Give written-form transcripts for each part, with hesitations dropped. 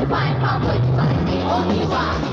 find how good fun is the only one.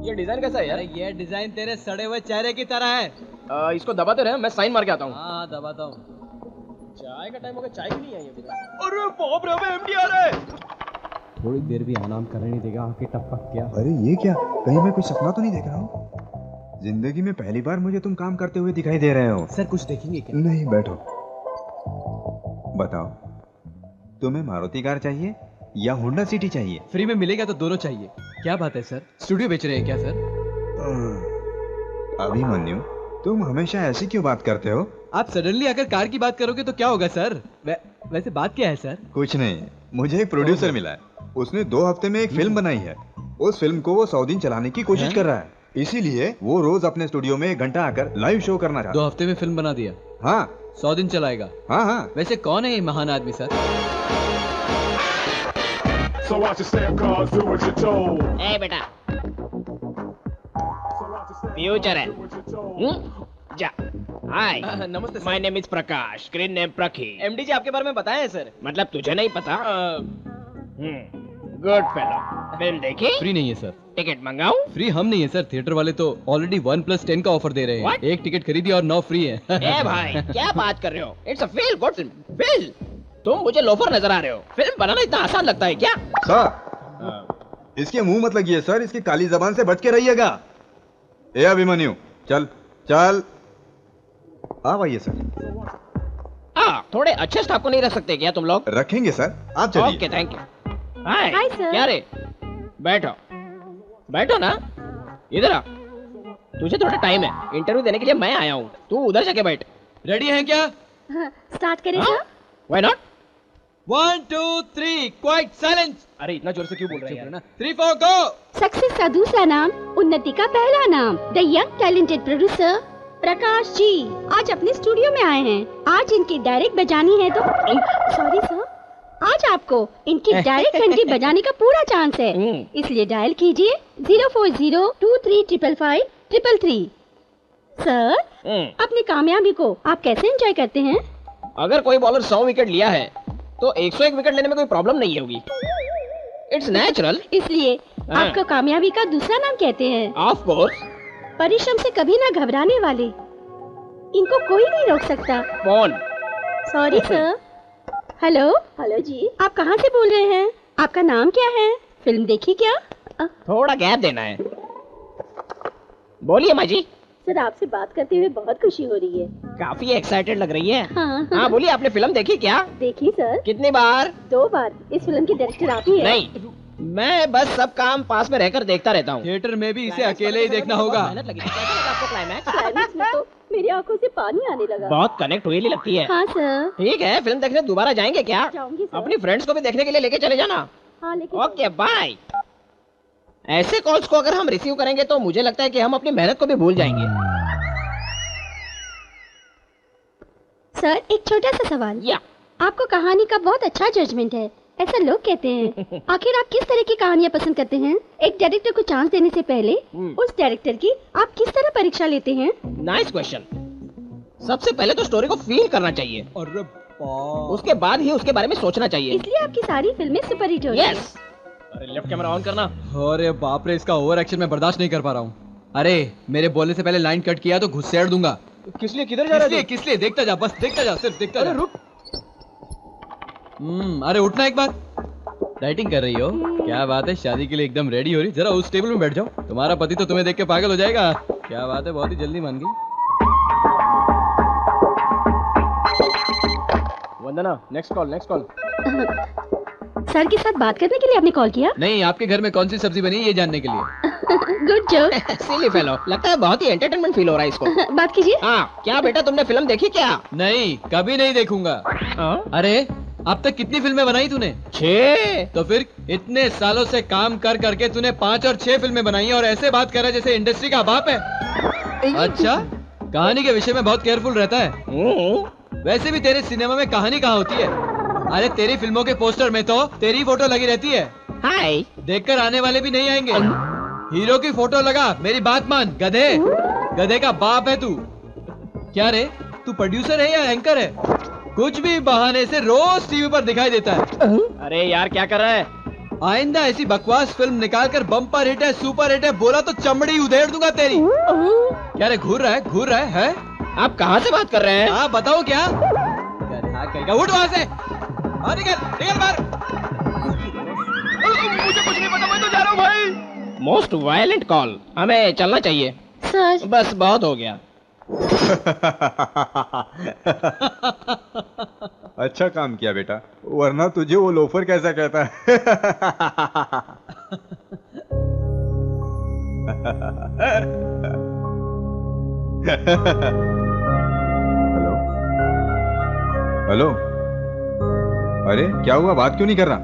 ये design कैसा है यार? ये डिजाइन तेरे सड़े हुए चेहरे की तरह है। इसको दबाते रहे, मैं साइन मार के आता हूँ। हाँ दबाता हूँ। चाय का टाइम हो गया, चाय भी नहीं आई अभी तक। अरे बाप रे, अबे एमडी आ रहा है। थोड़ी देर भी आराम करने नहीं देगा, आके टपक क्या। अरे ये क्या, कहीं मैं कोई सपना तो नहीं देख रहा हूँ? जिंदगी में पहली बार मुझे तुम काम करते हुए दिखाई दे रहे हो। सर कुछ देखेंगे क्या? नहीं, बैठो। बताओ, तुम्हें मारुति कार चाहिए या होंडा सिटी चाहिए? फ्री में मिलेगा तो दोनों चाहिए। क्या बात है सर, स्टूडियो बेच रहे हैं क्या सर? अभिमन्यु, तुम हमेशा ऐसी क्यों बात करते हो? आप सडनली अगर कार की बात करोगे तो क्या होगा सर? वैसे बात क्या है सर? कुछ नहीं, मुझे एक प्रोड्यूसर मिला है। उसने 2 हफ्ते में एक फिल्म बनाई है। उस फिल्म को वो 100 दिन चलाने की कोशिश कर रहा है। इसीलिए वो रोज अपने स्टूडियो में 1 घंटा आकर लाइव शो करना चाहता है। 2 हफ्ते में फिल्म बना दिया? हाँ। 100 दिन चलाएगा? हाँ हाँ। वैसे कौन है ये महान आदमी sir? So watch your step, cause do what you're told. ए बेटा, फ्यूचर है। जा। हाय, नमस्ते sir. My name is Prakash, screen name Prakhi. MD ji आपके बारे में बताया है सर। मतलब तुझे नहीं पता? Good fellow. फिल्म देखी? फ्री नहीं है सर। टिकट मंगाऊं? फ्री हम नहीं है सर, थिएटर वाले तो ऑलरेडी 1+10 का ऑफर दे रहे हैं। What? 1 टिकट खरीदी और 9 फ्री है। ए भाई, क्या बात कर रहे हो? It's a feel good film. Feel, तुम मुझे लोफर नजर आ रहे हो। फिल्म बनाना इतना आसान लगता है क्या? सर, इसके मुंह मत लगिए सर, इसकी काली जबान से बच के रहिएगा। ए अभिमन्यु, चल चल। आप आइए सर। थोड़े अच्छे स्टाफ को नहीं रख सकते क्या तुम लोग? रखेंगे सर, आप चलिए। Okay, thank you. Hi sir. क्या रे? बैठो बैठो ना, इधर आ। तुझे थोड़ा टाइम है, इंटरव्यू देने के लिए मैं आया हूँ। तू उधर जाके बैठ। रेडी हैं क्या? स्टार्ट करें sir? Why not? 1 2 3 quite silence. अरे इतना जोर से क्यों बोल रहे हैं यार? 3 4 गो। सक्सेस का दूसरा नाम, उन्नति का पहला नाम। The young talented producer Prakash ji आज अपने स्टूडियो में आए हैं। आज इनकी डायरेक्ट बजानी है तो सॉरी सर, आज आपको इनकी डायरेक्ट घंटी बजाने का पूरा चांस है। इसलिए डायल कीजिए 04023555333। सर, अपनी कामयाबी को आप कैसे एंजॉय करते हैं? अगर कोई बॉलर 100 विकेट लिया है तो 101 विकेट लेने में कोई प्रॉब्लम नहीं होगी। It's natural. इसलिए आपको कामयाबी का दूसरा नाम कहते हैं। Of course. परिश्रम से कभी ना घबराने वाले, इनको कोई नहीं रोक सकता। Phone. Sorry sir. Hello. Hello ji, आप कहाँ से बोल रहे हैं? आपका नाम क्या है? फिल्म देखी क्या? थोड़ा गैप देना है। बोलिए माँ जी। सर, आपसे बात करते हुए बहुत खुशी हो रही है। काफी एक्साइटेड लग रही है। हाँ बोलिए, आपने फिल्म देखी क्या? देखी सर, कितनी बार? 2 बार। इस फिल्म के डायरेक्टर आप ही हैं। नहीं, मैं बस सब काम पास में रहकर देखता रहता हूँ। थिएटर में भी इसे अकेले ही देखना होगा। मेहनत लगी। कैसा लगा आपको क्लाइमैक्स? क्लाइमैक्स में तो मेरी आंखों से पानी आने लगा। बहुत कनेक्ट हुई लगती है। हाँ सर। ठीक है, फिल्म देखने दोबारा जाएंगे क्या? जाऊंगी सर। अपनी फ्रेंड्स को भी देखने के लिए लेके चले जाना। हाँ लेकिन ओके बाय। ऐसे कॉल्स को अगर हम रिसीव करेंगे तो मुझे लगता है कि हम अपनी मेहनत को भी भूल जाएंगे। सर, एक छोटा सा सवाल। या आपको कहानी का बहुत अच्छा जजमेंट है, ऐसा लोग कहते हैं। आखिर आप किस तरह की कहानियाँ पसंद करते हैं? एक डायरेक्टर को चांस देने से पहले उस डायरेक्टर की आप किस तरह परीक्षा लेते हैं? Nice question. सबसे पहले तो स्टोरी को फील करना चाहिए अरे उसके बाद ही उसके बारे में सोचना चाहिए। इसलिए आपकी सारी फिल्में सुपरहिट हो रही हैं। यस। अरे लेफ्ट कैमरा ऑन करना। अरे बाप रे, इसका ओवर एक्शन मैं बर्दाश्त नहीं कर पा रहा हूँ। अरे मेरे बोलने से पहले लाइन कट किया तो घुसेड़ दूंगा। किस लिए, किधर जा रहा है? किस लिए? देखता जा, बस देखता जा, सिर्फ देखता जा। रुक। अरे उठना एक बार। राइटिंग कर रही हो? क्या बात है, शादी के लिए एकदम रेडी हो रही। जरा उस टेबल में बैठ जाओ, तुम्हारा पति तो तुम्हें देख के पागल हो जाएगा। क्या बात है, बहुत ही जल्दी मान गई। वंदना, नेक्स्ट कॉल। सर के साथ बात करने के लिए आपने कॉल किया? नहीं, आपके घर में कौन सी सब्जी बनी ये जानने के लिए। Good joke. सिली फेलो, लगता है बहुत ही एंटरटेनमेंट फील हो रहा है इसको। बात कीजिए। हाँ, क्या बेटा तुमने फिल्म देखी क्या? नहीं, कभी नहीं देखूंगा। अरे अब तक कितनी फिल्में बनाई तूने? 6। तो फिर इतने सालों से काम कर करके तूने 5 और 6 फिल्में बनाई हैं और ऐसे बात कर रहा है जैसे इंडस्ट्री का बाप है। अच्छा, कहानी के विषय में बहुत केयरफुल रहता है। वैसे भी तेरे सिनेमा में कहानी कहाँ होती है? अरे तेरी फिल्मों के पोस्टर में तो तेरी फोटो लगी रहती है। हाय। देखकर आने वाले भी नहीं आएंगे। हीरो की फोटो लगा, मेरी बात मान गधे। गधे का बाप है तू। क्या रे, तू प्रोड्यूसर है या एंकर है? कुछ भी बहाने से रोज टीवी पर दिखाई देता है। अरे यार क्या कर रहा है? आइंदा ऐसी बकवास फिल्म निकाल कर बम्पर हिट है, सुपर हिट है बोला तो चमड़ी उधेड़ दूंगा तेरी। क्या रे, घूर रहा है? आप कहाँ से बात कर रहे हैं? हाँ बताओ क्या? उठ वहाँ से, निकल बाहर। मुझे कुछ नहीं पता, मैं तो जा रहा हूँ भाई। मोस्ट वायलेंट कॉल, हमें चलना चाहिए। सर बस बहुत हो गया। अच्छा काम किया बेटा, वरना तुझे वो लोफर कैसा कहता है। हेलो हेलो, अरे क्या हुआ, बात क्यों नहीं कर रहा?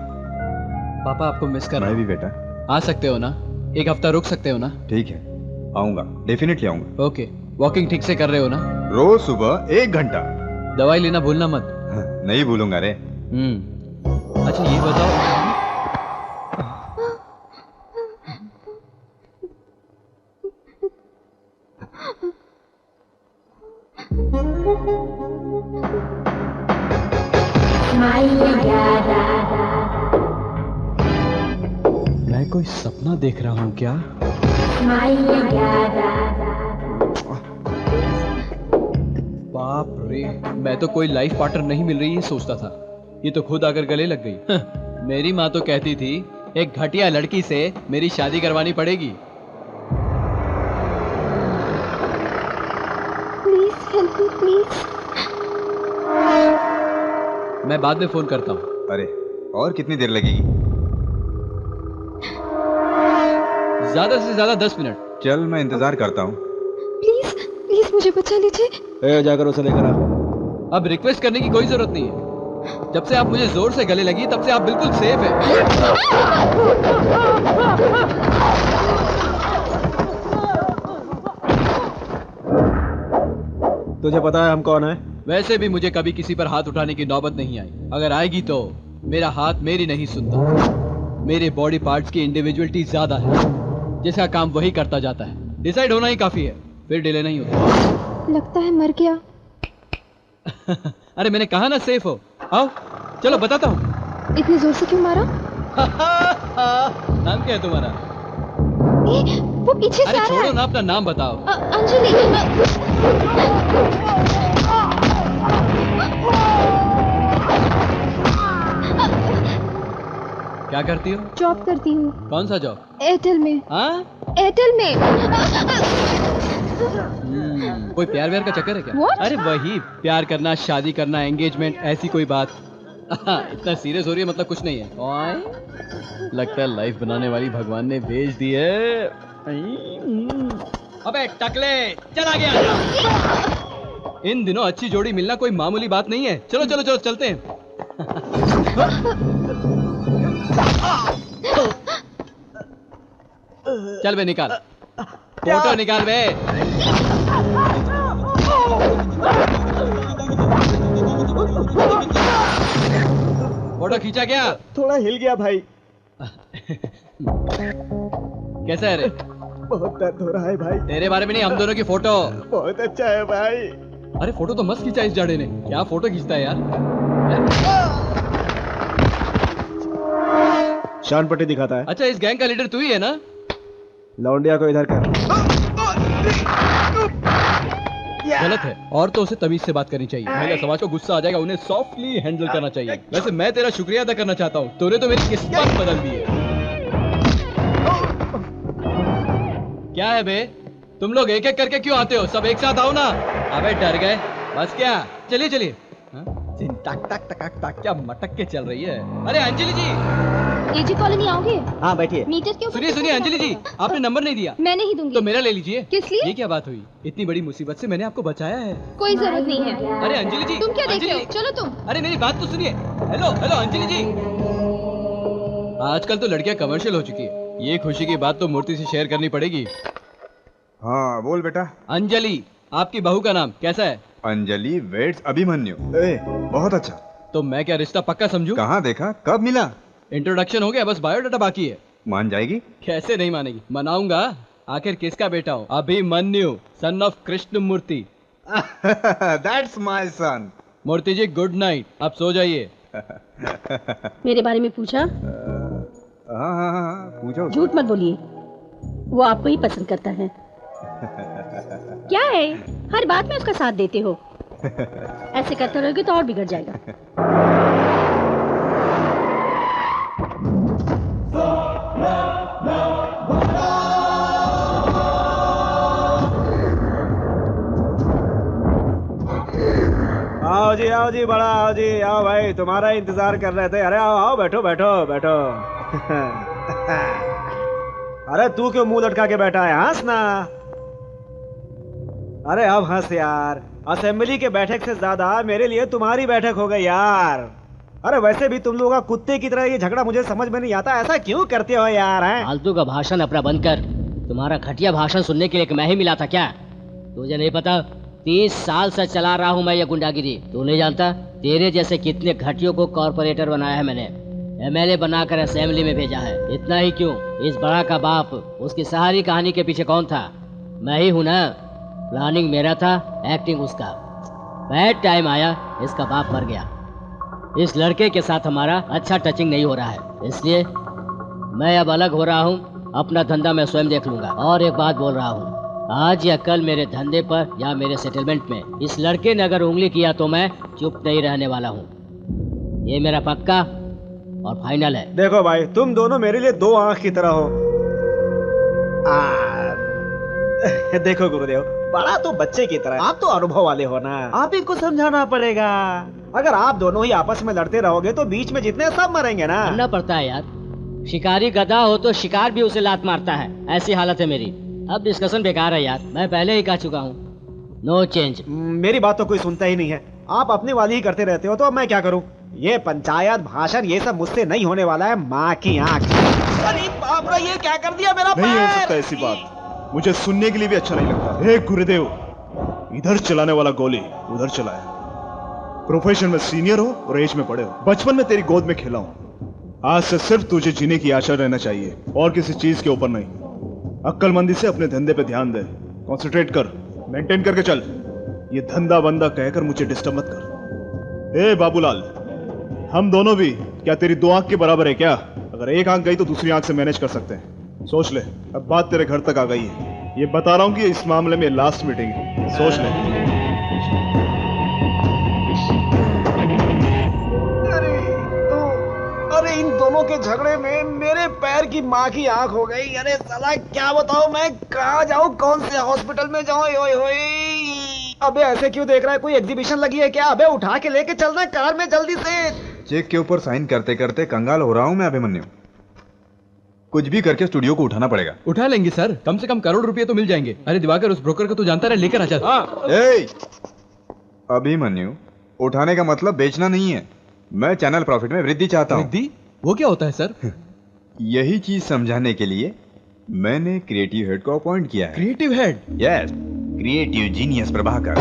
पापा आपको मिस कर रहा मैं हूँ। भी बेटा। आ सकते हो ना? एक हफ्ता रुक सकते हो ना? ठीक है, आऊंगा, डेफिनेटली आऊंगा। ओके, वॉकिंग ठीक से कर रहे हो ना? रोज सुबह 1 घंटा। दवाई लेना भूलना मत। नहीं भूलूंगा रे। अच्छा ये बताओ, मैं कोई सपना देख रहा हूँ क्या? बाप रे, मैं तो कोई लाइफ पार्टनर नहीं मिल रही ये सोचता था, ये तो खुद आकर गले लग गई। मेरी माँ तो कहती थी एक घटिया लड़की से मेरी शादी करवानी पड़ेगी। Please help me please. मैं बाद में फोन करता हूँ। अरे और कितनी देर लगेगी? ज्यादा से ज्यादा 10 मिनट। चल मैं इंतजार करता हूँ। प्लीज प्लीज मुझे बचा लीजिए। जाकर उसे लेकर आ। अब रिक्वेस्ट करने की कोई जरूरत नहीं है। जब से आप मुझे जोर से गले लगी तब से आप बिल्कुल सेफ है। तुझे पता है हम कौन है? वैसे भी मुझे कभी किसी पर हाथ उठाने की नौबत नहीं आई। अगर आएगी तो मेरा हाथ मेरी नहीं सुनता। मेरे बॉडी पार्ट्स की इंडिविजुअलिटी ज्यादा है, जिसका काम वही करता जाता है। डिसाइड होना ही काफी है, फिर डिले नहीं होता। लगता है मर गया। अरे मैंने कहा ना सेफ हो। आओ चलो बताता हूँ। इतनी जोर से क्यों मारा? नाम क्या है तुम्हारा? वो पीछे से अरे आ रहा छोड़ो है। ना, अपना नाम बताओ। अंजलि। क्या करती हो? जॉब करती हूँ। कौन सा जॉब? एयरटेल में। हाँ? एयरटेल में। कोई प्यार व्यार का चक्कर है क्या? What? अरे वही प्यार करना, शादी करना, एंगेजमेंट, ऐसी कोई बात। इतना सीरियस हो रही है मतलब कुछ नहीं है। ओए, लगता है लाइफ बनाने वाली भगवान ने भेज दी है। अबे टकले, चला गया। इन दिनों अच्छी जोड़ी मिलना कोई मामूली बात नहीं है। चलो चलो चलो चलते हैं। चल बे निकाल, फोटो निकाल बे। फोटो खींचा क्या? थोड़ा हिल गया भाई। कैसा है रे? बहुत दर्द हो रहा है भाई। तेरे बारे में नहीं, हम दोनों की फोटो। बहुत अच्छा है भाई। अरे फोटो तो मस्त खींचा इस जाड़े ने। क्या फोटो खींचता है यार। शान पट्टी दिखाता है। अच्छा इस गैंग का लीडर तू ही है ना? लौंडिया को इधर कर। गलत है, और तो उसे तमीज से बात करनी चाहिए। महिला समाज को गुस्सा आ जाएगा, उन्हें सॉफ्टली हैंडल करना चाहिए। वैसे मैं तेरा शुक्रिया अदा करना चाहता हूँ, तूने तो मेरी किस्मत बदल दी है। क्या है बे, तुम लोग एक एक करके क्यों आते हो? सब एक साथ आओ ना। अबे डर गए? बस क्या, चलिए चलिए। हाँ? टक टक टक टक क्या मटक के चल रही है। अरे अंजलि जी, एजी कॉलोनी आओगे? हाँ बैठिए। मीटर के ऊपर सुनिए सुनिए अंजलि जी, आपने नंबर नहीं दिया। मैं नहीं दूंगी। तो मेरा ले लीजिए। किस लिए? ये क्या बात हुई? इतनी बड़ी मुसीबत से मैंने आपको बचाया है। कोई जरूरत नहीं है। अरे अंजलि जी, तुम क्या देख रहे हो? अंजलि, चलो तुम। अरे मेरी बात तो सुनिए। हेलो हेलो अंजलि जी। आजकल तो लड़कियां कमर्शियल हो चुकी है। ये खुशी की बात तो मूर्ति से शेयर करनी पड़ेगी। हाँ बोल बेटा। अंजलि, आपकी बहू का नाम कैसा है? अंजलि वेट्स अभिमन्यु। बहुत अच्छा। तो मैं क्या रिश्ता पक्का समझूं? कहाँ देखा, कब मिला? इंट्रोडक्शन हो गया, बस बायोडाटा बाकी है। मान जाएगी? कैसे नहीं मानेगी, मनाऊंगा। आखिर किसका बेटा हूँ? Abhimanyu, son of Krishna Murthy. That's my son. Murthy ji good night, अब सो जाइए। मेरे बारे में पूछा? हाँ पूछो। झूठ मत बोलिए, वो आपको ही पसंद करता है। क्या है, हर बात में उसका साथ देते हो। ऐसे करते रहोगे तो और बिगड़ जाएगा। आओ जी बड़ा, आओ जी, आओ भाई, तुम्हारा इंतजार कर रहे थे। अरे आओ आओ, बैठो बैठो बैठो। अरे तू क्यों मुंह लटका के बैठा है? हंस ना। अरे अब हंस यार। असेंबली के बैठक से ज्यादा मेरे लिए तुम्हारी बैठक हो गई यार। अरे वैसे भी तुम लोगों का कुत्ते की तरह ये झगड़ा मुझे समझ में नहीं आता, ऐसा क्यों करते हो यार? हैं? फालतू का भाषण अपना बंद कर। तुम्हारा घटिया भाषण सुनने के लिए मैं ही मिला था क्या? तुझे नहीं पता 30 साल से चला रहा हूँ मैं ये गुंडागिरी। तू नहीं जानता तेरे जैसे कितने घटियों को कॉर्पोरेटर बनाया है मैंने, एमएलए बनाकर असेंबली में भेजा है। इतना ही क्यों, इस बड़ा का बाप, उसकी सारी कहानी के पीछे कौन था? मैं ही हूँ ना। प्लानिंग मेरा था, एक्टिंग उसका। बैड टाइम आया, इसका बाप मर गया। इस लड़के के साथ हमारा अच्छा टचिंग नहीं हो रहा है, इसलिए मैं अब अलग हो रहा हूँ। अपना धंधा मैं स्वयं देख लूंगा। और एक बात बोल रहा हूँ, आज या कल मेरे धंधे पर या मेरे सेटलमेंट में इस लड़के ने अगर उंगली किया तो मैं चुप नहीं रहने वाला हूँ। ये मेरा पक्का और फाइनल है। देखो भाई, तुम दोनों मेरे लिए दो आंख की तरह हो। देखो गुरुदेव, बड़ा तो बच्चे की तरह, आप तो अनुभव वाले हो ना, आप ही को समझाना पड़ेगा। अगर आप दोनों ही आपस में लड़ते रहोगे तो बीच में जितने सब मरेंगे ना। करना पड़ता है यार। शिकारी गधा हो तो शिकार भी उसे लात मारता है, ऐसी हालत है मेरी। अब डिस्कशन बेकार है यार, मैं पहले ही कह चुका हूँ, नो चेंज। मेरी बात तो कोई सुनता ही नहीं है, आप अपनी वाली ही करते रहते हो, तो अब मैं क्या करूँ? ये पंचायत भाषण ये सब मुझसे नहीं होने वाला है, माँ की आँख। अरे बाप रे, ये क्या कर दिया मेरा पैर? नहीं हो सकता ऐसी बात, मुझे सुनने के लिए भी अच्छा नहीं लगता। हे गुरुदेव, इधर चलाने वाला गोली उधर चलाया। प्रोफेशन में सीनियर हो और एज में बड़े हो, बचपन में तेरी गोद में खेला हूं। आज से सिर्फ तुझे जीने की आशा रहना चाहिए और किसी चीज के ऊपर नहीं। अक्लमंदी से अपने धंधे पे ध्यान दे, कंसंट्रेट कर, मेंटेन करके चल। ये धंधा बंदा कहकर मुझे डिस्टर्ब मत कर। ए बाबूलाल, हम दोनों भी क्या तेरी दो आंख के बराबर है क्या? अगर एक आंख गई तो दूसरी आंख से मैनेज कर सकते हैं। सोच ले, अब बात तेरे घर तक आ गई है। ये बता रहा हूं कि इस मामले में लास्ट मीटिंग है, सोच ले। अरे इन दोनों के झगड़े में मेरे पैर की माँ की आंख हो गई। अरे साला क्या बताऊं, मैं कहाँ जाऊं, कौन से हॉस्पिटल में जाऊं? ओए होए, अबे ऐसे क्यों देख रहा है? कोई एग्जीबिशन लगी है क्या? अबे उठा के लेके चलना कार में जल्दी से। चेक के ऊपर साइन करते करते कंगाल हो रहा हूं मैं अभिमन्यु। कुछ भी करके स्टूडियो को उठाना पड़ेगा। उठा लेंगे सर, कम से कम करोड़ रुपए तो मिल जाएंगे। अरे दिवाकर, उस ब्रोकर को तो जानता रहे, लेकर आ जा। अभिमन्यु, उठाने का मतलब बेचना नहीं है। मैं चैनल प्रॉफिट में वृद्धि चाहता हूँ। वृद्धि? वो क्या होता है सर? यही चीज समझाने के लिए मैंने क्रिएटिव हेड को अपॉइंट किया है। Creative head? Yes, creative genius Prabhakar.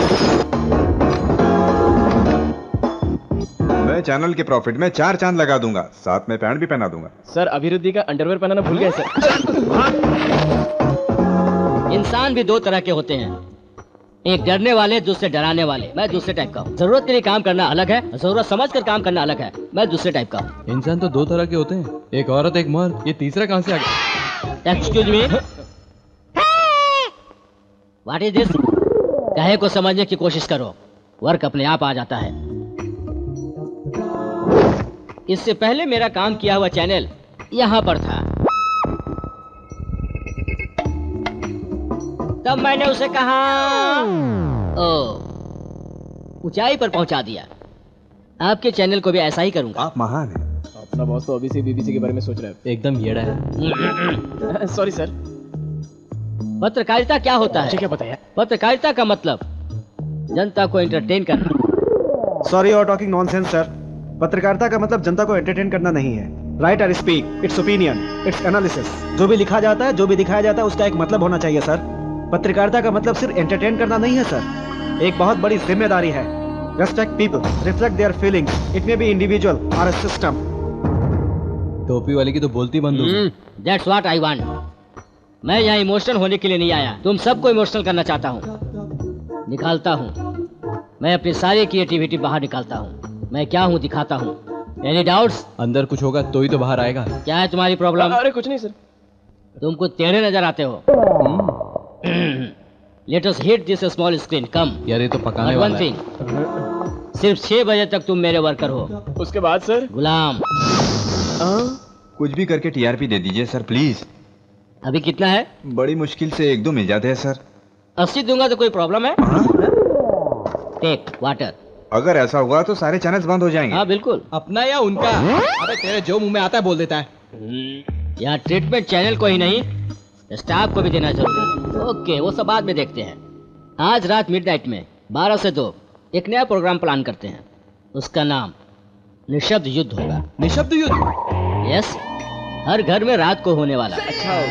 मैं चैनल के प्रॉफिट में 4 चांद लगा दूंगा, साथ में पैंट भी पहना दूंगा। सर, अभिवृद्धि का अंडरवेयर पहनाना भूल गए सर। इंसान भी दो तरह के होते हैं, एक डरने वाले, दूसरे डराने वाले। मैं दूसरे टाइप का हूँ। जरूरत के लिए काम करना अलग है, जरूरत समझ कर काम करना अलग है। मैं दूसरे टाइप का हूँ। इंसान तो 2 तरह के होते हैं, एक औरत एक मर्द। ये तीसरा कहाँ से आ गया? Excuse me, what is this? कहे को समझने की कोशिश करो, वर्क अपने आप आ जाता है। इससे पहले मेरा काम किया हुआ चैनल यहाँ पर था, तब मैंने उसे कहा ऊंचाई पर पहुंचा दिया। आपके चैनल को भी ऐसा ही करूंगा। आप महान हैं। अपना बॉस तो अभी से बीबीसी के बारे में सोच रहा एकदम येड़ा है। है। सॉरी सर, पत्रकारिता क्या होता मुझे है? क्या पता है? पत्रकारिता का मतलब जनता को एंटरटेन करना। Sorry you are talking nonsense sir. पत्रकारिता का मतलब जनता को एंटरटेन करना नहीं है। राइट और speak, it's opinion, it's analysis. जो भी लिखा जाता है, जो भी दिखाया जाता है, उसका एक मतलब होना चाहिए सर। पत्रकारिता का मतलब सिर्फ एंटरटेन करना नहीं है सर, एक बहुत बड़ी जिम्मेदारी है। Respect people, reflect their feelings, it may be individual और अ सिस्टम। टोपी वाले की तो बोलती बंद हो गई। That's what I want. मैं यहाँ इमोशनल होने के लिए नहीं आया, तुम सबको इमोशनल करना चाहता हूँ। निकालता हूँ, मैं अपनी सारी क्रिएटिविटी बाहर निकालता हूँ। मैं क्या हूँ दिखाता हूँ। Any doubts? अंदर कुछ होगा तो ही तो बाहर आएगा। क्या है तुम्हारी प्रॉब्लम? अरे कुछ नहीं सर। तुमको टेढ़े नजर आते हो। Let us hit this small screen. Come. यार ये तो पकाने वन वाला है। थिंग, सिर्फ 6 बजे तक तुम मेरे वर्कर हो। उसके बाद सर? गुलाम। कुछ भी करके टीआरपी दे दीजिए सर प्लीज। अभी कितना है? बड़ी मुश्किल से 1-2 मिल जाते हैं सर। 80 दूंगा तो कोई प्रॉब्लम है? हाँ? Take water. अगर ऐसा हुआ तो सारे चैनल्स बंद हो जाएंगे। हाँ बिल्कुल। अपना या उनका? अबे तेरे जो मुंह में आता है बोल देता है। यहाँ ट्रीटमेंट चैनल को ही नहीं, स्टाफ को भी देना जरूरी है। ओके, वो सब बाद में देखते हैं। आज रात मिडनाइट में 12 से 2 एक नया प्रोग्राम प्लान करते हैं। उसका नाम निशब्द युद्ध होगा। निशब्द युद्ध? यस, हर घर में रात को होने वाला। अच्छा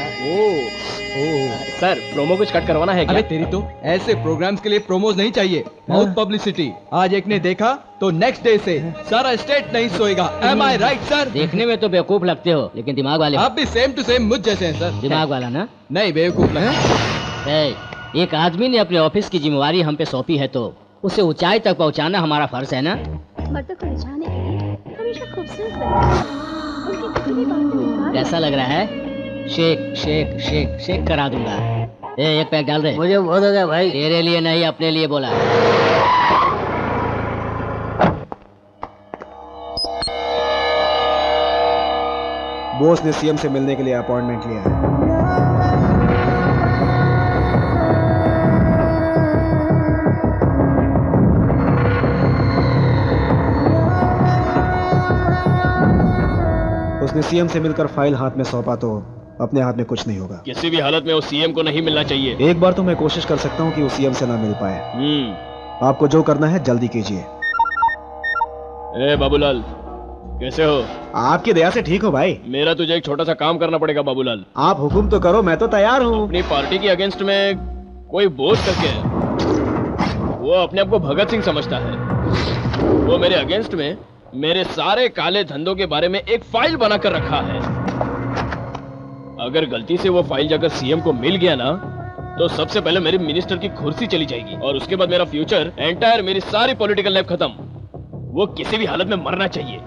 सर, प्रोमो कुछ कट करवाना है क्या? अबे तेरी तो ऐसे प्रोग्राम्स के लिए प्रोमोज नहीं चाहिए, बहुत पब्लिसिटी। आज एक ने देखा तो नेक्स्ट डे से सारा स्टेट नहीं सोएगा। एम आई राइट सर? देखने में तो बेवकूफ लगते हो, लेकिन दिमाग वाले हो। आप भी सेम टू सेम मुझ जैसे हैं सर। दिमाग वाला ना? नहीं बेवकूफ लगे। एक आदमी ने अपने ऑफिस की जिम्मेवारी हम पे सौंपी है तो उसे ऊंचाई तक पहुंचाना हमारा फर्ज है ना? मर्दों को रिझाने के लिए हमेशा खूबसूरत बनना चाहिए। उनकी किसी भी बात में इनकार कैसा लग रहा है? शेक शेक शेक शेक करा दूंगा। एक पैक डाल दे। मुझे बहुत हो गया भाई। तेरे लिए नहीं, अपने लिए बोला। बॉस ने सीएम से मिलने के लिए अपॉइंटमेंट लिया है। उसने सीएम से मिलकर फाइल हाथ में सौंपा तो अपने हाथ में कुछ नहीं होगा। किसी भी हालत में उस सीएम को नहीं मिलना चाहिए। एक बार तो मैं कोशिश कर सकता हूँ कि वो सीएम से ना मिल पाए। आपको जो करना है जल्दी कीजिए। ए बाबूलाल, कैसे हो? आपकी दया से ठीक हो भाई। मेरा तुझे एक छोटा सा काम करना पड़ेगा बाबूलाल। आप हुक्म तो करो, मैं तो तैयार हूँ। अपनी पार्टी के अगेंस्ट में कोई बोझ करके वो अपने आप को भगत सिंह समझता है। वो मेरे अगेंस्ट में मेरे सारे काले धंधों के बारे में एक फाइल बनाकर रखा है। अगर गलती से वो फाइल जाकर सीएम को मिल गया ना, तो सबसे पहले मेरी मिनिस्टर की कुर्सी चली जाएगी और उसके बाद मेरा फ्यूचर एंटायर, मेरी सारी पॉलिटिकल लाइफ खत्म। वो किसी भी हालत में मरना चाहिए,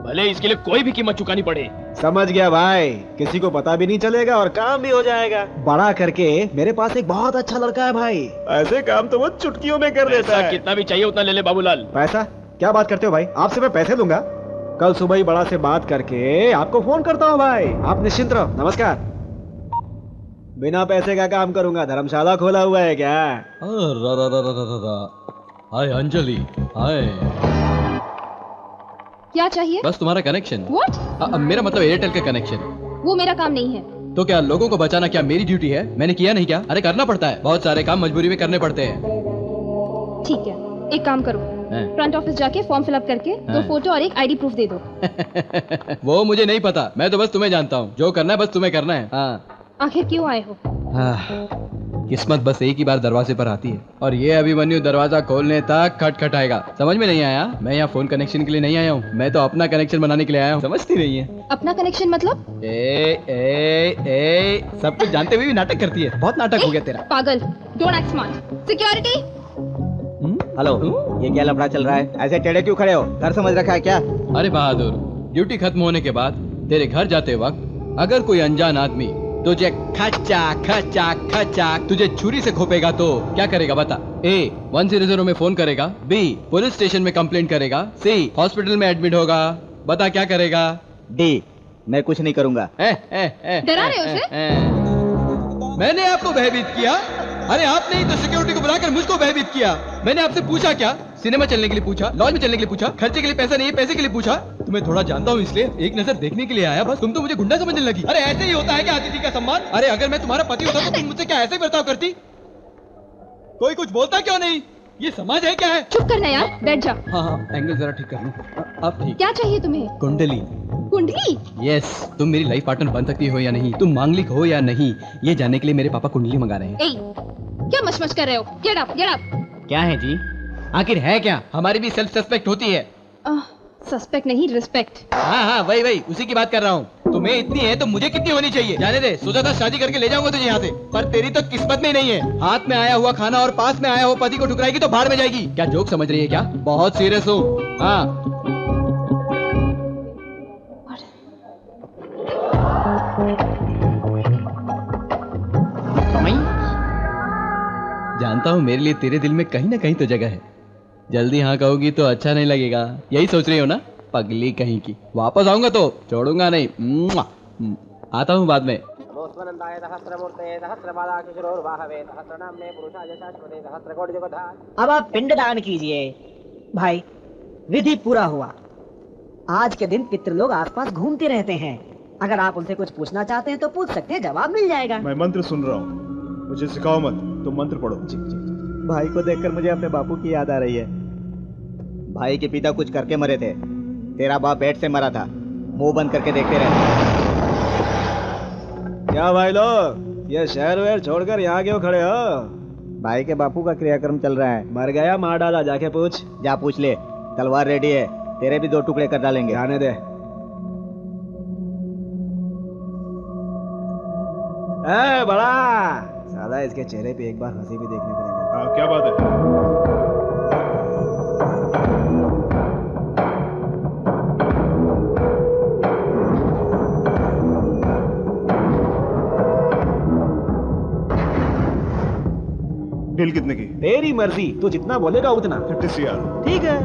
भले इसके लिए कोई भी कीमत चुकानी पड़े। समझ गया भाई, किसी को पता भी नहीं चलेगा और काम भी हो जाएगा। बड़ा करके मेरे पास एक बहुत अच्छा लड़का है भाई, ऐसे काम तो वो चुटकियों में कर देता है। कितना भी चाहिए उतना ले ले बाबूलाल। पैसा? क्या बात करते हो भाई, आपसे मैं पैसे दूंगा। कल सुबह ही बड़ा से बात करके आपको फोन करता हूँ भाई। आप निश्चिंत रहो। नमस्कार। बिना पैसे का काम करूंगा। धर्मशाला खोला हुआ है क्या? हाय अंजलि, हाय। क्या चाहिए? बस तुम्हारा कनेक्शन। What? मेरा मतलब एयरटेल का कनेक्शन। वो मेरा काम नहीं है। तो क्या लोगों को बचाना क्या मेरी ड्यूटी है? मैंने किया नहीं क्या? अरे करना पड़ता है, बहुत सारे काम मजबूरी में करने पड़ते हैं। ठीक है, एक काम करो, फ्रंट ऑफिस जाके फॉर्म फिलअप करके 2 फोटो और एक आईडी प्रूफ दे दो। वो मुझे नहीं पता, मैं तो बस तुम्हें जानता हूँ। जो करना है बस तुम्हें करना है। आखिर क्यों आए हो? किस्मत बस एक ही बार दरवाजे पर आती है और ये अभिमन्यु दरवाजा खोलने तक खटखटाएगा। समझ में नहीं आया? मैं यहाँ फोन कनेक्शन के लिए नहीं आया हूँ, मैं तो अपना कनेक्शन बनाने के लिए आया हूँ। समझती नहीं है? अपना कनेक्शन मतलब? सब कुछ जानते हुए भी नाटक करती है। बहुत नाटक हो गया तेरा। पागल, don't act smart. Security. Hello, ये क्या लफड़ा चल रहा है? ऐसे टेढ़े क्यों खड़े हो? घर समझ रखा है क्या? अरे बहादुर, ड्यूटी खत्म होने के बाद तेरे घर जाते वक्त अगर कोई अनजान आदमी तुझे खचा खचा खचा तुझे छुरी से खोपेगा तो क्या करेगा बता? A 100 में फोन करेगा, B पुलिस स्टेशन में कंप्लेंट करेगा, C हॉस्पिटल में एडमिट होगा। बता क्या करेगा? डी, मैं कुछ नहीं करूंगा। डरा रहे हो उसे? मैंने आपको भयभीत किया? अरे आपने ही तो सिक्योरिटी को बुलाकर मुझको भयभीत किया। मैंने आपसे पूछा क्या? सिनेमा चलने के लिए पूछा, लॉज में चलने के लिए पूछा, खर्चे के लिए पैसा नहीं है, पैसे के लिए पूछा। तुम्हें थोड़ा जानता हूँ इसलिए एक नजर देखने के लिए आया बस। तुम तो मुझे गुंडा समझने लगी। अरे ऐसे ही होता है क्या अतिथि का सम्मान? अरे अगर मैं तुम्हारा पति होता तो तुम मुझसे क्या ऐसे बर्ताव करती? कोई कुछ बोलता क्यों नहीं? ये समाज है क्या है? चुप करना यार, बैठ जा। हाँ, एंगल जरा ठीक कर लूं। अब ठीक। क्या चाहिए तुम्हें? कुंडली। कुंडली? यस, तुम मेरी लाइफ पार्टनर बन सकती हो या नहीं, तुम मांगलिक हो या नहीं, ये जानने के लिए मेरे पापा कुंडली मंगा रहे हैं। ए, क्या मशमश कर रहे हो? Get up, get up. क्या है जी? आखिर है क्या? हमारी भी सेल्फ सस्पेक्ट होती है। सस्पेक्ट नहीं, रिस्पेक्ट। हाँ, वही उसी की बात कर रहा हूँ। तुम्हें इतनी है तो मुझे कितनी होनी चाहिए? जाने दे, सोचा था शादी करके ले जाऊंगा तुझे यहाँ से, पर तेरी तो किस्मत में ही नहीं है। हाथ में आया हुआ खाना और पास में आया हुआ पति को ठुकराएगी तो भाड़ में जाएगी। क्या जोक समझ रही है क्या? बहुत सीरियस हूँ। हाँ, जानता हूँ मेरे लिए तेरे दिल में कहीं ना कहीं तो जगह है। जल्दी हाँ कहोगी तो अच्छा नहीं लगेगा, यही सोच रही हो ना? पगली कहीं की। वापस आऊंगा तो छोड़ूंगा नहीं। आता हूँ बाद में। अब आप पिंडदान कीजिए भाई, विधि पूरा हुआ। आज के दिन पितृलोग आसपास घूमते रहते हैं, अगर आप उनसे कुछ पूछना चाहते हैं तो पूछ सकते हैं, जवाब मिल जाएगा। मैं मंत्र सुन रहा हूँ, मुझे सिखाओ मत, तुम मंत्र पढ़ो। भाई को देखकर मुझे अपने बापू की याद आ रही है। भाई के पिता कुछ करके मरे थे, तेरा बाप पेट से मरा था। मुंह बंद करके देखते रहे। क्या भाई लोग, ये शहर वेर छोड़कर यहाँ क्यों खड़े हो? भाई के बापू का क्रियाक्रम चल रहा है। मर गया, मार डाला, जाके पूछ। जा पूछ ले, तलवार रेडी है, तेरे भी 2 टुकड़े कर डालेंगे। जाने दे। बड़ा साला, इसके चेहरे पे एक बार हंसी भी देखने को नहीं मिलती। हाँ, क्या बात है? डील कितने की? तेरी मर्जी, तू जितना बोलेगा उतना। 50 CR। ठीक है।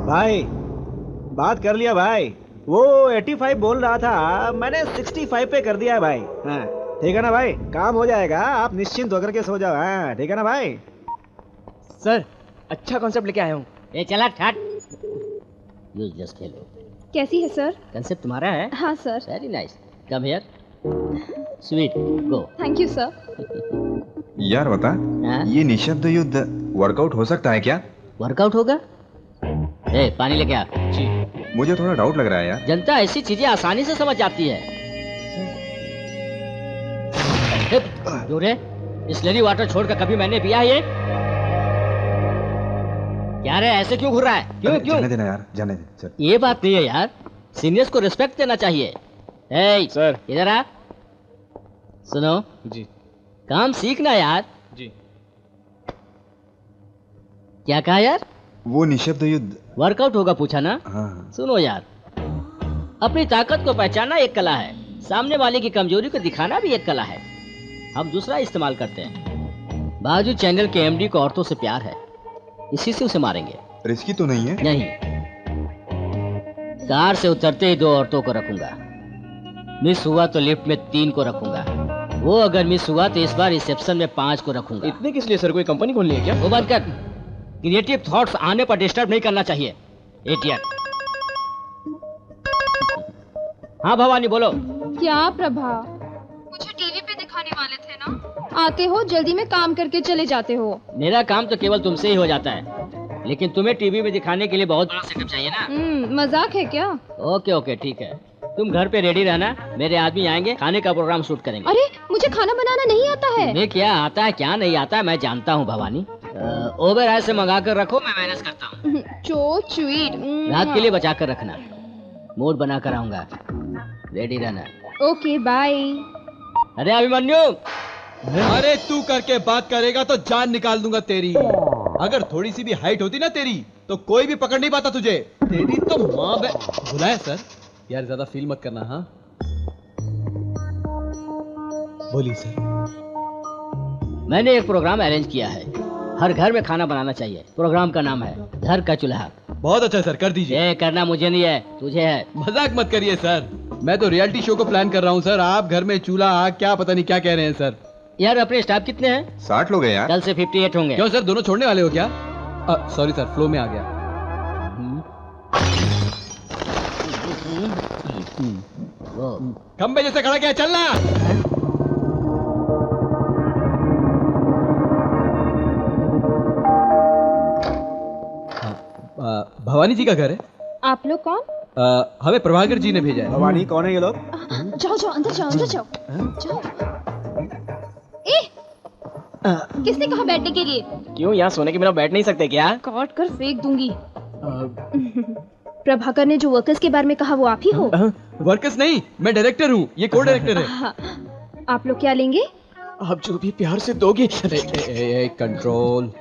भाई बात कर लिया भाई, वो 85 बोल रहा था, मैंने 65 पे कर दिया है भाई। हाँ ठीक है ना भाई, काम हो जाएगा, आप निश्चिंत होकर के सो जाओ। हाँ ठीक है ना भाई? सर अच्छा कॉन्सेप्ट लेके आया हूँ। ए चला ठाट, यूजलेस फेलो। कैसी है सर? कंसेप्ट तुम्हारा है? हाँ sir. Very nice, come here, sweet, go. Thank you sir. यार बता, ये निशब्द युद्ध वर्कआउट हो सकता है क्या? वर्कआउट होगा? ए पानी लेके आ। जी। मुझे थोड़ा डाउट लग रहा है यार। जनता ऐसी चीजें आसानी से समझ जाती है। जोरे, बिस्लरी वाटर छोड़कर कभी मैंने पिया है ये? क्या रे, ऐसे क्यों घूर रहा है? क्यों? जाने देना यार, जाने दे। चल। ये बात नहीं है यार, सीनियर्स को रिस्पेक्ट देना चाहिए। ए सर, इधर आ। सुनो जी। काम सीखना यार। जी। क्या कहा यार? वो निशब्द युद्ध वर्कआउट होगा पूछा ना? हाँ। सुनो यार, अपनी ताकत को पहचानना एक कला है, सामने वाले की कमजोरी को दिखाना भी एक कला है। हम दूसरा इस्तेमाल करते हैं। बाजू चैनल के एमडी को औरतों से प्यार है, इसी से उसे मारेंगे। रिस्की तो नहीं है? नहीं। कार से उतरते ही 2 औरतों को रखूंगा, मिस हुआ तो लिफ्ट में 3 को रखूंगा, वो अगर मिस हुआ तो इस बार रिसेप्शन में 5 को रखूंगा। इतने किस लिए सर, कोई कंपनी खोलनी है क्या? वो बंद कर, क्रिएटिव थॉट्स आने पर डिस्टर्ब नहीं करना चाहिए, इडियट। हाँ भवानी बोलो। क्या प्रभा, मुझे टीवी पे दिखाने वाले थे ना? आते हो जल्दी में काम करके चले जाते हो। मेरा काम तो केवल तुमसे ही हो जाता है, लेकिन तुम्हें टीवी में दिखाने के लिए बहुत बड़ा सेटअप चाहिए ना। मजाक है क्या? ओके ओके ठीक है, तुम घर पे रेडी रहना, मेरे आदमी आएंगे, खाने का प्रोग्राम शूट करेंगे। अरे मुझे खाना बनाना नहीं आता है। तुम्हें क्या आता है क्या नहीं आता है मैं जानता हूँ भवानी। ओवर आय से मंगा कर रखो, मैं मैनेज करता हूँ। चो स्वीट। रात के लिए बचा कर रखना, मूड बना कर आऊंगा, रेडी रहना। Okay bye. अरे अभिमन्यु, अरे तू करके बात करेगा तो जान निकाल दूंगा तेरी। अगर थोड़ी सी भी हाइट होती ना तेरी तो कोई भी पकड़ नहीं पाता तुझे। तेरी तो माँ बुलाया सर। यार ज्यादा फील मत करना। हाँ बोलिए सर। मैंने एक प्रोग्राम अरेंज किया है, हर घर में खाना बनाना चाहिए। प्रोग्राम का नाम है घर का चूल्हा। बहुत अच्छा सर, कर दीजिए। ये करना मुझे नहीं है, तुझे है। मजाक मत करिए सर, मैं तो रियलिटी शो को प्लान कर रहा हूँ सर। आप घर में चूल्हा आग क्या पता नहीं क्या कह रहे हैं सर। यार अपने स्टाफ कितने हैं? 60 लोग हैं यार। कल से 58 होंगे। क्यों सर, दोनों छोड़ने वाले हो क्या? सॉरी सर, फ्लो में आ गया। खंबे जैसे खड़ा क्या, चलना। भवानी जी का घर है। आप लोग कौन? हमें प्रभाकर जी ने भेजा है। भवानी कौन है ये लोग? जाओ जाओ अंदर जाओ, अंदर जाओ जाओ। ए, किसने कहा बैठने के लिए? क्यों, यहाँ सोने के बिना बैठ नहीं सकते क्या? काट कर फेंक दूंगी। प्रभाकर ने जो वर्कर्स के बारे में कहा वो आप ही हो? वर्कर्स नहीं, मैं डायरेक्टर हूँ, ये को डायरेक्टर है। हाँ, आप लोग क्या लेंगे? आप जो भी प्यार से दोगे। कंट्रोल।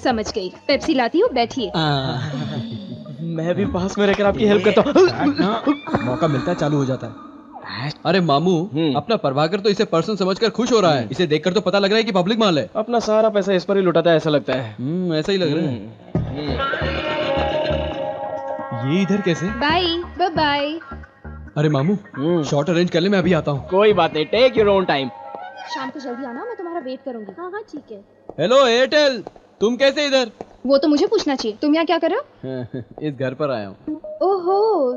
समझ गई, पेप्सी लाती हूँ, बैठिए। मैं भी पास में रहकर आपकी हेल्प करता हूँ। मौका मिलता है चालू हो जाता है। अरे मामू, अपना प्रभाकर तो इसे पर्सन समझकर खुश हो रहा है। इसे देखकर तो पता लग रहा है कि पब्लिक माल है। अपना सारा पैसा इस पर ही लुटाता है, ऐसा लगता है। ऐसा ही लग रहा है। ये इधर कैसे? Bye bye bye. अरे मामू, शॉट अरेंज कर ले, मैं अभी आता हूँ। कोई बात नहीं, टेक योर ओन टाइम। शाम को जल्दी आना, मैं तुम्हारा वेट करूंगी। हाँ हाँ ठीक है। हेलो एयरटेल, तुम कैसे इधर? वो तो मुझे पूछना चाहिए, तुम यहाँ क्या कर रहे हो? इस घर पर आया हूँ। ओहो,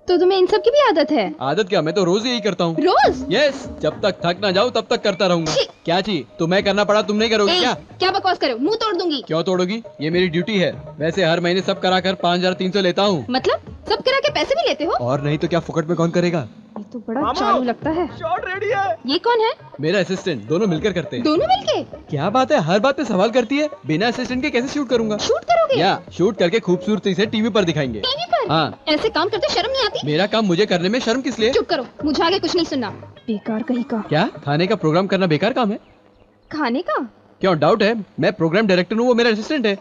तो तुम्हें इन सब की भी आदत है? आदत क्या, मैं तो रोज यही करता हूँ। रोज? यस, जब तक थक ना जाऊँ तब तक करता रहूंगा। क्या चीज, तुम्हें करना पड़ा तुम नहीं करोगी क्या? क्या बकवास करो, मुंह तोड़ दूंगी। क्यों तोड़ोगी, ये मेरी ड्यूटी है। वैसे हर महीने सब कराकर 5300 लेता हूँ। मतलब सब करा के पैसे भी लेते हो? और नहीं तो क्या, फुकट में कौन करेगा? ये तो बड़ा चालू लगता है। शॉट रेडी है। ये कौन है? मेरा असिस्टेंट, दोनों मिलकर करते हैं। दोनों मिलके? क्या बात है, हर बात पे सवाल करती है। बिना असिस्टेंट के कैसे शूट करूंगा? शूट करोगे? या शूट करके खूबसूरती से टीवी पर दिखाएंगे। टीवी पर? हाँ। ऐसे काम करते शर्म नहीं आती? मेरा काम मुझे करने में शर्म किस लिए? चुप करो, मुझे आगे कुछ नहीं सुनना। बेकार कहीं का। क्या खाने का प्रोग्राम करना बेकार काम है? खाने का? क्यों डाउट है? मैं प्रोग्राम डायरेक्टर हूँ, वो मेरा असिस्टेंट है।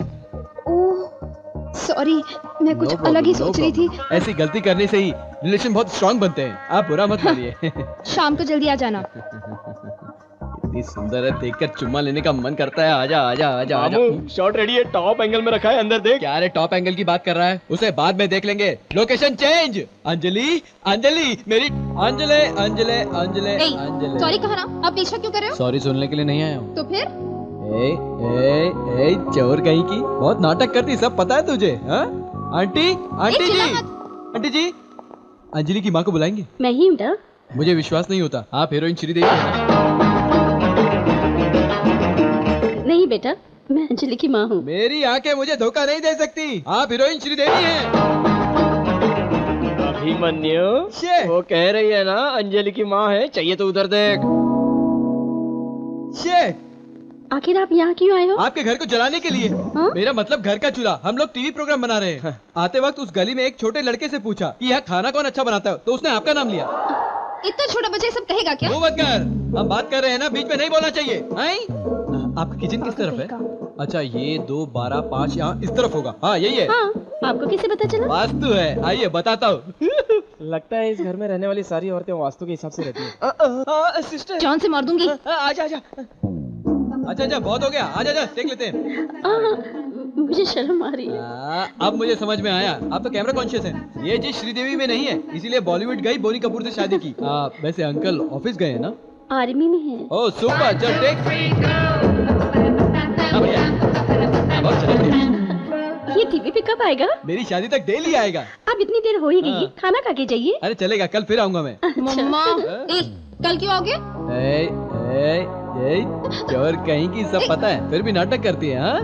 सॉरी, मैं कुछ अलग ही सोच रही थी। ऐसी गलती करने से ही रिलेशन बहुत स्ट्रांग बनते हैं, आप बुरा मत मानिए। शाम को जल्दी आ जाना। इतनी सुंदर है, देखकर चुम्मा लेने का मन करता है। आजा आजा आजा आजा। शॉट रेडी है, टॉप एंगल में रखा है, अंदर देख। क्या रे, टॉप एंगल की बात कर रहा है? उसे बाद में देख लेंगे। Location change. अंजलि, अंजलि मेरी अंजलि, अंजलि, अंजलि, अंजलि। सॉरी कहा ना, आप पीछा क्यों कर रहे हो? सॉरी सुनने के लिए नहीं आया हूँ। तो फिर? ए, चोर कहीं की, बहुत नाटक करती, सब पता है तुझे? हाँ? आंटी, आंटी जी, आंटी जी, अंजलि की माँ को बुलाएंगे? मैं ही हूँ। मुझे विश्वास नहीं होता, आप हीरोइन श्रीदेवी हैं। नहीं बेटा, मैं अंजलि की माँ हूँ। मेरी आंखें मुझे धोखा नहीं दे सकती, आप हीरोइन श्रीदेवी हैं। अभिमन्यु, वो कह रही है ना अंजलि की माँ है, चाहिए तो उधर देख। आखिर आप यहाँ क्यों आए हो? आपके घर को जलाने के लिए। हाँ? मेरा मतलब घर का चूल्हा। हम लोग टीवी प्रोग्राम बना रहे हैं। आते वक्त उस गली में एक छोटे लड़के से पूछा कि यहाँ खाना कौन अच्छा बनाता है, तो उसने आपका नाम लिया। इतना छोटा बच्चा सब कहेगा क्या? वो मत कर, हम बात कर रहे हैं ना, बीच में नहीं बोलना चाहिए। आपका किचन किस तरफ है? अच्छा, ये 2, 12, 5 यहाँ इस तरफ होगा। हाँ यही है। हाँ, आपको कैसे पता चला? वास्तु है, आइए बताता हूँ। लगता है इस घर में रहने वाली सारी औरतें वास्तु के हिसाब से रहती हैं। सिस्टर, जान से मार दूंगी। आजा आजा। अच्छा, बहुत हो गया, आजा आजा, देख लेते हैं। मुझे शर्म आ रही है। अब मुझे समझ में आया, आप तो कैमरा कॉन्शियस हैं। ये चीज श्रीदेवी में नहीं है, इसीलिए बॉलीवुड गई, बोनी कपूर से शादी की। वैसे अंकल ऑफिस गए हैं ना? आर्मी में है। ओह सुपर, चल टेक। बहुत चला। ये टीवी पे कब आएगा? मेरी शादी तक डेली आएगा। अब इतनी देर हो ही गई, खाना खा के जाइए। अरे चलेगा, कल फिर आऊंगा मैं। मम्मा, कल क्यों आओगे? चोर कहीं की, सब पता है, फिर भी नाटक करती है। हाँ,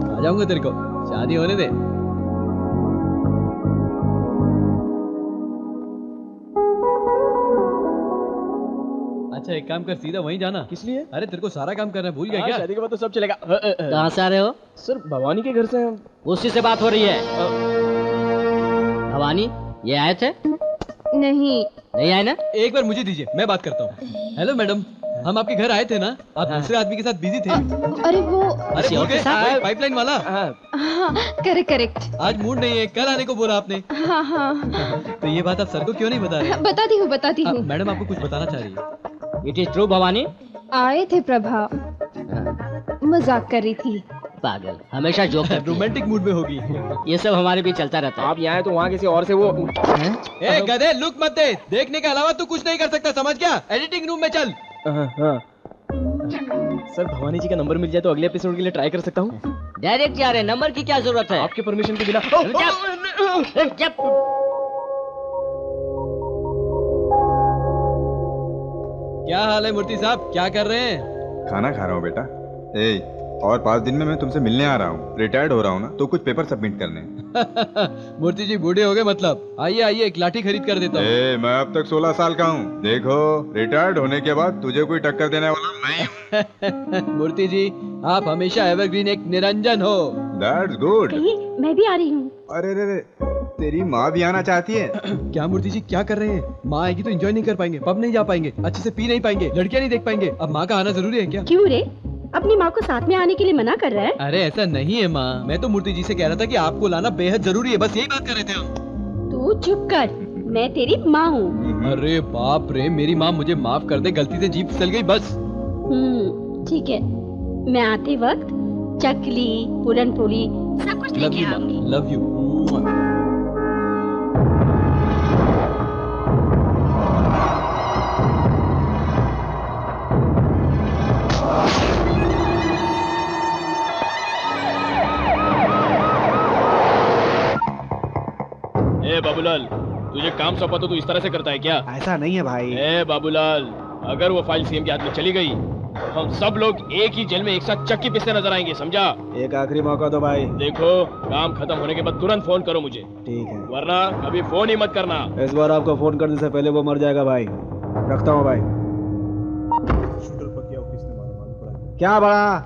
आ जाऊंगा, तेरे को शादी होने दे। अच्छा एक काम कर, सीधा वहीं जाना। किस लिए? अरे तेरे को सारा काम करना भूल गया क्या? शादी के बाद तो सब चलेगा। कहाँ से आ रहे हो? सर भवानी के घर से। उसी से बात हो रही है। भवानी, ये आए थे? नहीं आए ना? एक बार मुझे दीजिए, मैं बात करता हूँ। हेलो मैडम, हम आपके घर आए थे ना, आप दूसरे आदमी के साथ बिजी थे। अरे वो, अरे भूल गए, पाइपलाइन वाला। हाँ, करेक्ट। आज मूड नहीं है, कल आने को बोला आपने। हाँ। तो ये बात आप सर को क्यों नहीं बता रहे? बताती हूँ। मैडम आपको कुछ बताना चाह रही है। It is true Bhavani. आए थे प्रभा, मजाक कर रही थी। पागल हमेशा जोक करती है। रोमांटिक मूड में होगी। ये सब हमारे बीच चलता रहता है। आप यहाँ तो वहाँ किसी और से वो ए गधे, लुक मत दे। देखने के अलावा तू कुछ नहीं कर सकता, समझ गया? एडिटिंग रूम में चल। हाँ। सर भवानी जी का नंबर मिल जाए तो अगले एपिसोड के लिए ट्राई कर सकता हूँ। डायरेक्ट जा रहे हैं, नंबर की क्या जरूरत है? आपके परमिशन के बिना। क्या हाल है मूर्ति साहब, क्या कर रहे हैं? खाना खा रहा हूँ बेटा। ए, और 5 दिन में मैं तुमसे मिलने आ रहा हूँ। रिटायर्ड हो रहा हूँ ना, तो कुछ पेपर सबमिट करने हैं। मूर्ति जी बूढ़े हो गए मतलब? आइए आइए, एक लाठी खरीद कर देता हूँ। मैं अब तक 16 साल का हूँ। देखो, रिटायर्ड होने के बाद तुझे कोई टक्कर देने वाला नहीं हूँ। मूर्ति जी, आप हमेशा एवरग्रीन एक निरंजन हो। That's good। मैं भी आ रही हूँ। अरे रे, तेरी माँ भी आना चाहती है। क्या मूर्ति जी क्या कर रहे हैं? माँ आएगी तो एंजॉय नहीं कर पाएंगे, पब नहीं जा पाएंगे, अच्छे से पी नहीं पाएंगे, लड़कियां नहीं देख पाएंगे। अब माँ का आना जरूरी है क्या? क्यों रे? अपनी माँ को साथ में आने के लिए मना कर रहा है? अरे ऐसा नहीं है माँ, मैं तो मूर्ति जी से कह रहा था कि आपको लाना बेहद जरूरी है, बस यही बात कर रहे थे हम। तू चुप कर, मैं तेरी माँ हूँ। अरे बाप रे, मेरी माँ मुझे माफ कर दे, गलती से जीभ फिसल गई बस। ठीक है, मैं आते वक्त चकली, पूरन पूरी सब कुछ लेके आऊंगी। Love you. ए बाबूलाल, तुझे काम सौंपा तो तू इस तरह से करता है क्या? ऐसा नहीं है भाई। ए बाबूलाल, अगर वो फाइल सीएम के हाथ में चली गई तो हम सब लोग एक ही जेल में एक साथ चक्की पीसते नजर आएंगे, समझा? एक आखिरी मौका दो भाई। देखो, काम खत्म होने के बाद तुरंत फोन करो मुझे। ठीक है। वरना कभी फोन ही मत करना। इस बार आपको फोन करने से पहले वो मर जाएगा भाई। रखता हूँ भाई। क्या बड़ा,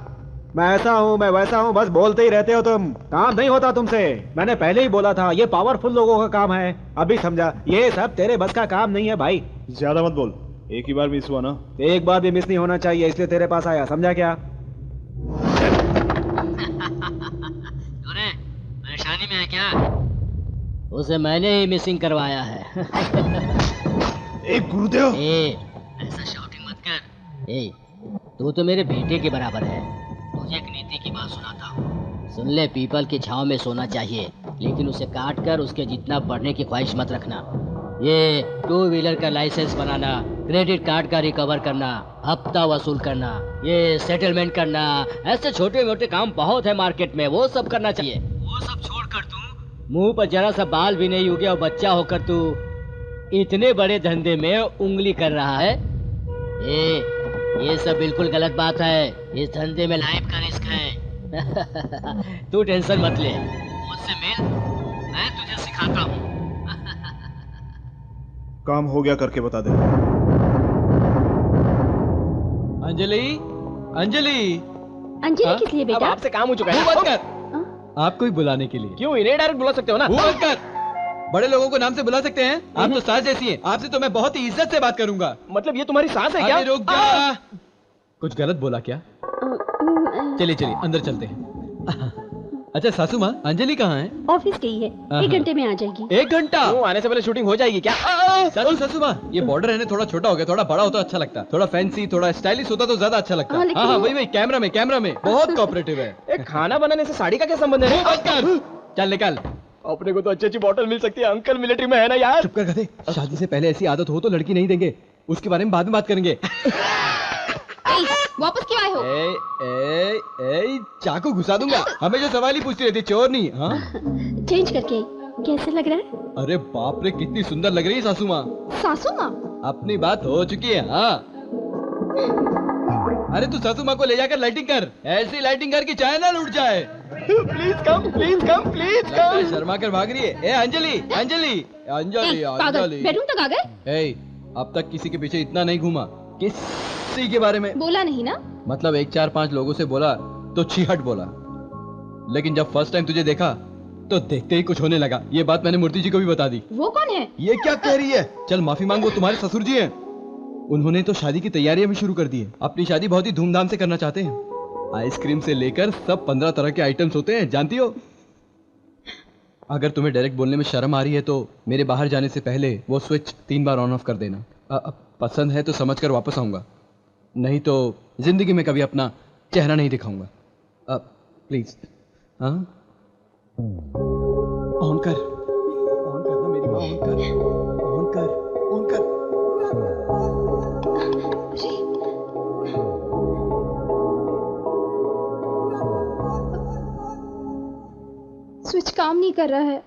मैं ऐसा हूँ, मैं वैसा हूँ, बस बोलते ही रहते हो तुम। काम नहीं होता तुमसे। मैंने पहले ही बोला था, ये पावरफुल लोगों का काम है। अभी समझा? ये सब तेरे बस का काम नहीं है भाई। ज्यादा मत बोल, एक ही बार मिस हुआ ना। एक बार भी मिस नहीं होना चाहिए, इसलिए तेरे पास आया, समझा क्या? परेशानी में है क्या? उसे मैंने ही मिसिंग करवाया है। गुरुदेव, ऐसा शाउटिंग मत कर। तू तो मेरे बेटे के बराबर है। तुझे एक नीति की बात सुनाता हूँ। सुन ले, पीपल की छांव में सोना चाहिए, लेकिन उसे काट कर उसके जितना बढ़ने की ख्वाहिश मत रखना। ये 2 व्हीलर का लाइसेंस बनाना, क्रेडिट कार्ड का रिकवर करना, हफ्ता वसूल करना, ये सेटलमेंट करना, ऐसे छोटे मोटे काम बहुत है मार्केट में, वो सब करना चाहिए। वो सब छोड़कर तू मुंह पर जरा सा बाल भी नहीं उगे और बच्चा होकर तू इतने बड़े धंधे में उंगली कर रहा है। ये सब बिल्कुल गलत बात है। इस धंधे में लाइफ का रिस्क है। तू टेंशन मत ले, मुझसे मिल, मैं तुझे सिखाता हूँ। काम हो गया करके बता दे। अंजलि, अंजलि, अंजलि किस लिए अब बेटा? आपसे काम हो चुका है। मुंह बंद कर। आपको ही बुलाने के लिए। क्यों, इन्हें डायरेक्ट बुला सकते हो ना? मुंह बंद कर। बड़े लोगों को नाम से बुला सकते हैं? आप तो सास जैसी हैं। आपसे तो मैं बहुत ही इज्जत से बात करूंगा। मतलब ये तुम्हारी सास है क्या? अरे रुक जा। कुछ गलत बोला क्या? चलिए चलिए अंदर चलते हैं। अच्छा सासू माँ, अंजलि कहाँ है? ऑफिस गई है, 1 घंटे में आ जाएगी। 1 घंटा? क्यों, आने से पहले शूटिंग हो जाएगी क्या? सासू माँ, ये बॉर्डर है ना, थोड़ा छोटा हो गया, थोड़ा बड़ा होता अच्छा लगता, थोड़ा फैंसी, थोड़ा स्टाइलिश होता तो ज्यादा अच्छा लगता। हाँ वही कैमरा में बहुत कोऑपरेटिव है। खाना बनाने से साड़ी का क्या संबंध है? चल निकाल। अपने को तो अच्छी बॉटल मिल सकती है। अंकल मिलिट्री में है ना यार। चुप कर गधे। शादी से पहले ऐसी आदत हो तो लड़की नहीं देंगे, उसके बारे में बाद में बात करेंगे। वापस क्यों आए हो? चाकू घुसा दूंगा। हमेशा सवाल ही पूछती रहती, चोर नहीं। हाँ चेंज करके कैसे लग रहा है? अरे बाप रे, कितनी सुंदर लग रही है सासू माँ। सासू माँ? अपनी बात हो चुकी है। हाँ अरे तू सासू माँ को ले जाकर लाइटिंग कर, ऐसी लाइटिंग कर कि चाहे ना लूट जाए। Please come, please come, please come. Sharma कर भाग रही है। अंजलि, अंजलि, अंजलि, अंजलि। बेडरूम तक आ गए? अब तक किसी के पीछे इतना नहीं घूमा। किसी के बारे में बोला नहीं ना? मतलब 1-4-5 लोगों से बोला तो छीहट बोला, लेकिन जब फर्स्ट टाइम तुझे देखा तो देखते ही कुछ होने लगा। ये बात मैंने मूर्ति जी को भी बता दी। वो कौन है? ये क्या कह रही है? चल माफी मांग, वो तुम्हारे ससुर जी हैं। उन्होंने तो शादी की तैयारियां भी शुरू कर दी है। अपनी शादी बहुत ही धूमधाम से करना चाहते हैं। आइसक्रीम से लेकर सब 15 तरह के आइटम्स होते हैं, जानती हो। अगर तुम्हें डायरेक्ट बोलने में शर्म आ रही है तो मेरे बाहर जाने से पहले वो स्विच 3 बार ऑन ऑफ कर देना। पसंद है तो समझकर वापस आऊंगा, नहीं तो जिंदगी में कभी अपना चेहरा नहीं दिखाऊंगा। प्लीज। हाँ ऑन कर ना मेरी माँ, ऑन कर। स्विच काम नहीं कर रहा है।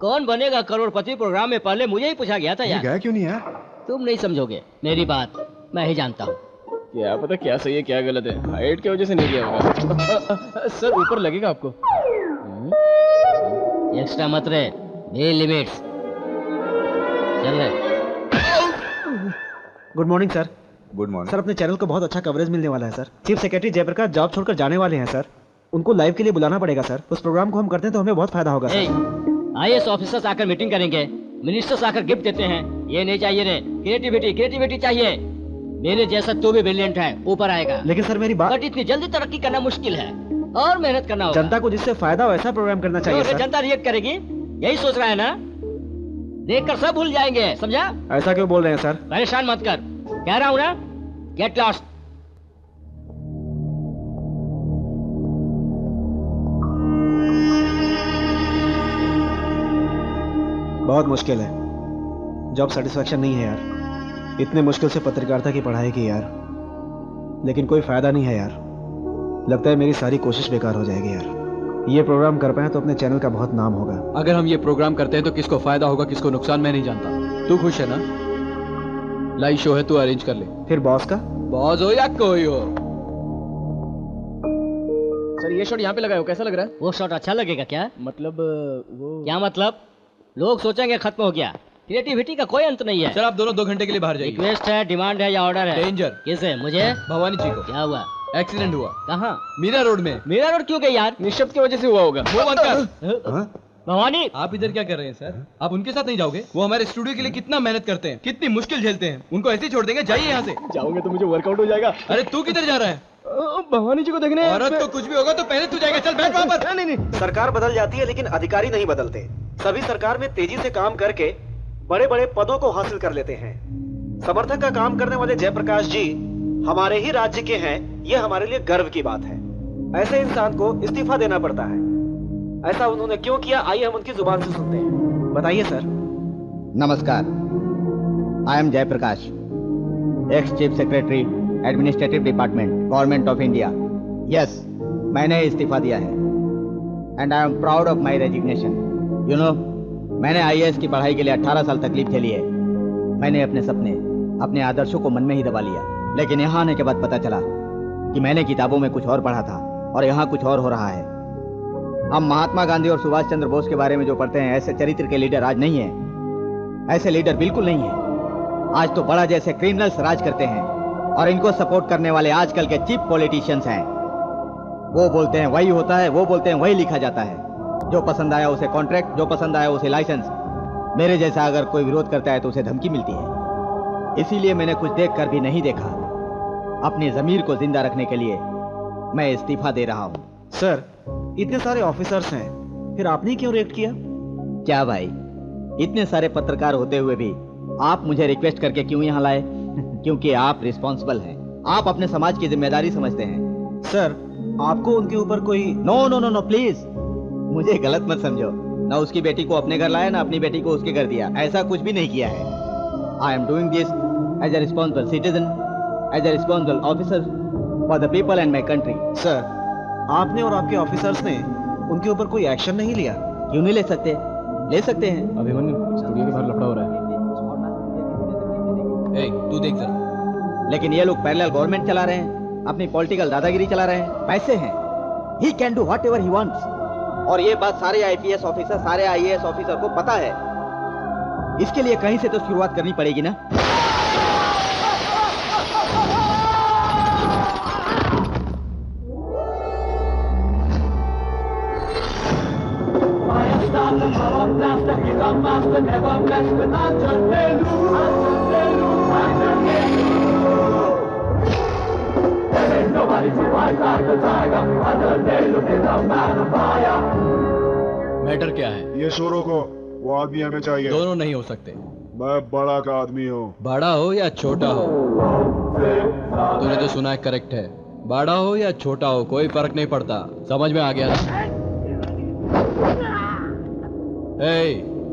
कौन बनेगा करोड़पति प्रोग्राम में पहले मुझे ही पूछा गया था यार। गया क्यों नहीं यार? तुम नहीं समझोगे मेरी बात, मैं ही जानता हूँ। क्या पता क्या सही है क्या गलत है, हाइट की वजह से नहीं गया होगा। सर ऊपर लगेगा आपको। एक्स्ट्रा मत रहे, ये लिमिट्स चल रहे। Good morning sir. Good morning sir, अपने चैनल को बहुत अच्छा कवरेज मिलने वाला है sir. Chief secretary Jayaprakash job छोड़कर जाने वाले हैं सर। उनको लाइव के लिए बुलाना पड़ेगा सर। उस प्रोग्राम को हम करते हैं तो हमें बहुत फायदा होगा सर। आईएएस ऑफिसर्स आकर मीटिंग करेंगे, मिनिस्टर्स आकर गिफ्ट देते हैं। ये नहीं चाहिए रे, क्रिएटिविटी चाहिए। मेरे जैसा तू भी ब्रिलियंट है, ऊपर आएगा। लेकिन सर मेरी बात, बट इतनी जल्दी तरक्की करना मुश्किल है और मेहनत करना होगा। जनता को जिससे फायदा हो ऐसा प्रोग्राम करना चाहिए सर। जनता रिएक्ट करेगी, यही सोच रहा है ना? देखकर सब भूल जाएंगे, समझा? ऐसा क्यों बोल रहे हैं सर? परेशान मत कर, कह रहा हूँ ना, गेट लॉस्ट। बहुत मुश्किल है, जॉब सेटिस्फैक्शन नहीं है यार। इतने मुश्किल से पत्रकारिता की पढ़ाई की यार, लेकिन कोई फायदा नहीं है यार। लगता है मेरी सारी कोशिश बेकार हो जाएगी यार। ये प्रोग्राम कर पाए तो अपने चैनल का बहुत नाम होगा। अगर हम ये प्रोग्राम करते हैं तो किसको फायदा होगा किसको नुकसान मैं नहीं जानता। तू खुश है ना? लाइव शो है, तू अरेंज कर ले। फिर बॉस का? बॉस हो या कोई हो। सर ये शॉट यहाँ पे लगाए हो, कैसा लग रहा है? वो शॉट अच्छा लगेगा क्या? मतलब वो क्या मतलब? लोग सोचेंगे खत्म हो गया। क्रिएटिविटी का कोई अंत नहीं है। सर आप दोनों 2 घंटे के लिए बाहर जाइए। रिक्वेस्ट है, डिमांड है या ऑर्डर है? डेंजर। किसे? मुझे? भवानी जी को। क्या हुआ? एक्सीडेंट हुआ। कहाँ? मीरा रोड में। मीरा रोड क्यों गई यार? निशब्द की वजह से हुआ होगा। वो बंद कर। भवानी, आप इधर क्या कर रहे हैं सर? आप उनके साथ नहीं जाओगे? वो हमारे स्टूडियो के लिए कितना मेहनत करते हैं, कितनी मुश्किल झेलते हैं। उनको ऐसे ही छोड़ देंगे? जाइए यहाँ से। जाओगे तो मुझे वर्कआउट हो जाएगा। अरे तू किधर जा रहा है? भवानी जी को देखने। औरत तो कुछ भी होगा तो पहले तू जाएगा। चल बैठ वहाँ पर। नहीं। सरकार बदल जाती है लेकिन अधिकारी नहीं बदलते। सभी सरकार में तेजी से काम करके बड़े बड़े पदों को हासिल कर लेते हैं। समर्थक का काम करने वाले जयप्रकाश जी हमारे ही राज्य के हैं, यह हमारे लिए गर्व की बात है। ऐसे इंसान को इस्तीफा देना पड़ता है। ऐसा उन्होंने क्यों किया, आइए हम उनकी जुबान से सुनते हैं। बताइए सर। नमस्कार, I am Jayaprakash, ex chief secretary administrative department government of India. Yes, मैंने इस्तीफा दिया है and I am proud of my resignation. You know, मैंने आईएएस की पढ़ाई के लिए 18 साल तकलीफ झेली है। मैंने अपने सपने, अपने आदर्शों को मन में ही दबा लिया, लेकिन यहाँ आने के बाद पता चला कि मैंने किताबों में कुछ और पढ़ा था और यहाँ कुछ और हो रहा है। हम महात्मा गांधी और सुभाष चंद्र बोस के बारे में जो पढ़ते हैं, ऐसे चरित्र के लीडर आज नहीं है। ऐसे लीडर बिल्कुल नहीं है। आज तो बड़ा जैसे क्रिमिनल्स राज करते हैं और इनको सपोर्ट करने वाले आजकल के चीप पॉलिटिशियंस हैं। वो बोलते हैं वही होता है, वो बोलते हैं वही लिखा जाता है। जो पसंद आया उसे कॉन्ट्रैक्ट, जो पसंद आया उसे लाइसेंस। मेरे जैसा अगर कोई विरोध करता है तो उसे धमकी मिलती है। इसीलिए मैंने कुछ देख कर भी नहीं देखा। अपनी जमीर को जिंदा रखने के लिए मैं इस्तीफा दे रहा हूँ। सर, इतने सारे ऑफिसर्स हैं, फिर आपने क्यों रिएक्ट किया? क्या भाई, इतने सारे पत्रकार होते हुए भी आप मुझे रिक्वेस्ट करके क्यों यहाँ लाए? क्योंकि आप रिस्पॉन्सिबल हैं, आप अपने समाज की जिम्मेदारी समझते हैं। सर, आपको उनके ऊपर कोई... no no no no please, मुझे गलत मत समझो। ना उसकी बेटी को अपने घर लाया, ना अपनी बेटी को उसके घर दिया। ऐसा कुछ भी नहीं किया है। I am doing this as a responsible citizen, as a responsible officer for the people and my country. Sir, आपने और आपके ऑफिसर्स ने उनके ऊपर कोई एक्शन नहीं लिया? क्यों नहीं ले सकते? ले सकते हैं। अभिमन्यु, स्टूडियो के बाहर लफड़ा हो रहा है। तू देख जरा। लेकिन ये लोग पैरेलल गवर्नमेंट चला रहे हैं, अपनी पॉलिटिकल दादागिरी चला रहे हैं। पैसे हैं, he can do whatever he wants. और ये बात सारे आईपीएस ऑफिसर, सारे आईएएस ऑफिसर को पता है। इसके लिए कहीं से तो शुरुआत करनी पड़ेगी ना। मैटर क्या है? ये शोरों को, वो आदमी हमें चाहिए। दोनों नहीं हो सकते। मैं बड़ा का आदमी हूँ। बड़ा हो या छोटा हो, तूने जो सुना है करेक्ट है। बड़ा हो या छोटा हो कोई फर्क नहीं पड़ता। समझ में आ गया ना?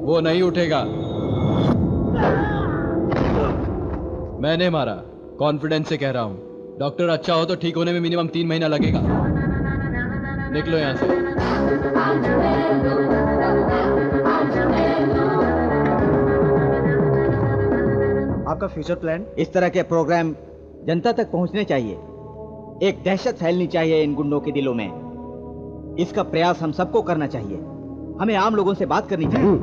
वो नहीं उठेगा। मैंने मारा, कॉन्फिडेंस से कह रहा हूं। डॉक्टर अच्छा हो तो ठीक होने में मिनिमम 3 महीना लगेगा। निकलो यहां से। आपका फ्यूचर प्लान? इस तरह के प्रोग्राम जनता तक पहुंचने चाहिए। एक दहशत फैलनी चाहिए इन गुंडों के दिलों में। इसका प्रयास हम सबको करना चाहिए। हमें आम लोगों से बात करनी चाहिए।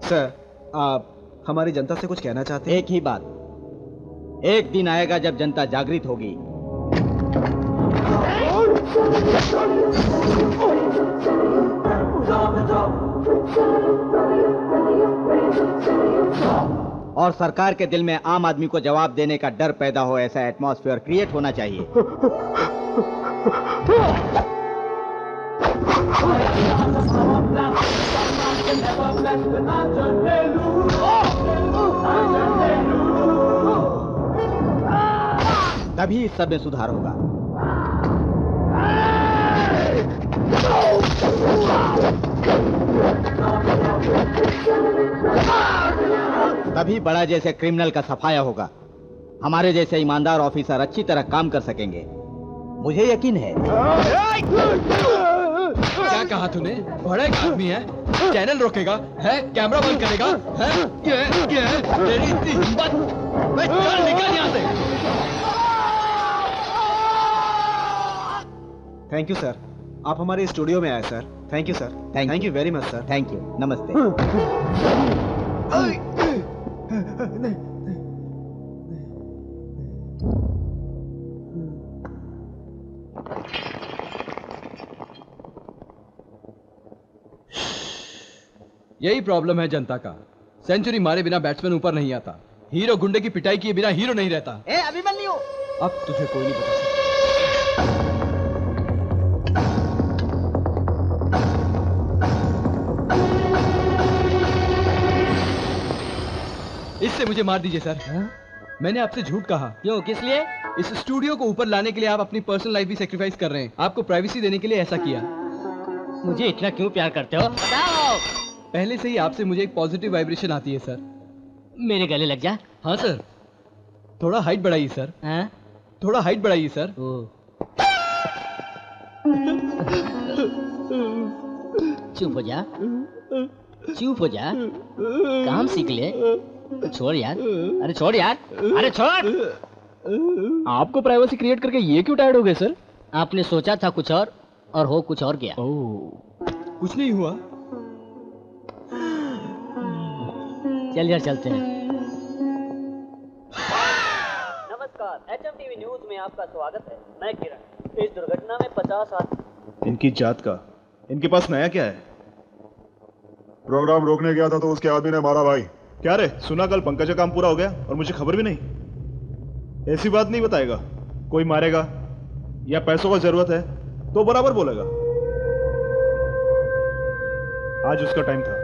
सर, आप हमारी जनता से कुछ कहना चाहते हैं? एक ही बात, एक दिन आएगा जब जनता जागृत होगी। और सरकार के दिल में आम आदमी को जवाब देने का डर पैदा हो, ऐसा एटमॉस्फेयर क्रिएट होना चाहिए। तभी इस सब में सुधार होगा। तभी बड़ा जैसे क्रिमिनल का सफाया होगा। हमारे जैसे ईमानदार ऑफिसर अच्छी तरह काम कर सकेंगे, मुझे यकीन है। क्या कहा तूने? बड़ा एक आदमी है, चैनल रोकेगा है, कैमरा बंद करेगा है? ये तेरी इतनी हिम्मत? मैं चल निकल यहाँ से। थैंक यू सर, आप हमारे स्टूडियो में आए sir. Thank you sir. Thank you very much sir. Thank you. नमस्ते। यही प्रॉब्लम है जनता का। सेंचुरी मारे बिना बैट्समैन ऊपर नहीं आता। हीरो गुंडे की पिटाई किए बिना हीरो नहीं रहता। अभिमन्यु, अब तुझे कोई नहीं बता सकता। इससे मुझे मार दीजिए सर। मैंने आपसे झूठ कहा। क्यों? किस लिए? इस स्टूडियो को ऊपर लाने के लिए आप अपनी पर्सनल लाइफ भी सेक्रीफाइस कर रहे हैं। आपको प्राइवेसी देने के लिए ऐसा किया। मुझे इतना क्यों प्यार करते हो? बताओ। पहले से ही आपसे मुझे एक पॉजिटिव वाइब्रेशन आती है सर। मेरे गले लग जा। हाँ सर। थोड़ा हाइट बढ़ाइए सर। हाँ? थोड़ा हाइट बढ़ाइए सर। चुप हो जा, चुप हो जा। काम सीख ले। छोड़ यार, अरे छोड़ यार, अरे छोड़। आपको प्राइवेसी क्रिएट करके ये क्यों टायर्ड हो गए सर? आपने सोचा था कुछ और हो कुछ और गया। कुछ नहीं हुआ। चल यार, चलते हैं। नमस्कार, HMTV न्यूज में आपका स्वागत है। मैं किरण। इस दुर्घटना में 50 आदमी। इनकी जात का, इनके पास नया क्या है? प्रोग्राम रोकने गया था तो उसके आदमी ने मारा भाई। क्या रे, सुना कल पंकज का काम पूरा हो गया और मुझे खबर भी नहीं। ऐसी बात नहीं बताएगा। कोई मारेगा या पैसों का जरूरत है तो बराबर बोलेगा। आज उसका टाइम था,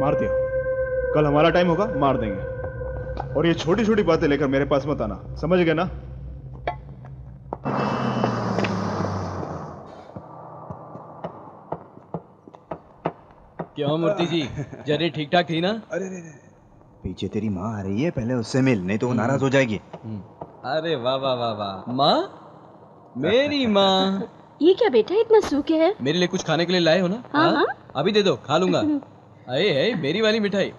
मार दिया। कल हमारा टाइम होगा, मार देंगे। और ये छोटी छोटी बातें लेकर मेरे पास मत आना, समझ गए ना? क्यों मूर्ति जी, जर्नी ठीक ठाक थी ना? अरे पीछे तेरी माँ आ रही है, पहले उससे मिल, नहीं तो वो नाराज हो जाएगी। अरे वाह वाह वाह वाह। माँ, मेरी माँ। ये क्या बेटा, इतना सूखे है? मेरे लिए कुछ खाने के लिए लाए हो ना? हाँ हाँ। अभी दे दो, खा लूंगा। अरे मेरी वाली मिठाई।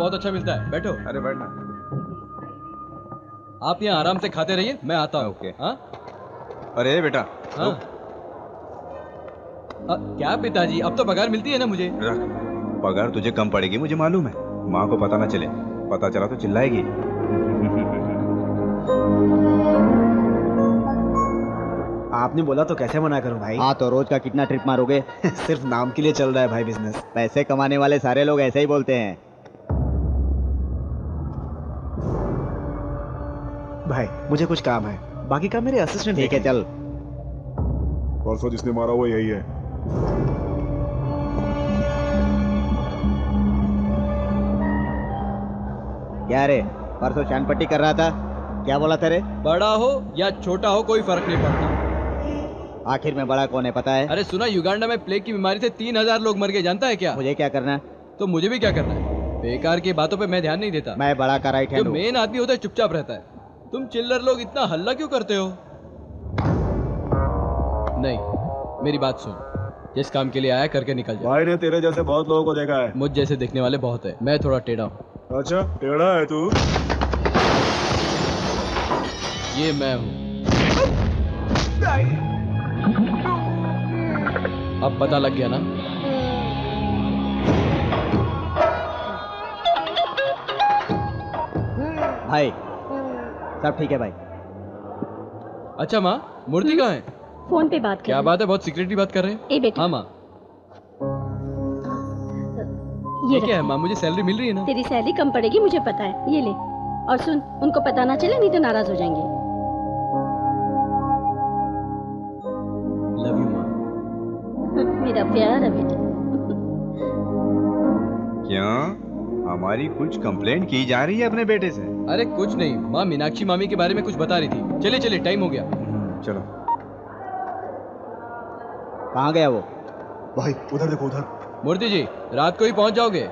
बहुत अच्छा मिलता है, बैठो। अरे बैठना। आप यहाँ आराम से खाते रहिए, मैं आता हूँ। ओके। हाँ अरे बेटा हाँ। क्या पिताजी, अब तो पगार मिलती है ना मुझे? रख, पगार तुझे कम पड़ेगी मुझे मालूम है। माँ को पता ना चले, पता चला तो चिल्लाएगी। आपने बोला तो कैसे मना करूं भाई? हाँ तो रोज का कितना ट्रिप मारोगे? सिर्फ नाम के लिए चल रहा है भाई बिजनेस। पैसे कमाने वाले सारे लोग ऐसे ही बोलते हैं। भाई मुझे कुछ काम है, बाकी काम मेरे असिस्टेंट। ठीक है चल। परसों जिसने मारा वो यही है। क्या रे, परसों शानपट्टी कर रहा था, क्या बोला तेरे? बड़ा हो या छोटा हो कोई फर्क नहीं पड़ता। आखिर में बड़ा कौन है पता है? अरे सुना, युगांडा में प्लेग की बीमारी से 3000 लोग मर गए, जानता है क्या? मुझे क्या करना है? तो मुझे भी क्या करना है, बेकार की बातों पे मैं ध्यान नहीं देता। मैं बड़ा का राइट हैंड जो हूँ। मेन आदमी होता है चुपचाप रहता है। तुम चिल्लर लोग इतना हल्ला क्यों करते हो? नहीं, मेरी बात सुन, जिस काम के लिए आया करके निकल जा। भाई ने तेरे जैसे बहुत लोगों को देखा है। मुझ जैसे देखने वाले बहुत है, मैं थोड़ा टेढ़ा हूँ। अच्छा टेढ़ा है तू? ये मैं हूँ। अब पता लग गया ना? भाई सब ठीक है भाई। अच्छा माँ, मूर्ति कहाँ है? फोन पे बात कर। क्या बात है, बहुत सीक्रेटली बात कर रहे हैं। ए बेटा। हाँ माँ। ये क्या है माँ, मुझे सैलरी मिल रही है ना? तेरी सैलरी कम पड़ेगी मुझे पता है, ये ले। और सुन, उनको पता ना चले नहीं तो नाराज हो जाएंगे। लव यू माँ। मेरा प्यारा बेटा। क्या हमारी कुछ कंप्लेंट की जा रही है अपने बेटे से? अरे कुछ नहीं, माँ मीनाक्षी मामी के बारे में कुछ बता रही थी। चलिए चलिए, टाइम हो गया। चलो। कहाँ गया वो? भाई उधर देखो, उधर। मूर्ति जी, रात को ही पहुंच जाओगे?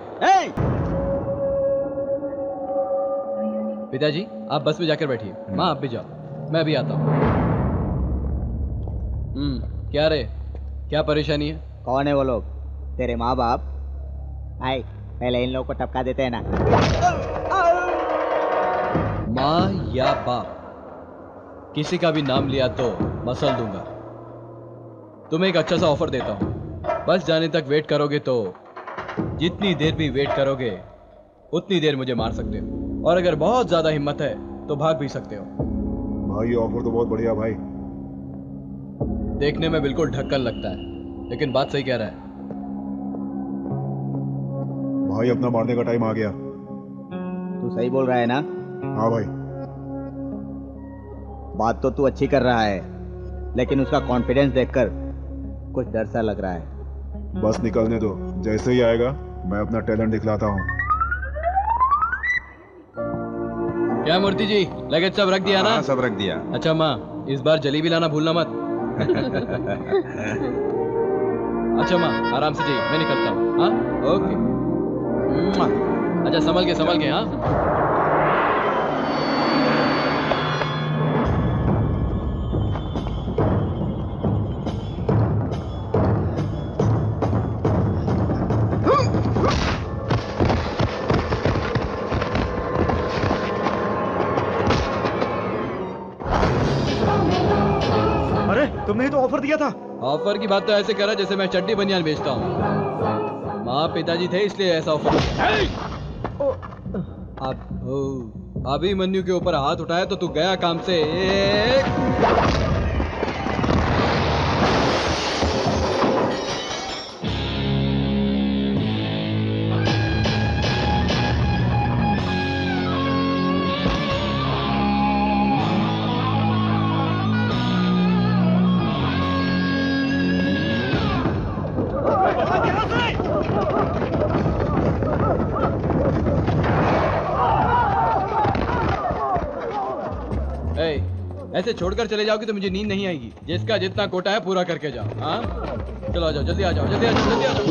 पिताजी आप बस में जाकर बैठिए, माँ आप भी जाओ, मैं भी आता हूँ। क्या रे, क्या परेशानी है? कौन है वो लोग? तेरे माँ बाप? भाई पहले इन लोगों को टपका देते हैं ना। माँ या बाप, किसी का भी नाम लिया तो मसल दूंगा। तुम्हें एक अच्छा सा ऑफर देता हूँ, बस जाने तक वेट करोगे तो जितनी देर भी वेट करोगे उतनी देर मुझे मार सकते हो, और अगर बहुत ज्यादा हिम्मत है तो भाग भी सकते हो। भाई ये ऑफर तो बहुत बढ़िया भाई। देखने में बिल्कुल ढक्कन लगता है, लेकिन बात सही कह रहा है। भाई अपना मारने का टाइम आ गया। तू सही बोल रहा है ना? हाँ भाई। बात तो तू अच्छी कर रहा है, लेकिन उसका कॉन्फिडेंस देखकर कुछ डर सा लग रहा है। बस निकलने दो, जैसे ही आएगा मैं अपना टैलेंट दिखलाता हूँ। क्या मूर्ति जी, लगेज सब रख दिया ना? हाँ, सब रख दिया। अच्छा माँ, इस बार जलेबी लाना भूलना मत। अच्छा माँ, आराम से जाइए, मैं निकलता हूँ। हाँ ओके। अच्छा संभल के हाँ। अरे तुमने ही तो ऑफर दिया था। ऑफर की बात तो ऐसे करा जैसे मैं चड्डी बनियान बेचता हूँ। माँ पिताजी थे इसलिए ऐसा ऑफर। अभिमन्यु के ऊपर हाथ उठाया तो तू गया काम से। ऐसे छोड़कर चले जाओगे तो मुझे नींद नहीं आएगी। जिसका जितना कोटा है पूरा करके जाओ। हाँ चलो आ जाओ, जल्दी आ जाओ, जल्दी आ जाओ, जल्दी आ जाओ।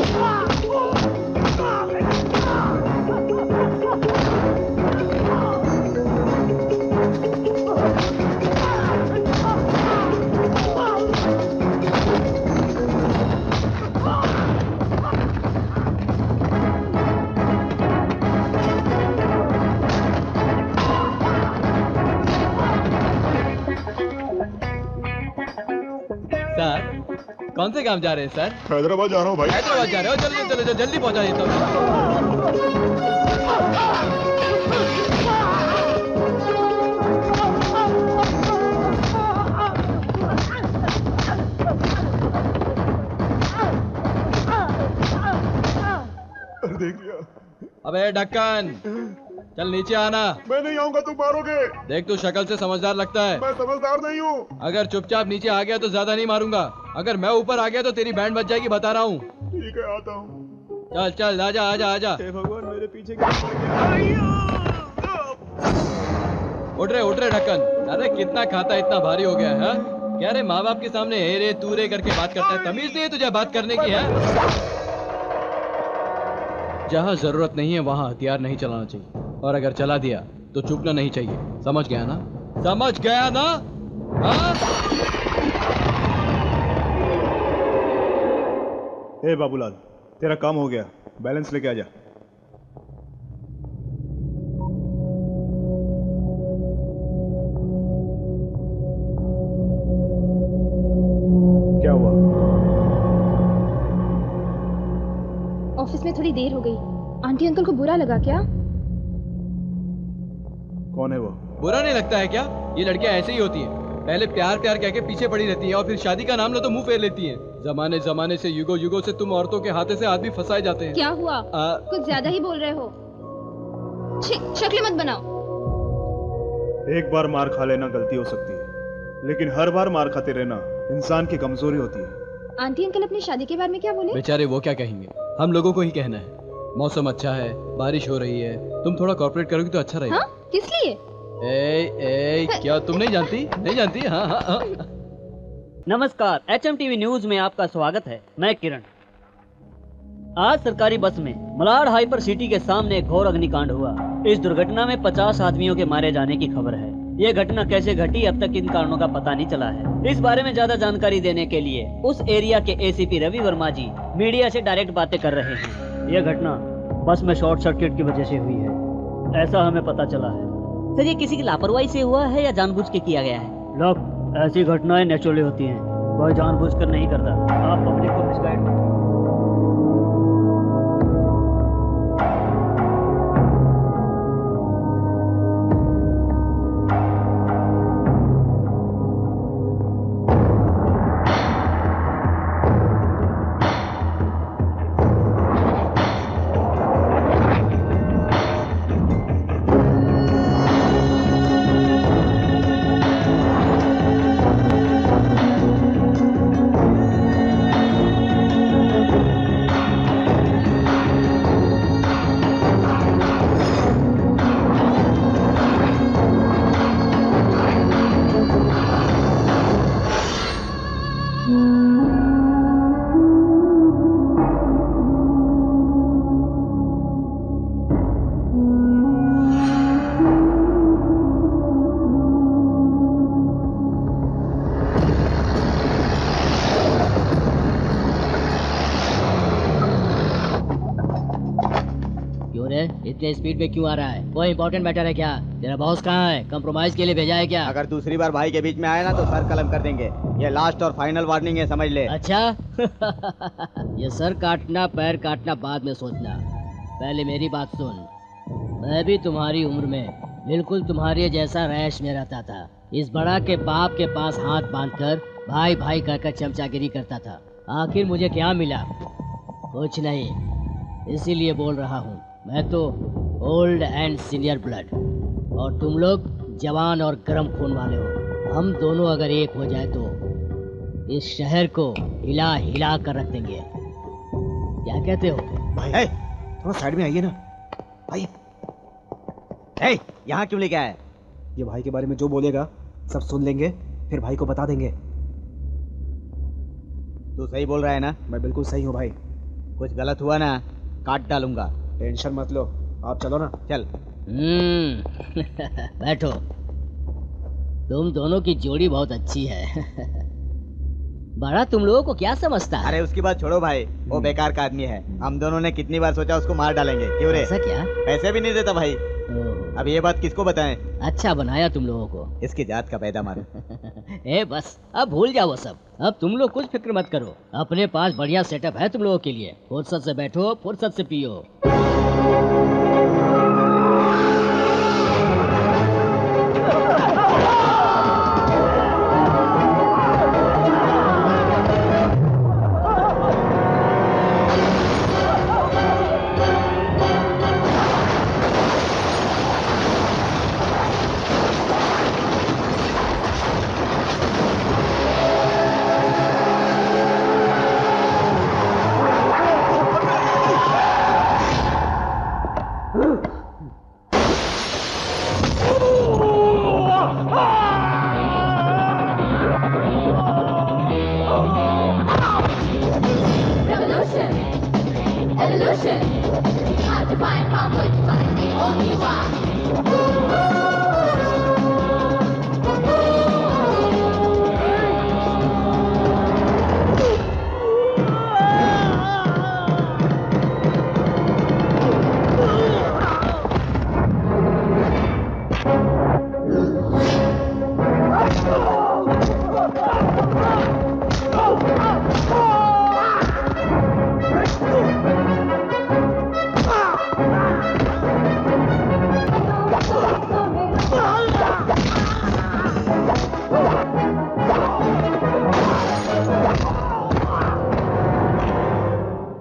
कौन से काम जा रहे हैं सर? हैदराबाद जा रहा हूँ भाई। हैदराबाद जा रहे हो? चलो चलो चलो जल्दी पहुंचा देता हूँ। देख लिया। अबे ढक्कन, चल नीचे आना। मैं नहीं आऊंगा, तुम मारोगे। देख तू शक्ल से समझदार लगता है। मैं समझदार नहीं हूँ। अगर चुपचाप नीचे आ गया तो ज्यादा नहीं मारूंगा। अगर मैं ऊपर आ गया तो तेरी बैंड बज जाएगी, बता रहा हूँ। ठीक है, आता हूँ। चल चल आजा आजा आजा। हे भगवान, मेरे पीछे उठ रहे ढक्कन। अरे कितना खाता इतना भारी हो गया है? क्या रे माँ बाप के सामने हे रे तू रे करके बात करता है? तमीज नहीं है तुझे बात करने की? है जहाँ जरूरत नहीं है वहाँ हथियार नहीं चलाना चाहिए, और अगर चला दिया तो चूकना नहीं चाहिए। समझ गया ना? समझ गया ना? हाँ? हे बाबूलाल, तेरा काम हो गया, बैलेंस लेके आ जा। क्या हुआ? ऑफिस में थोड़ी देर हो गई। आंटी अंकल को बुरा लगा क्या? कौन है वो? बुरा नहीं लगता है क्या? ये लड़कियां ऐसे ही होती हैं। पहले प्यार प्यार कह के पीछे पड़ी रहती हैं और फिर शादी का नाम लो तो मुंह फेर लेती हैं। जमाने जमाने से युगों युगों से तुम औरतों के हाथे से आदमी फंसाए जाते हैं। क्या हुआ? कुछ ज्यादा ही बोल रहे हो। शक्लें मत बनाओ। एक बार मार खा लेना गलती हो सकती है, लेकिन हर बार मार खाते रहना इंसान की कमजोरी होती है। आंटी अंकल अपनी शादी के बारे में क्या बोले? बेचारे वो क्या कहेंगे, हम लोगों को ही कहना है। मौसम अच्छा है, बारिश हो रही है, तुम थोड़ा कॉर्पोरेट करोगी तो अच्छा रहेगा। हाँ? किस लिए? क्या तुम नहीं जानती? नहीं जानती? हाँ हाँ हाँ। नमस्कार, HMTV न्यूज में आपका स्वागत है। मैं किरण। आज सरकारी बस में मलाड हाइपर सिटी के सामने एक घोर अग्निकांड हुआ। इस दुर्घटना में 50 आदमियों के मारे जाने की खबर है। ये घटना कैसे घटी अब तक इन कारणों का पता नहीं चला है। इस बारे में ज्यादा जानकारी देने के लिए उस एरिया के ACP रवि वर्मा जी मीडिया से डायरेक्ट बातें कर रहे हैं। यह घटना बस में शॉर्ट सर्किट की वजह से हुई है, ऐसा हमें पता चला है। सर, ये किसी की लापरवाही से हुआ है या जानबूझ के किया गया है? लोग, ऐसी घटनाएं नेचुरली होती हैं, कोई जानबूझकर नहीं करता। आप पब्लिक को मिसगाइड इतने स्पीड पे क्यों आ रहा है? कोई इंपॉर्टेंट मैटर है क्या? तेरा बॉस कहाँ है? कंप्रोमाइज के लिए भेजा है क्या? अगर दूसरी बार भाई के बीच में आया ना तो सर कलम कर देंगे। ये लास्ट और फाइनल वार्निंग है, समझ ले। अच्छा ये सर काटना पैर काटना बाद में सोचना, पहले मेरी बात सुन। मैं भी तुम्हारी उम्र में बिल्कुल तुम्हारे जैसा रैश में रहता था। इस बड़ा के बाप के पास हाथ बांधकर भाई भाई कहकर चमचागिरी करता था। आखिर मुझे क्या मिला? कुछ नहीं, इसीलिए बोल रहा हूँ। मैं तो ओल्ड एंड सीनियर ब्लड और तुम लोग जवान और गर्म खून वाले हो। हम दोनों अगर एक हो जाए तो इस शहर को हिला हिला कर रख देंगे। क्या कहते हो? भाई थोड़ा साइड में आइए ना भाई। यहाँ क्यों लेके आए? ये भाई के बारे में जो बोलेगा सब सुन लेंगे, फिर भाई को बता देंगे। तू सही बोल रहा है ना? मैं बिल्कुल सही हूँ भाई। कुछ गलत हुआ ना काट डालूंगा। टेंशन मत लो, आप चलो ना। चल। बैठो। तुम दोनों की जोड़ी बहुत अच्छी है। बड़ा तुम लोगों को क्या समझता है? अरे उसकी बात छोड़ो भाई, वो बेकार का आदमी है। हम दोनों ने कितनी बार सोचा उसको मार डालेंगे। क्यों रे? ऐसा क्या? पैसे भी नहीं देता भाई। अब ये बात किसको बताएं? अच्छा बनाया तुम लोगों को। इसकी जात का पैदा मारो। ए बस अब भूल जाओ वो सब। अब तुम लोग कुछ फिक्र मत करो, अपने पास बढ़िया सेटअप है तुम लोगों के लिए। फुर्सत से बैठो, फुर्सत से पियो।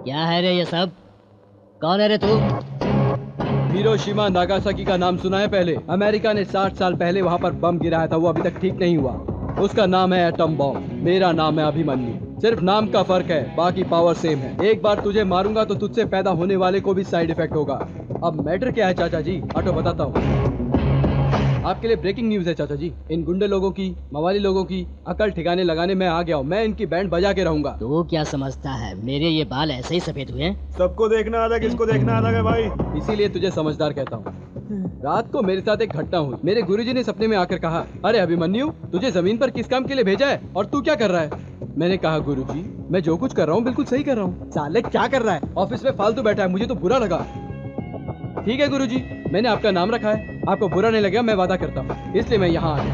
क्या है रे ये सब? कौन है रे तू? हिरोशिमा नागासाकी का नाम सुना है पहले? अमेरिका ने 60 साल पहले वहाँ पर बम गिराया था, वो अभी तक ठीक नहीं हुआ। उसका नाम है एटम बॉम्ब। मेरा नाम है अभिमन्यु। सिर्फ नाम का फर्क है, बाकी पावर सेम है। एक बार तुझे मारूंगा तो तुझसे पैदा होने वाले को भी साइड इफेक्ट होगा। अब मैटर क्या है चाचा जी? ऑटो बताता हूँ। आपके लिए ब्रेकिंग न्यूज है चाचा जी। इन गुंडे लोगों की, मवाली लोगों की अकल ठिकाने लगाने में आ गया हूँ। मैं इनकी बैंड बजा के रहूंगा। तू क्या समझता है मेरे ये बाल ऐसे ही सफेद हुए हैं? सबको देखना आता, किसको देखना आता है भाई? इसीलिए तुझे समझदार कहता हूँ। रात को मेरे साथ एक घटना हुई। मेरे गुरुजी ने सपने में आकर कहा, अरे अभिमन्यु, तुझे जमीन पर किस काम के लिए भेजा है और तू क्या कर रहा है? मैंने कहा, गुरुजी मैं जो कुछ कर रहा हूँ बिल्कुल सही कर रहा हूँ। साले क्या कर रहा है? ऑफिस में फालतू बैठा है, मुझे तो बुरा लगा। ठीक है गुरुजी, मैंने आपका नाम रखा है, आपको बुरा नहीं लगेगा, मैं वादा करता हूँ, इसलिए मैं यहाँ आ गया।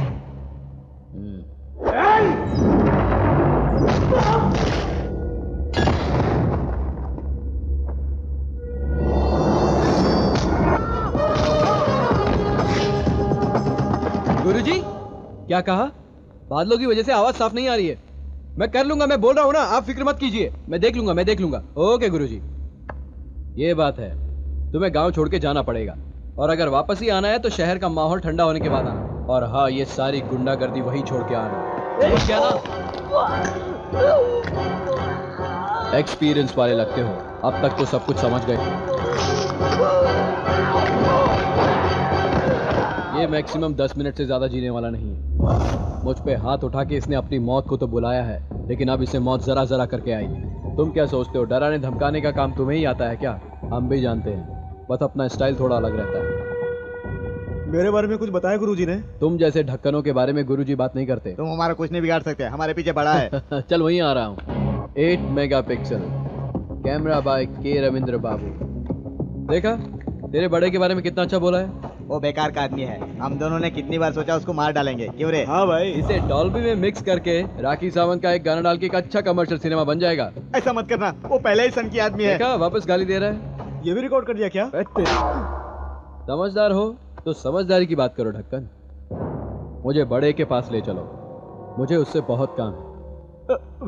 गुरुजी क्या कहा? बादलों की वजह से आवाज साफ नहीं आ रही है। मैं कर लूंगा, मैं बोल रहा हूँ ना, आप फिक्र मत कीजिए। मैं देख लूंगा। ओके गुरुजी। ये बात है, तुम्हें गांव छोड़ के जाना पड़ेगा और अगर वापस ही आना है तो शहर का माहौल ठंडा होने के बाद आना। और हाँ, ये सारी गुंडागर्दी वही छोड़ के आना। क्या ना एक्सपीरियंस वाले लगते हो, अब तक तो सब कुछ समझ गए। ये मैक्सिमम 10 मिनट से ज्यादा जीने वाला नहीं है। मुझ पे हाथ उठा के इसने अपनी मौत को तो बुलाया है, लेकिन अब इसे मौत जरा जरा करके आई। तुम क्या सोचते हो डराने धमकाने का काम तुम्हें ही आता है क्या? हम भी जानते हैं, बस अपना स्टाइल थोड़ा अलग रहता है। मेरे बारे में कुछ बताया गुरुजी ने? तुम जैसे ढक्कनों के बारे में गुरुजी बात नहीं करते। तुम हमारा कुछ नहीं बिगाड़ सकते, हमारे पीछे बड़ा है। चल वहीं आ रहा हूँ। 8 मेगापिक्सल कैमरा बाय के रविंद्र बाबू। देखा तेरे बड़े के बारे में कितना अच्छा बोला है। वो बेकार का आदमी है, हम दोनों ने कितनी बार सोचा उसको मार डालेंगे। क्यों रे? हाँ भाई, इसे डॉल्बी में मिक्स करके राखी सावंत का एक गाना डाल के एक अच्छा कमर्शियल सिनेमा बन जाएगा। ऐसा मत करना, वो पहले ही सन की आदमी है। देखा वापस गाली दे रहा है। ये भी रिकॉर्ड कर दिया क्या? समझदार हो तो समझदारी की बात करो ढक्कन। मुझे बड़े के पास ले चलो, मुझे उससे बहुत काम है।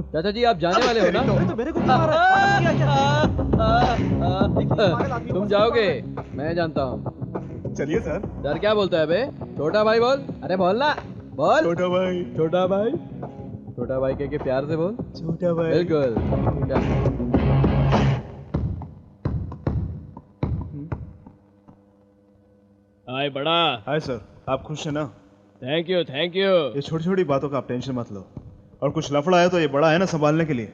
चाचा जी आप जाने वाले हो ना? तो मेरे को मारा तुम जाओगे, मैं जानता हूँ। चलिए सर। सर क्या बोलता है बे? छोटा भाई बोल। अरे बोल ना, बोल। छोटा भाई। छोटा भाई, छोटा भाई कह के प्यार से बोल। छोटा भाई। बिल्कुल। हाय बड़ा। हाय सर, आप खुश हैं ना? Thank you thank you. ये छोटी छोटी बातों का आप टेंशन मत लो। और कुछ लफड़ा है तो ये बड़ा है ना संभालने के लिए।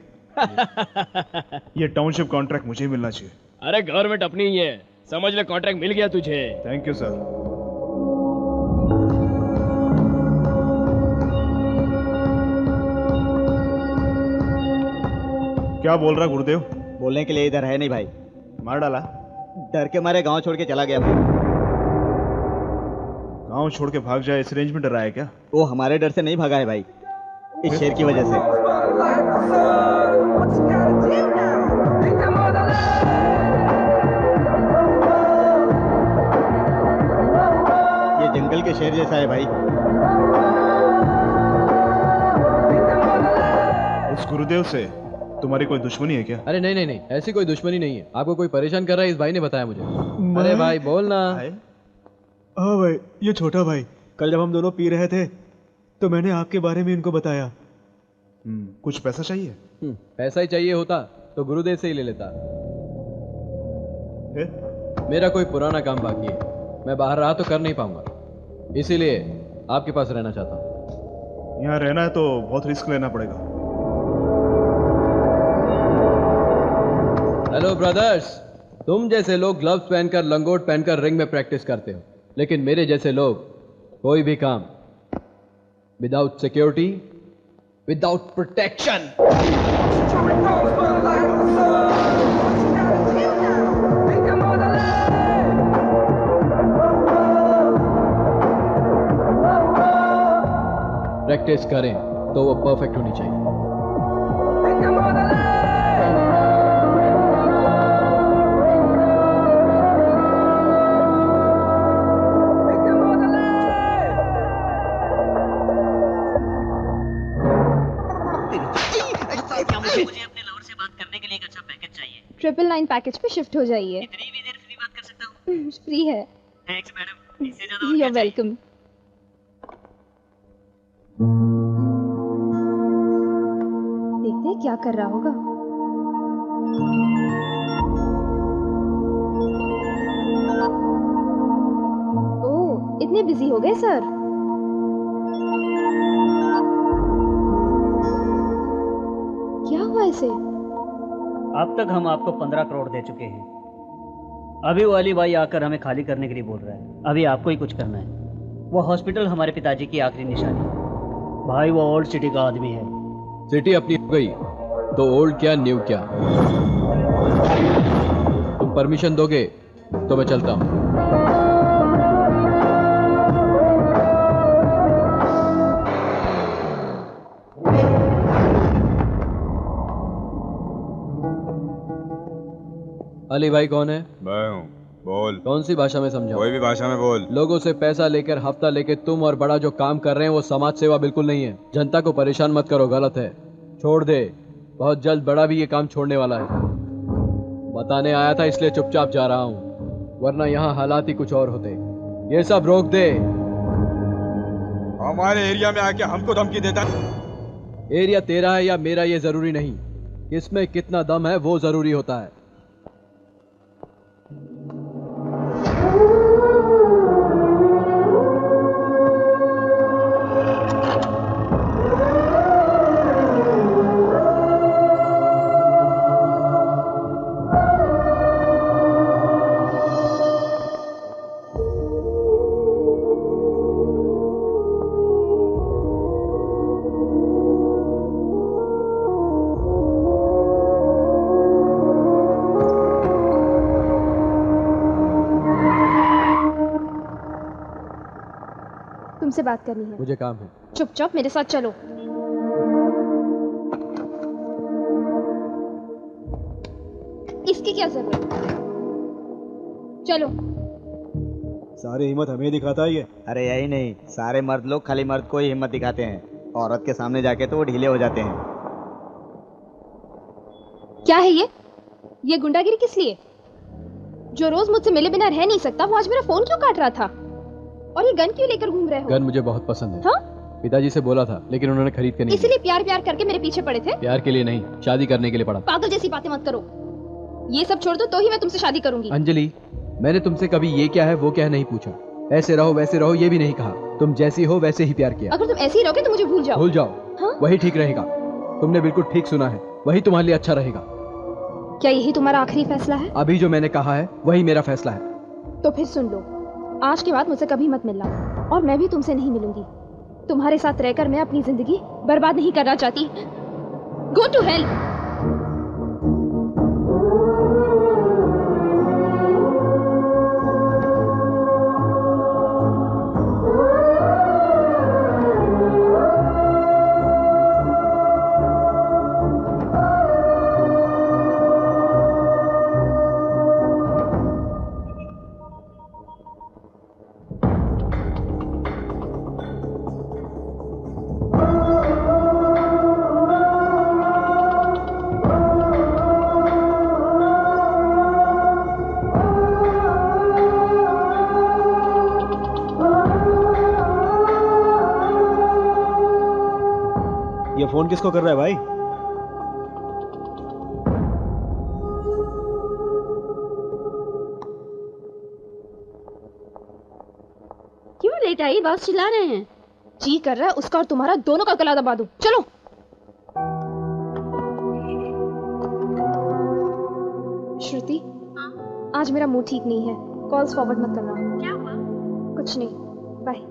ये टाउनशिप कॉन्ट्रैक्ट मुझे ही मिलना चाहिए। अरे गवर्नमेंट अपनी ही है, समझ ले कॉन्ट्रैक्ट मिल गया तुझे। Thank you sir. क्या बोल रहा गुरुदेव? बोलने के लिए इधर है नहीं भाई। मार डाला? डर के मारे गांव छोड़ के चला गया भाई। गांव छोड़ के भाग जाए इस रेंज में डरा है क्या? वो हमारे डर से नहीं भागा है भाई, इस शेर की वजह से। ये जंगल के शेर जैसा है भाई। उस गुरुदेव से तुम्हारी कोई दुश्मनी है क्या? अरे नहीं नहीं नहीं, ऐसी कोई दुश्मनी नहीं है। आपको कोई परेशान कर रहा है, इस भाई ने बताया मुझे। अरे भाई बोल ना। हाँ भाई, ये छोटा भाई, कल जब हम दोनों पी रहे थे तो मैंने आपके बारे में इनको बताया। कुछ पैसा चाहिए? पैसा ही चाहिए होता तो गुरुदेव से ही ले लेता। मेरा कोई पुराना काम बाकी है, मैं बाहर रहा तो कर नहीं पाऊंगा, इसीलिए आपके पास रहना चाहता हूँ। यहाँ रहना है तो बहुत रिस्क लेना पड़ेगा। हेलो ब्रदर्स, तुम जैसे लोग ग्लव्स पहनकर लंगोट पहनकर रिंग में प्रैक्टिस करते हो, लेकिन मेरे जैसे लोग कोई भी काम without security, without protection practice करें तो वो परफेक्ट होनी चाहिए। मुझे अपने लवर से बात करने के लिए एक अच्छा पैकेज चाहिए। 999 पैकेज पे शिफ्ट हो जाइए। इतनी भी देर फ्री बात कर सकता हूँ? फ्री है। थैंक्स मैडम, इससे ज्यादा You're welcome. देखते हैं क्या कर रहा होगा। ओह, इतने बिजी हो गए सर। क्या हुआ इसे? अब तक हम आपको 15 करोड़ दे चुके हैं। अभी वो अली भाई आकर हमें खाली करने के लिए बोल रहा है। अभी आपको ही कुछ करना है। वो हॉस्पिटल हमारे पिताजी की आखिरी निशानी है। भाई वो ओल्ड सिटी का आदमी है। सिटी अपनी हो गई तो ओल्ड क्या न्यू क्या। तुम परमिशन दोगे तो मैं चलता हूं। अली भाई कौन है? मैं हूँ। बोल। कौन सी भाषा में समझाऊं? कोई भी भाषा में बोल। लोगों से पैसा लेकर हफ्ता लेकर तुम और बड़ा जो काम कर रहे हैं वो समाज सेवा बिल्कुल नहीं है। जनता को परेशान मत करो, गलत है, छोड़ दे। बहुत जल्द बड़ा भी ये काम छोड़ने वाला है। बताने आया था इसलिए चुपचाप जा रहा हूँ, वरना यहाँ हालात ही कुछ और होते। ये सब रोक दे। हमारे एरिया में आके हमको धमकी देता है। एरिया तेरा है या मेरा ये जरूरी नहीं, इसमें कितना दम है वो जरूरी होता है। तुमसे बात करनी है। मुझे काम है। चुपचाप मेरे साथ चलो। इसकी क्या जरूरत है? चलो। सारी हिम्मत हमें दिखाता है ये। अरे यही नहीं, सारे मर्द लोग खाली मर्द को ही हिम्मत दिखाते हैं, औरत के सामने जाके तो वो ढीले हो जाते हैं। क्या है ये गुंडागिरी किस लिए? जो रोज मुझसे मिले बिना रह नहीं सकता वो आज मेरा फोन क्यों काट रहा था? और ये गन क्यों लेकर घूम रहे हो? गन मुझे बहुत पसंद है। हाँ? पिताजी से बोला था लेकिन उन्होंने खरीद के नहीं दिया। इसीलिए प्यार प्यार करके मेरे पीछे पड़े थे? प्यार के लिए नहीं, शादी करने के लिए पड़ा। पागल जैसी बातें मत करो। ये सब छोड़ दो तो ही मैं तुमसे शादी करूंगी। अंजलि, मैंने तुमसे कभी ये क्या है वो क्या है नहीं पूछा। ऐसे रहो वैसे रहो ये भी नहीं कहा। तुम जैसी हो वैसे ही प्यार किया। अगर तुम ऐसे ही रहोगे तो मुझे भूल जाओ। भूल जाओ। हाँ? वही ठीक रहेगा। तुमने बिल्कुल ठीक सुना है, वही तुम्हारे लिए अच्छा रहेगा। क्या यही तुम्हारा आखिरी फैसला है? अभी जो मैंने कहा है वही मेरा फैसला है। तो फिर सुन लो, आज के बाद मुझसे कभी मत मिलना और मैं भी तुमसे नहीं मिलूंगी। तुम्हारे साथ रहकर मैं अपनी जिंदगी बर्बाद नहीं करना चाहती। Go to hell. ये फोन किसको कर रहा है भाई? क्यों लेट आई? बॉस चिल्ला रहे हैं। जी कर रहा है उसका और तुम्हारा दोनों का गला दबा दूं। चलो। श्रुति, आज मेरा मूड ठीक नहीं है। कॉल्स फॉरवर्ड मत करना। क्या हुआ? कुछ नहीं, बाय।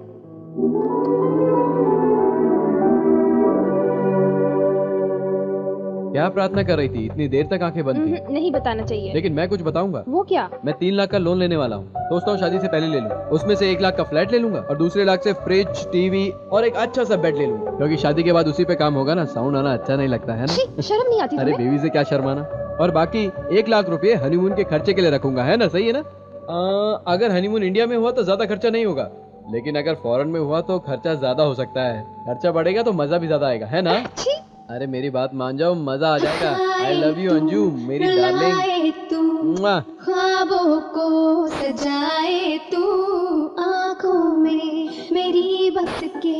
क्या प्रार्थना कर रही थी? इतनी देर तक आंखें बंद थी। नहीं बताना चाहिए। लेकिन मैं कुछ बताऊंगा। वो क्या? मैं 3 लाख का लोन लेने वाला हूँ। सोचता हूँ शादी से पहले ले लूँ। उसमें से 1 लाख का फ्लैट ले लूंगा और दूसरे लाख से फ्रिज, टीवी और एक अच्छा सा बेड ले लूंगा, क्योंकि शादी के बाद उसी पे काम होगा ना। साउंड आना अच्छा नहीं लगता है ना। शर्म नहीं आती अरे तुम्हें? बीवी से क्या शर्माना। और बाकी 1 लाख रुपए हनीमून के खर्चे के लिए रखूंगा, है ना? सही है ना? अगर हनीमून इंडिया में हुआ तो ज्यादा खर्चा नहीं होगा, लेकिन अगर फॉरेन में हुआ तो खर्चा ज्यादा हो सकता है। खर्चा बढ़ेगा तो मजा भी ज्यादा आएगा, है ना? अरे मेरी बात मान जाओ, मजा आ जाएगा। आई लव यू अंजू, मेरी डार्लिंग। ख्वाबों को सजाए तू, आंखों में मेरी बस के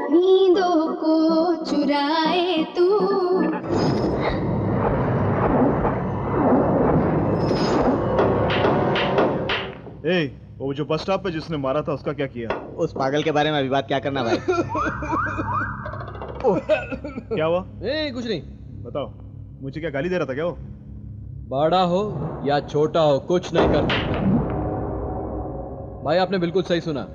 नींदों को चुराए तू। वो जो बस स्टॉप पे जिसने मारा था उसका क्या किया? उस पागल के बारे में अभी बात क्या करना भाई? क्या हुआ? कुछ नहीं। बताओ, मुझे क्या गाली दे रहा था क्या वो? बड़ा हो या छोटा हो कुछ नहीं कर सकता। भाई आपने बिल्कुल सही सुना।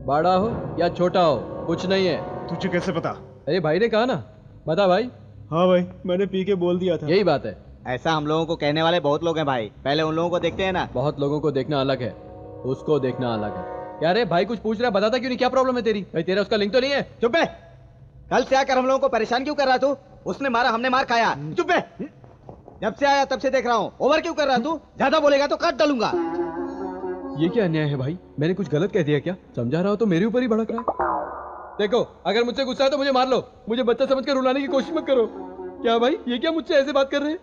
बड़ा हो या छोटा हो कुछ नहीं है। तुझे कैसे पता? अरे भाई ने कहा ना। बता भाई। हाँ भाई, मैंने पी के बोल दिया था। यही बात है। ऐसा हम लोगों को कहने वाले बहुत लोग हैं भाई। पहले उन लोगों को देखते हैं ना। बहुत लोगों को देखना अलग है, उसको देखना अलग है। क्या रे भाई कुछ पूछ रहा, बताता क्यों नहीं? क्या प्रॉब्लम है तेरी? भाई तेरा उसका लिंक तो नहीं है? चुप है। कल से आकर हम लोगों को परेशान क्यों कर रहा तू? उसने मारा, हमने मार खाया। चुप है। जब से आया तब से देख रहा हूँ। ओवर क्यों कर रहा तू? ज्यादा बोलेगा तो काट डालूंगा। ये क्या अन्याय है भाई? मैंने कुछ गलत कह दिया क्या? समझा रहा हो तो मेरे ऊपर ही भड़क रहा है। देखो अगर मुझसे गुस्सा है तो मुझे मार लो, मुझे बच्चा समझकर रुलाने की कोशिश मत करो। क्या भाई ये क्या मुझसे ऐसे बात कर रहे हैं?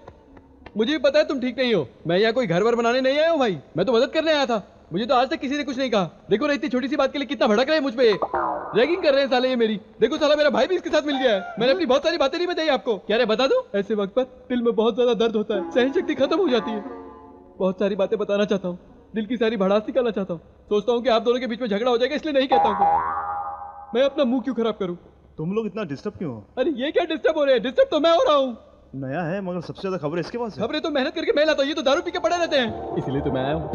मुझे भी पता है तुम ठीक नहीं हो। मैं यहाँ कोई घर वर बनाने नहीं आया हूँ भाई, मैं तो मदद करने आया था। मुझे तो आज तक किसी ने कुछ नहीं कहा। देखो ना इतनी छोटी सी बात के लिए कितना भड़क रहे हैं मुझ पे। रैगिंग कर रहे हैं साले ये मेरी। देखो साला मेरा भाई भी इसके साथ मिल गया है। मैंने अपनी बहुत सारी बातें नहीं बताई आपको। क्या रे बता दूं? ऐसे वक्त पर दिल में बहुत ज्यादा दर्द होता है, सहन शक्ति खत्म हो जाती है। बहुत सारी बातें बताना चाहता हूँ, दिल की सारी भड़ास निकालना चाहता हूँ। सोचता हूँ कि आप दोनों के बीच में झगड़ा हो जाएगा, इसलिए नहीं कहता हूँ। मैं अपना मुंह क्यों खराब करूँ? तुम लोग इतना डिस्टर्ब क्यों हो? अरे ये क्या डिस्टर्ब हो रहे हैं? डिस्टर्ब तो मैं हो रहा हूँ। नया है मगर सबसे ज्यादा खबरें इसके पास है। खबरें तो मेहनत करके मैं लाता हूँ, ये तो दारू पी के पड़े रहते हैं, इसलिए तो मैं आया हूँ।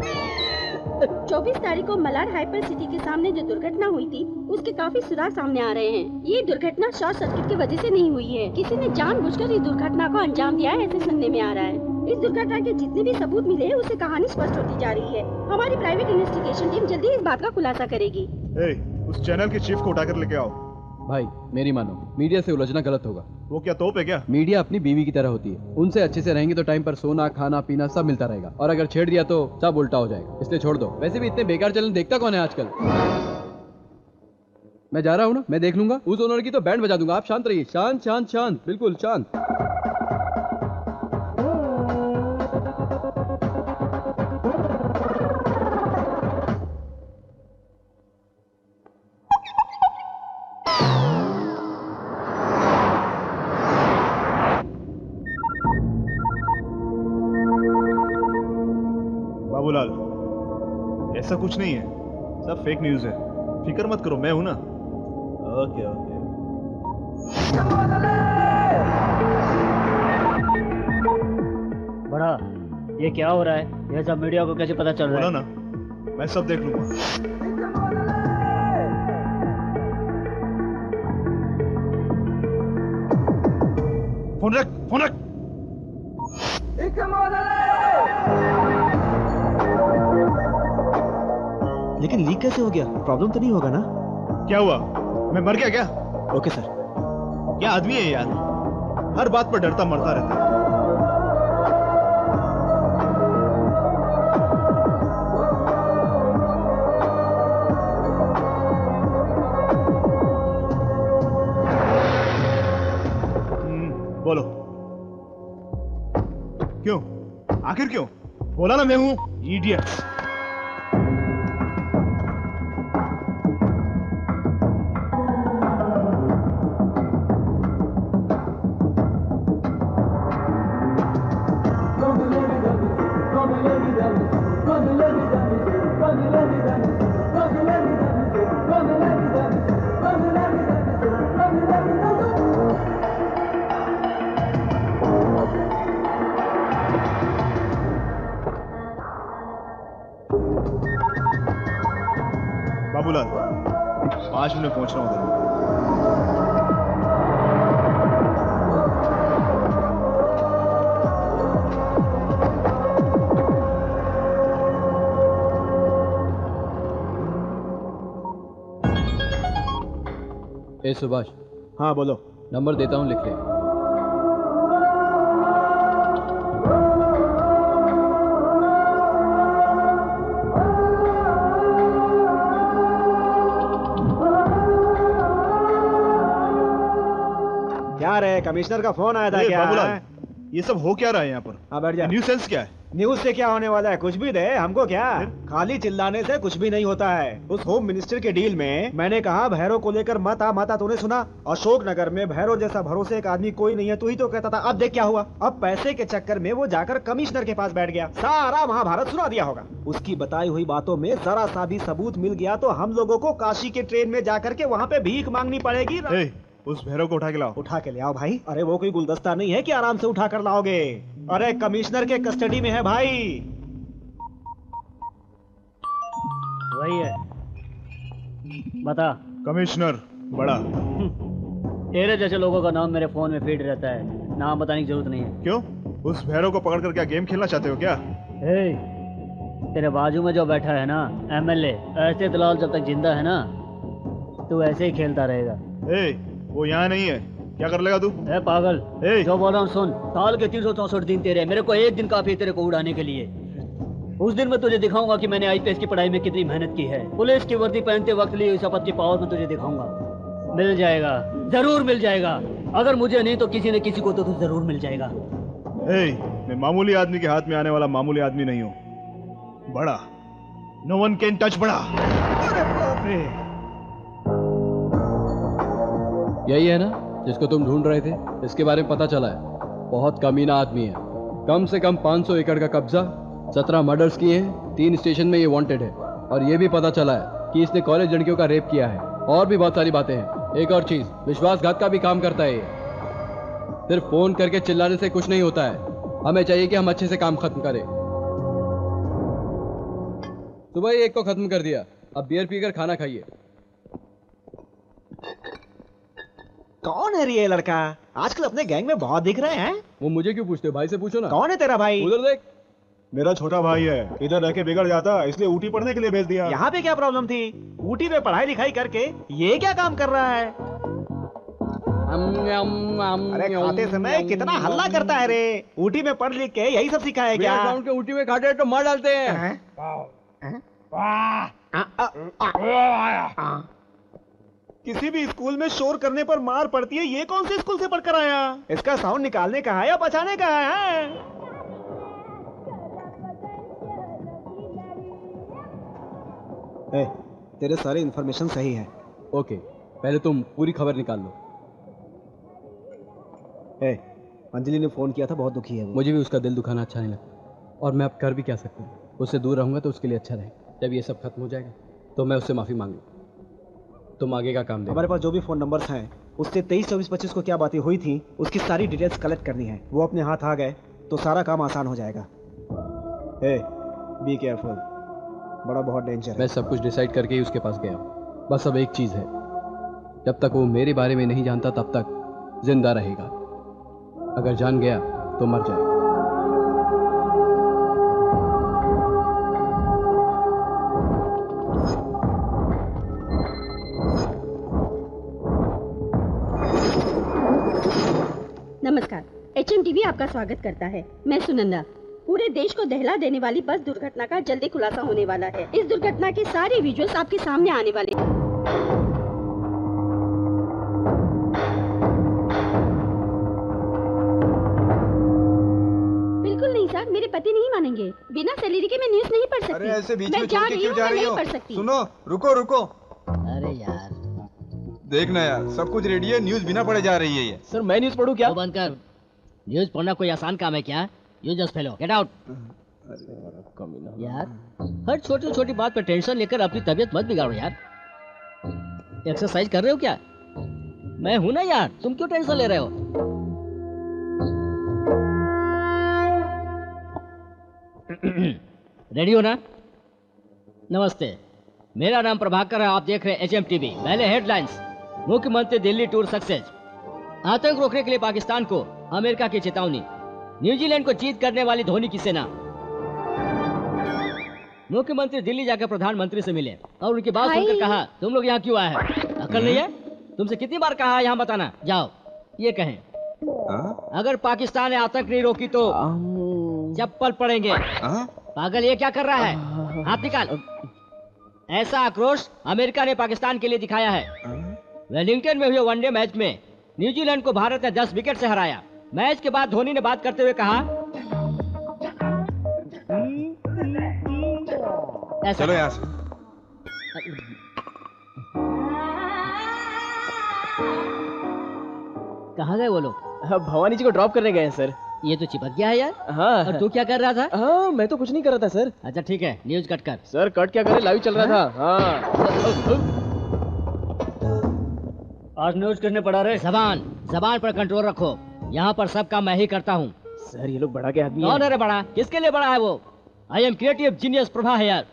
24 तारीख को मलाड हाइपर सिटी के सामने जो दुर्घटना हुई थी उसके काफी सुराग सामने आ रहे हैं। ये दुर्घटना शॉर्ट सर्किट की वजह से नहीं हुई है, किसी ने जानबूझकर इस दुर्घटना को अंजाम दिया है, ऐसे सुनने में आ रहा है। इस दुर्घटना के जितने भी सबूत मिले हैं उससे कहानी स्पष्ट होती जा रही है। हमारी प्राइवेट इन्वेस्टिगेशन टीम जल्दी इस बात का खुलासा करेगी। उस चैनल के चीफ को उठाकर लेके आओ। भाई मेरी मानो, मीडिया से उलझना गलत होगा। वो क्या तोप है क्या? मीडिया अपनी बीवी की तरह होती है, उनसे अच्छे से रहेंगे तो टाइम पर सोना खाना पीना सब मिलता रहेगा, और अगर छेड़ दिया तो सब उल्टा हो जाएगा, इसलिए छोड़ दो। वैसे भी इतने बेकार चैनल देखता कौन है आजकल। मैं जा रहा हूँ ना, मैं देख लूंगा। उस ओनर की तो बैंड बजा दूंगा। आप शांत रहिए, शांत शांत शांत, बिल्कुल शांत। बाबूलाल, ऐसा कुछ नहीं है, सब फेक न्यूज है। फिक्र मत करो, मैं हूं ना। Okay okay. बड़ा, ये क्या हो रहा है? ये सब मीडिया को कैसे पता चल रहा है? बोला ना, मैं सब देख लूंगा। फोन रख, फोन रख। लेकिन लीक कैसे हो गया? प्रॉब्लम तो नहीं होगा ना? क्या हुआ? मैं मर गया क्या? Okay sir. क्या आदमी है यार, हर बात पर डरता मरता रहता है। बोलो क्यों? आखिर क्यों? बोला ना मैं हूं। इडियट। 5 मिनट में पहुंच रहा हूँ उधर। ए सुभाष, हाँ बोलो। नंबर देता हूँ, लिख ले। क्या रे, कमिश्नर का फोन आया था क्या? बाबूलाल, ये सब हो क्या रहा है यहाँ पर? हाँ बैठ जा। न्यूसेंस क्या है? न्यूज से क्या होने वाला है? कुछ भी दे हमको, क्या खाली चिल्लाने से कुछ भी नहीं होता है। उस होम मिनिस्टर के डील में मैंने कहा भैरव को लेकर मत आ, तूने सुना? अशोक नगर में भैरव जैसा भरोसे एक आदमी कोई नहीं है, तू ही तो कहता था। अब देख क्या हुआ, अब पैसे के चक्कर में वो जाकर कमिश्नर के पास बैठ गया, सारा महाभारत सुना दिया होगा। उसकी बताई हुई बातों में जरा सा भी सबूत मिल गया तो हम लोगों को काशी के ट्रेन में जाकर के वहाँ पे भीख मांगनी पड़ेगी। उस भैरव को उठा के लाओ। उठा के ले आओ भाई। अरे वो कोई गुलदस्ता नहीं है कि आराम से उठा कर लाओगे। अरे कमिश्नर के कस्टडी में है भाई। वही है, बता। कमिश्नर बड़ा। तेरे जैसे लोगों का नाम मेरे फोन में फीड रहता है, नाम बताने की जरूरत नहीं है। क्यों? उस भैरव को पकड़ कर क्या गेम खेलना चाहते हो क्या? तेरे बाजू में जो बैठा है ना एमएलए, ऐसे दलाल जब तक जिंदा है ना तू ऐसे ही खेलता रहेगा। वो यहाँ नहीं है, क्या कर लेगा तू? पागल, जो बोल रहा हूँ सुन। साल के 364 दिन तेरे, मेरे को एक दिन काफी है तेरे को उड़ाने के लिए। उस दिन मैं तुझे दिखाऊंगा कि मैंने आईपीएस की पढ़ाई में कितनी मेहनत की है। पुलिस की वर्दी पहनते वक्त ली शपथ की पावर में तुझे दिखाऊंगा। मिल जाएगा, जरूर मिल जाएगा। अगर मुझे नहीं तो किसी न किसी को तो जरूर मिल जाएगा। मैं मामूली आदमी के हाथ में आने वाला मामूली आदमी नहीं हूँ, बड़ा। नो वन कैन टच बड़ा। अरे बाप रे, यही है ना जिसको तुम ढूंढ रहे थे? इसके बारे में पता चला है, बहुत कमीना आदमी है। कम से कम 500 एकड़ का कब्जा, 17 मर्डर्स किए हैं, 3 स्टेशन में ये वांटेड है। और ये भी पता चला है कि इसने कॉलेज लड़कियों का रेप किया है। और भी बहुत सारी बातें हैं। एक और चीज, विश्वासघात का भी काम करता है ये। सिर्फ फोन करके चिल्लाने से कुछ नहीं होता है, हमें चाहिए कि हम अच्छे से काम खत्म करें। सुबह ही एक को खत्म कर दिया, अब बियर पीकर खाना खाइए। कौन है ये लड़का? आजकल अपने गैंग में बहुत दिख रहे हैं। वो मुझे क्यों पूछते हो? भाई से पूछो ना। कौन है तेरा भाई? उधर देख। मेरा छोटा भाई है, इधर रह के बिगड़ जाता, इसलिए ऊटी पढ़ने के लिए भेज दिया। यहाँ पे क्या प्रॉब्लम थी? ऊटी में पढ़ाई लिखाई करके ये क्या काम कर रहा है? अरे खाते समय कितना हल्ला करता है रे। ऊटी में पढ़ लिख के यही सब सीखा है क्या? ग्राउंड के ऊटी में खाते तो मार डालते हैं। किसी भी स्कूल में शोर करने पर मार पड़ती है, ये कौन से स्कूल से पढ़कर आया? इसका साउंड निकालने का है या बचाने का है? तेरे सारे इन्फॉर्मेशन सही है। ओके, पहले तुम पूरी खबर निकाल लो। अंजलि ने फोन किया था, बहुत दुखी है वो। मुझे भी उसका दिल दुखाना अच्छा नहीं लगता, और मैं अब कर भी क्या सकता हूँ। उससे दूर रहूंगा तो उसके लिए अच्छा रहे। जब ये सब खत्म हो जाएगा तो मैं उससे माफी मांग लूँ। तुम आगे का काम दे। हमारे पास जो भी फोन नंबर्स हैं उससे 23, 24, 25 को क्या बातें हुई थी उसकी सारी डिटेल्स कलेक्ट करनी है। वो अपने हाथ आ गए तो सारा काम आसान हो जाएगा। बी केयरफुल, बड़ा बहुत डेंजर है। मैं सब कुछ डिसाइड करके ही उसके पास गया हूँ। बस अब एक चीज है, जब तक वो मेरे बारे में नहीं जानता तब तक जिंदा रहेगा। अगर जान गया तो मर जाएगा। नमस्कार, HMTV आपका स्वागत करता है। मैं सुनंदा। पूरे देश को दहला देने वाली बस दुर्घटना का जल्दी खुलासा होने वाला है। इस दुर्घटना के सारे विजुअल्स आपके सामने आने वाले हैं। बिल्कुल नहीं सर, मेरे पति नहीं मानेंगे। बिना सैलरी के मैं न्यूज नहीं पढ़ सकती। अरे ऐसे बीच मैं में जा छोड़ के रही क्यों हूँ, जा मैं रही नहीं हो? पढ़ सकती। सुनो, रुको रुको। अरे यार देखना यार, सब कुछ रेडी है, न्यूज बिना पढ़े जा रही है ये। सर मैं न्यूज पढ़ूं क्या? वो बंद कर। न्यूज पढ़ना कोई आसान काम है क्या? You just fellow, get out. यार हर छोटी छोटी बात पर टेंशन लेकर अपनी तबीयत मत बिगाड़ो यार। एक्सरसाइज कर रहे हो क्या? मैं हूं ना यार, तुम क्यों टेंशन ले रहे हो? रेडी हो ना? नमस्ते, मेरा नाम प्रभाकर है, आप देख रहे हैं HMTV। पहले हेडलाइंस। मुख्यमंत्री दिल्ली टूर सक्सेस। आतंक रोकने के लिए पाकिस्तान को अमेरिका की चेतावनी। न्यूजीलैंड को जीत करने वाली धोनी की सेना। मुख्यमंत्री दिल्ली जाकर प्रधानमंत्री से मिले और उनकी बात सुनकर कहा, तुम लोग यहाँ क्यों आए हैं? अकल नहीं है? तुमसे कितनी बार कहा है यहाँ बताना? जाओ ये कहें। अगर पाकिस्तान ने आतंक नहीं रोकी तो चप्पल पड़ेंगे। पागल ये क्या कर रहा है? हाथ निकाल। ऐसा आक्रोश अमेरिका ने पाकिस्तान के लिए दिखाया है। वेलिंगटन में हुए वनडे मैच में न्यूजीलैंड को भारत ने 10 विकेट से हराया। मैच के बाद धोनी ने बात करते हुए कहा, चलो यहाँ से। कहाँ गए वो लोग? भवानी जी को ड्रॉप करने गए हैं सर। ये तो चिपक गया है यार। हाँ। और तू क्या कर रहा था? हाँ, मैं तो कुछ नहीं कर रहा था सर। अच्छा ठीक है, न्यूज कट कर। सर कट क्या करे, लाइव चल रहा था। हाँ। आज न्यूज करने पड़ा रहे। जबान पर कंट्रोल रखो। यहाँ पर सब काम मैं ही करता हूँ। सर ये लोग बड़ा के आदमी कौन है रे बड़ा? किसके लिए बड़ा है वो? I am creative genius Prabha है यार।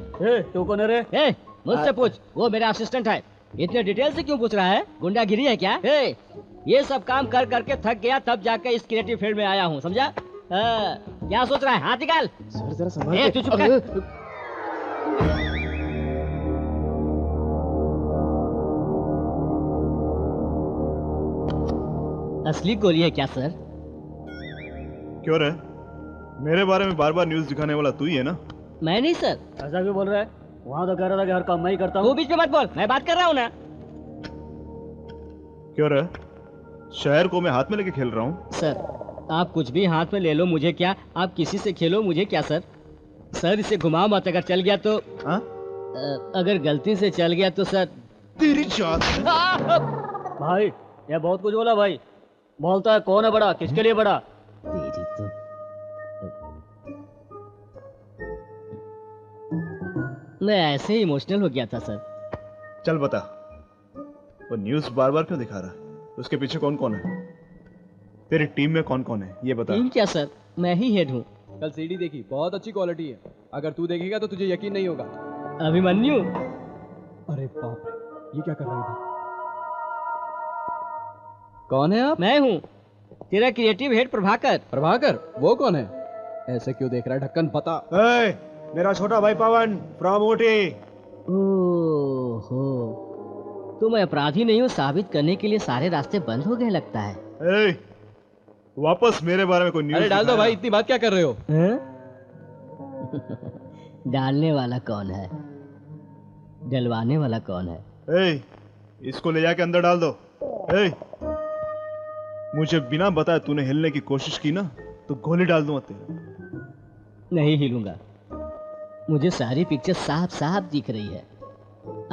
तू कौन है रे? मुझसे पूछ, वो मेरा असिस्टेंट है। इतने डिटेल से क्यों पूछ रहा है? गुंडागिरी है क्या? ये सब काम कर करके थक गया, तब जाकर इस क्रिएटिव फील्ड में आया हूँ, समझा? क्या सोच रहा है? हाथ निकाल। सर जरा संभाल। तू चुप कर। असली गोली है क्या सर? क्यों रे? मेरे बारे में बार बार न्यूज दिखाने वाला तू ही है ना? मैं नहीं सर। ऐसा क्यों बोल रहा है? वहाँ तो कह रहा था कि हर काम मैं ही करता हूँ। तू बीच में मत बोल, मैं बात कर रहा हूँ ना। क्यों रे? शहर को मैं हाथ में लेके खेल रहा हूँ। सर आप कुछ भी हाथ में ले लो, मुझे क्या? आप किसी से खेलो, मुझे क्या सर? सर इसे घुमाओ मत, अगर चल गया तो। अगर गलती से चल गया तो सर तेरी जात। भाई ये बहुत कुछ बोला भाई। बोलता है कौन है बड़ा, किसके लिए बड़ा? तेरी तो मैं ऐसे ही इमोशनल हो गया था सर। चल बता, वो न्यूज बार बार क्यों दिखा रहा है? उसके पीछे कौन कौन है? तेरी टीम में कौन कौन है ये बता। टीम क्या सर, मैं ही हेड हूँ। कल सीडी देखी, बहुत अच्छी क्वालिटी है। अगर तू देखेगा तो तुझे यकीन नहीं होगा। अभिमन्यु। अरे बाप रे, ये क्या कर रहा था? कौन है आप? मैं हूँ तेरा क्रिएटिव हेड प्रभाकर। प्रभाकर? वो कौन है? ऐसे क्यों देख रहा है? ढक्कन पता। मेरा छोटा भाई पवन फ्रॉम ऊटी। ओहो, तो मैं अपराधी नहीं हूँ साबित करने के लिए सारे रास्ते बंद हो गए लगता है। वापस मेरे बारे में कोई न्यूज़? अरे डाल दो भाई, इतनी बात क्या कर रहे हो? डालने वाला कौन है? डलवाने वाला कौन है? इसको ले जाके अंदर डाल दो। मुझे बिना बताए तूने हिलने की कोशिश की ना तो गोली डाल दूंगा तेरे। नहीं हिलूंगा, मुझे सारी पिक्चर साफ साफ दिख रही है।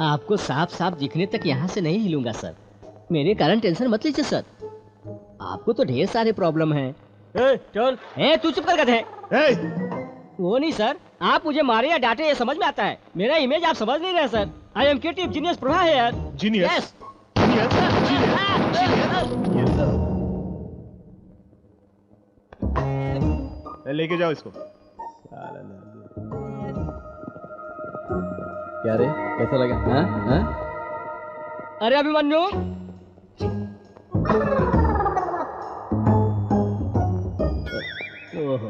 आपको साफ साफ दिखने तक यहाँ से नहीं हिलूंगा सर। मेरे कारण टेंशन मत लीजिए सर, आपको तो ढेर सारे प्रॉब्लम हैं। चल तू चुप कर गधे। वो नहीं सर, आप मुझे मारे या डांटे ये समझ में आता है, मेरा इमेज आप समझ नहीं रहे sir. I am creative genius Prabha है यार। जीनियस? लेके जाओ इसको। क्या रे, कैसा लगा? हाँ? अरे अभिमन्यु, ओहो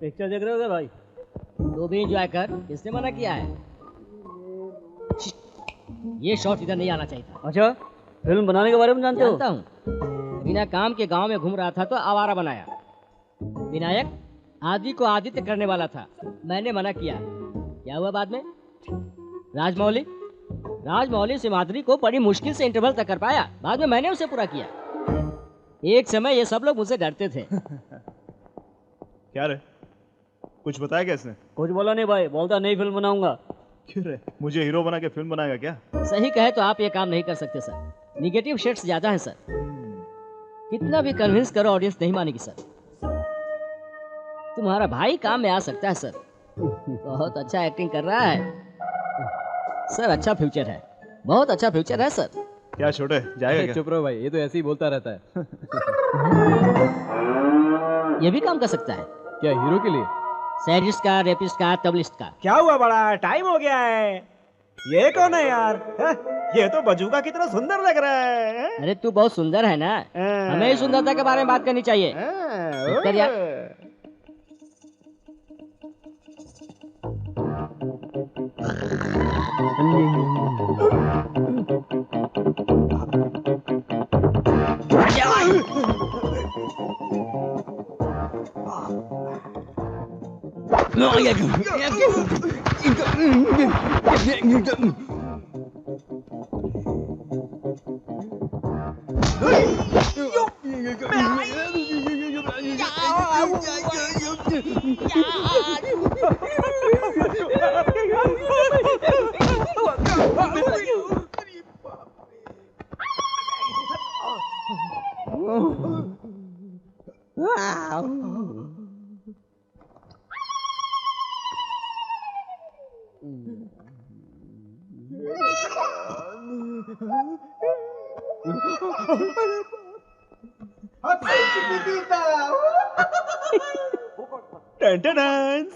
पिक्चर देख रहे हो भाई? तू भी एंजॉय कर, किसने मना किया है? ये शॉट इधर नहीं आना चाहिए था। अच्छा, फिल्म बनाने के बारे में जानते हो? जानता हूँ, बिना काम के गांव में घूम रहा था तो आवारा बनाया। विनायक आदि को आदित्य करने वाला था, मैंने मना किया। क्या हुआ बाद में? राजमौली सिमाद्री को बड़ी मुश्किल से इंटरवल तक कर पाया, बाद में मैंने उसे पूरा किया। एक समय ये सब लोग मुझसे डरते थे। क्या रे, कुछ बताया क्या इसने? कुछ बोला नहीं भाई, बोलता नई फिल्म बनाऊंगा। क्यों रे, मुझे हीरो बना के फिल्म बनाएगा क्या? सही कहे तो आप ये काम नहीं कर सकते सर। निगेटिव शेड्स ज्यादा है सर। कितना भी कन्विंस करो ऑडियंस नहीं मानेगी सर। तुम्हारा भाई काम में आ सकता है सर। बहुत अच्छा एक्टिंग कर रहा है सर। अच्छा फ्यूचर है, बहुत अच्छा फ्यूचर है सर। क्या छोटे जाएगा क्या? चुप रहो भाई, ये तो ऐसे ही बोलता रहता है। ये भी काम कर सकता है क्या हीरो के लिए? सैडिस्ट का, रेपिस्ट का, तबलिस्ट का। क्या हुआ बड़ा, टाइम हो गया है। ये कौन है यार? ये तो बजूका कितना सुंदर लग रहा है। अरे तू बहुत सुंदर है ना, हमें ही सुंदरता के बारे में बात करनी चाहिए। कर यार।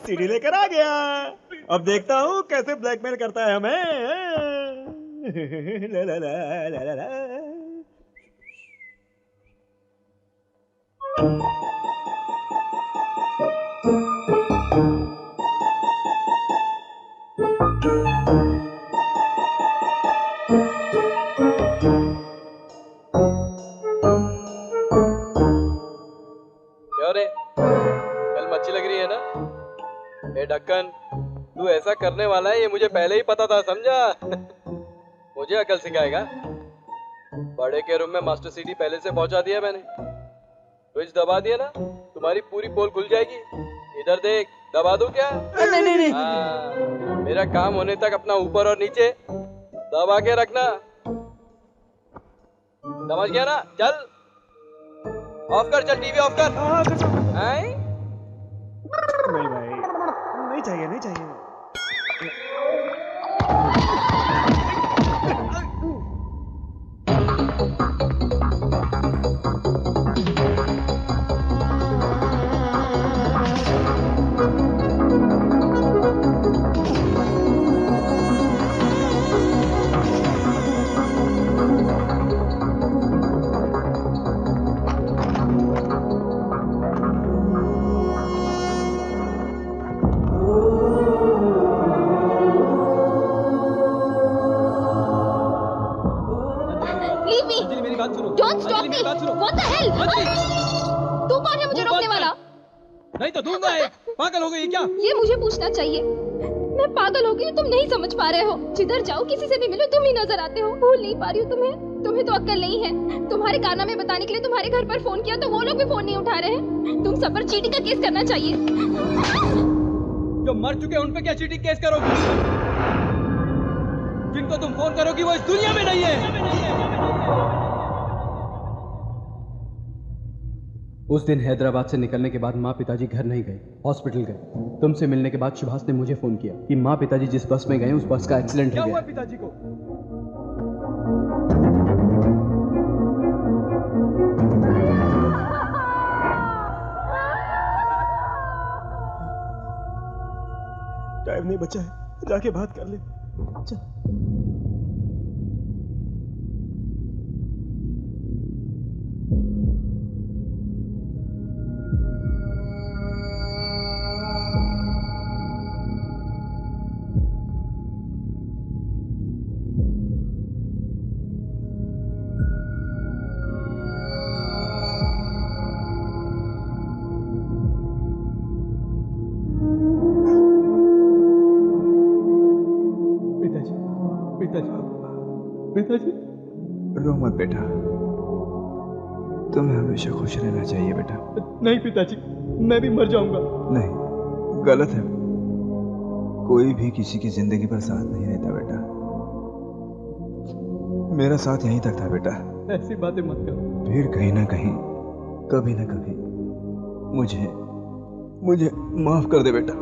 सीढ़ी लेकर आ गया। अब देखता हूँ कैसे ब्लैकमेल करता है हमें। ला ला ला ला ला ला। क्या रे, फिल्म अच्छी लग रही है ना? ए ढक्कन, तू ऐसा करने वाला है ये मुझे पहले ही पता था, समझा? मुझे अकल सिखाएगा? बड़े के रूम में मास्टर सीडी पहले से पहुंचा दिया मैंने। स्विच दबा दिया ना, तुम्हारी पूरी पोल खुल जाएगी। इधर देख, दबा दूं क्या? नहीं। मेरा काम होने तक अपना ऊपर और नीचे दबा के रखना, समझ गया ना? चल ऑफ कर, चल टीवी ऑफ कर। नहीं भाई, नहीं चाहिए, नहीं चाहिए। Don't stop me! What the hell? तू कौन है मुझे रोकने वाला? नहीं तो दूंगा। पागल हो गई क्या? ये मुझे पूछना चाहिए। मैं पागल हो गई, तुम नहीं समझ पा रहे हो। जिधर जाओ किसी से भी मिलो तुम ही नजर आते हो। भूल नहीं पा रही हूँ तुम्हें। तुम्हें तो अक्ल नहीं है। तुम्हारे कारनामे बताने के लिए तुम्हारे घर पर फोन किया तो वो लोग भी फोन नहीं उठा रहे हैं। तुम सब पर चीटिंग का केस करना चाहिए। जो मर चुके उन पे क्या चीटिंग केस करोगी? जिनको तुम फोन करोगी वो इस दुनिया में नहीं है। उस दिन हैदराबाद से निकलने के बाद माँ पिताजी घर नहीं गए, हॉस्पिटल गए। तुमसे मिलने के बाद सुभाष ने मुझे फोन किया कि माँ पिताजी जिस बस में गए उस बस का एक्सीडेंट हो गया। क्या हुआ पिताजी को? टाइम नहीं बचा है, जाके बात कर ले। चल। पिताजी रो मत बेटा, तुम्हें हमेशा खुश रहना चाहिए बेटा। नहीं पिताजी, मैं भी मर जाऊंगा। नहीं, गलत है। कोई भी किसी की जिंदगी पर साथ नहीं रहता बेटा। मेरा साथ यहीं तक था बेटा। ऐसी बातें मत करो। फिर कहीं ना कहीं, कभी ना कभी मुझे माफ कर दे बेटा।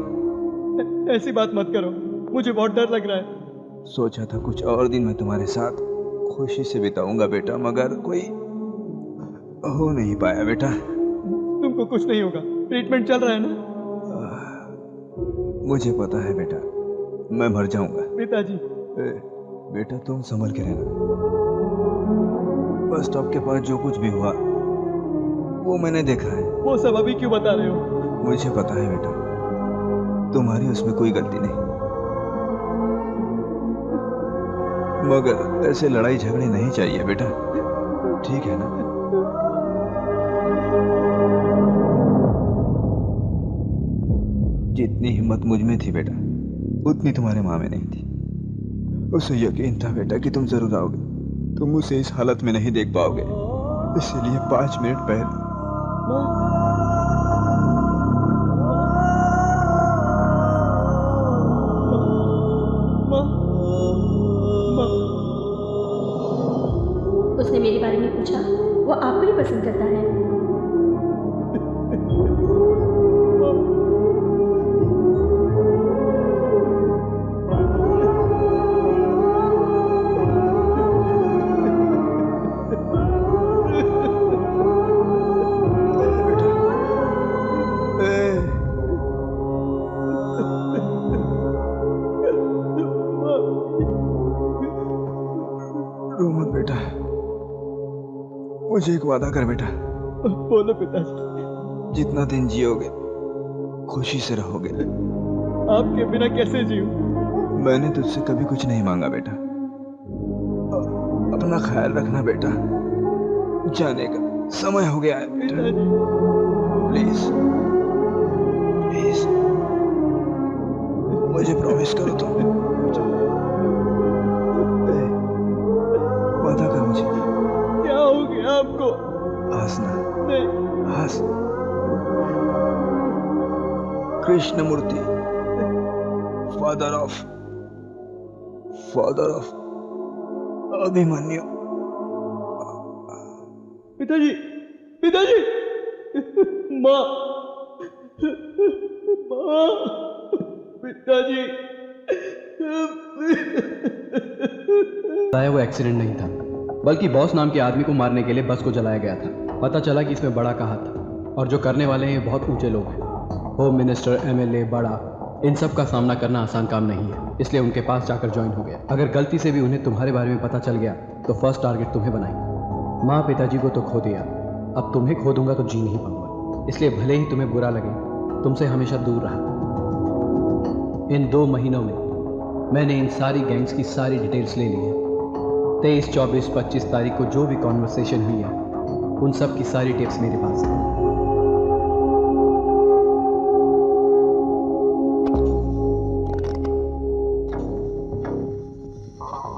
ऐसी बात मत करो, मुझे बहुत डर लग रहा है। सोचा था कुछ और दिन मैं तुम्हारे साथ खुशी से बिताऊंगा बेटा, मगर कोई हो नहीं पाया बेटा। तुमको कुछ नहीं होगा, ट्रीटमेंट चल रहा है ना? मुझे पता है बेटा, मैं मर जाऊंगा। पिताजी। बेटा तुम संभल के रहना। बस स्टॉप के पास जो कुछ भी हुआ वो मैंने देखा है। वो सब अभी क्यों बता रहे हो? मुझे पता है बेटा, तुम्हारी उसमें कोई गलती नहीं, मगर ऐसे लड़ाई झगड़े नहीं चाहिए बेटा, ठीक है ना? जितनी हिम्मत मुझ में थी बेटा, उतनी तुम्हारे माँ में नहीं थी। उसे यकीन था बेटा कि तुम जरूर आओगे, तुम उसे इस हालत में नहीं देख पाओगे, इसीलिए 5 मिनट पहले उसने मेरे बारे में पूछा, वो आपको ही पसंद करता है। रो मत बेटा, मुझे एक वादा कर बेटा। बोलो पिताजी। जितना दिन जियोगे खुशी से रहोगे। आपके बिना कैसे जीऊं? मैंने तुझसे कभी कुछ नहीं मांगा बेटा। अपना ख्याल रखना बेटा, जाने का समय हो गया है बेटा। प्लीज प्लीज मुझे प्रॉमिस करो तुम। वादा कर मुझे। क्या हो गया आपको? हंसना नहीं। हंस। Krishnamurthy, father of Abhimanyu. पिताजी, पिताजी, माँ, माँ, पिताजी। वो एक्सीडेंट नहीं था, बल्कि बॉस नाम के आदमी को मारने के लिए बस को जलाया गया था। पता चला कि इसमें बड़ा का हाथ था, और जो करने वाले हैं बहुत ऊंचे लोग हैं। होम मिनिस्टर, एमएलए, बड़ा, इन सब का सामना करना आसान काम नहीं है, इसलिए उनके पास जाकर ज्वाइन हो गया। अगर गलती से भी उन्हें तुम्हारे बारे में पता चल गया तो फर्स्ट टारगेट तुम्हें बनाएंगे। माँ पिताजी को तो खो दिया, अब तुम्हें खो दूंगा तो जी नहीं पाऊंगा, इसलिए भले ही तुम्हें बुरा लगे, तुमसे हमेशा दूर रहा। इन 2 महीनों में मैंने इन सारी गैंग्स की सारी डिटेल्स ले ली है। 23, 24, 25 तारीख को जो भी कॉन्वर्सेशन हुई है, उन सब की सारी टिप्स मेरे पास है।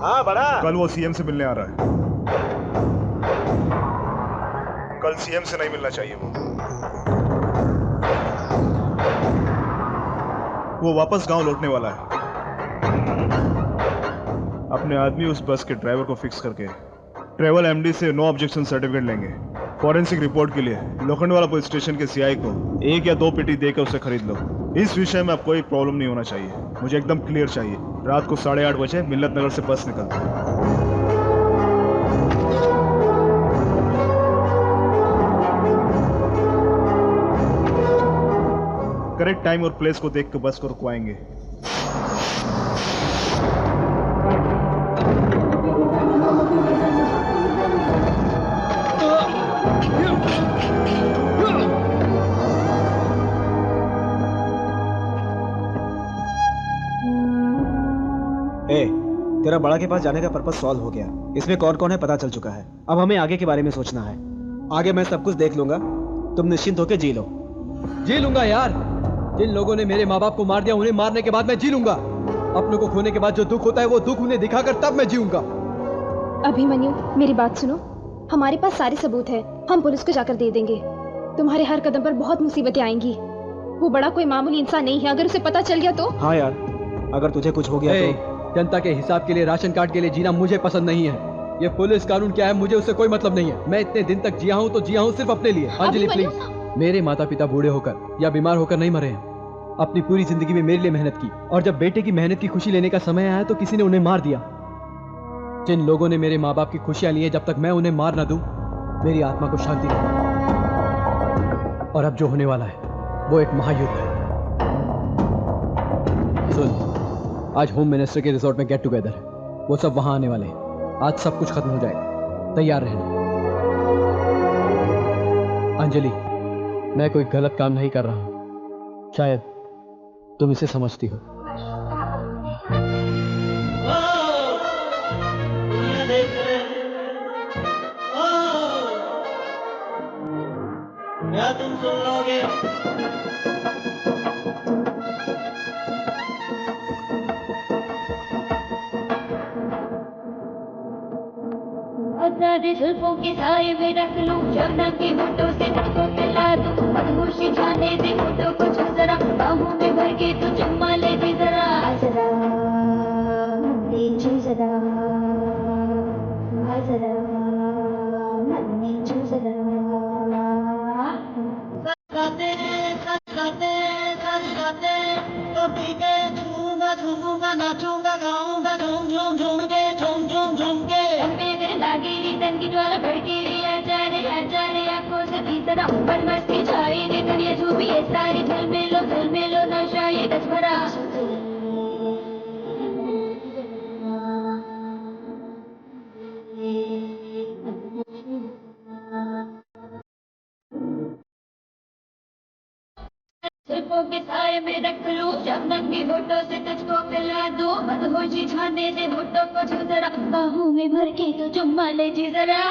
हाँ बड़ा। कल वो सीएम से मिलने आ रहा है। कल सीएम से नहीं मिलना चाहिए। वो वापस गांव लौटने वाला है। अपने आदमी उस बस के ड्राइवर को फिक्स करके ट्रेवल एमडी से नो ऑब्जेक्शन सर्टिफिकेट लेंगे। फॉरेंसिक रिपोर्ट के लिए लोखंडवाला पुलिस स्टेशन के सीआई को 1 या 2 पेटी देकर उसे खरीद लो। इस विषय में अब कोई प्रॉब्लम नहीं होना चाहिए, मुझे एकदम क्लियर चाहिए। रात को 8:30 बजे मिल्लत नगर से बस निकलती है। करेक्ट टाइम और प्लेस को देख कर बस को रुकवाएंगे। तेरा बड़ा के पास जाने का पर्पस सॉल्व हो गया। इसमें कौन कौन है पता चल चुका है। अब हमें आगे के बारे में सोचना है। आगे मैं सब कुछ देख लूंगा, तुम निश्चिंत होकर जी लो। जी लूंगा यार, जिन लोगों ने मेरे माँ बाप को मार दिया उन्हें मारने के बाद मैं जी लूंगा। अपनों को खोने के बाद जो दुख होता है वो दुख उन्हें दिखाकर तब मैं जीऊंगा। अभिमन्यु, मेरी बात सुनो, हमारे पास सारे सबूत है, हम पुलिस को जाकर दे देंगे। तुम्हारे हर कदम पर बहुत मुसीबतें आएंगी। वो बड़ा कोई मामूली इंसान नहीं है, अगर उसे पता चल गया तो। हाँ यार, अगर तुझे कुछ हो गया ए, तो जनता के हिसाब के लिए, राशन कार्ड के लिए जीना मुझे पसंद नहीं है। ये पुलिस कानून क्या है मुझे उससे कोई मतलब नहीं है। मैं इतने दिन तक जिया हूँ तो जिया हूँ सिर्फ अपने लिए। अंजलि प्लीज, मेरे माता पिता बूढ़े होकर या बीमार होकर नहीं मरे हैं। अपनी पूरी जिंदगी में मेरे लिए मेहनत की, और जब बेटे की मेहनत की खुशी लेने का समय आया तो किसी ने उन्हें मार दिया। जिन लोगों ने मेरे माँ बाप की खुशियां ली हैं, जब तक मैं उन्हें मार ना दूं, मेरी आत्मा को शांति नहीं। और अब जो होने वाला है वो एक महायुद्ध है। सुन, आज होम मिनिस्टर के रिजॉर्ट में गेट टुगेदर है, वो सब वहां आने वाले हैं। आज सब कुछ खत्म हो जाएगा, तैयार रहना। अंजलि, मैं कोई गलत काम नहीं कर रहा हूं, शायद तुम इसे समझती हो। क्या तुम सुन लोगे? अजादे जुल्फों के साए में रख लूं, शबनम की होठों से तुझको पिला दूं, मदहोशी छाने दे होठों को छू जरा, बाहों में भर के तू चुम्मा ले दे जरा, जरा दे छू जरा, जरा दे छू जरा। तो पीके झूमूंगा झूमूंगा नाचूंगा गाऊंगा झूम झूम झूम के झूम झूम झूम के। मेरे लागी तन की ज्वाला भड़की रही है, जाने आंखों से भीतर ऊपर मस्ती छाई रे, दुनिया झूमी है सारी, झलमेलो नशा ये टच भरा। जुल्फों के साए में रख लूं, शबनम की होठों से तुझको पिला दूं, मदहोशी छाने दे होठों को छू जरा, बाहों में भर के तू चुम्मा ले जी जरा।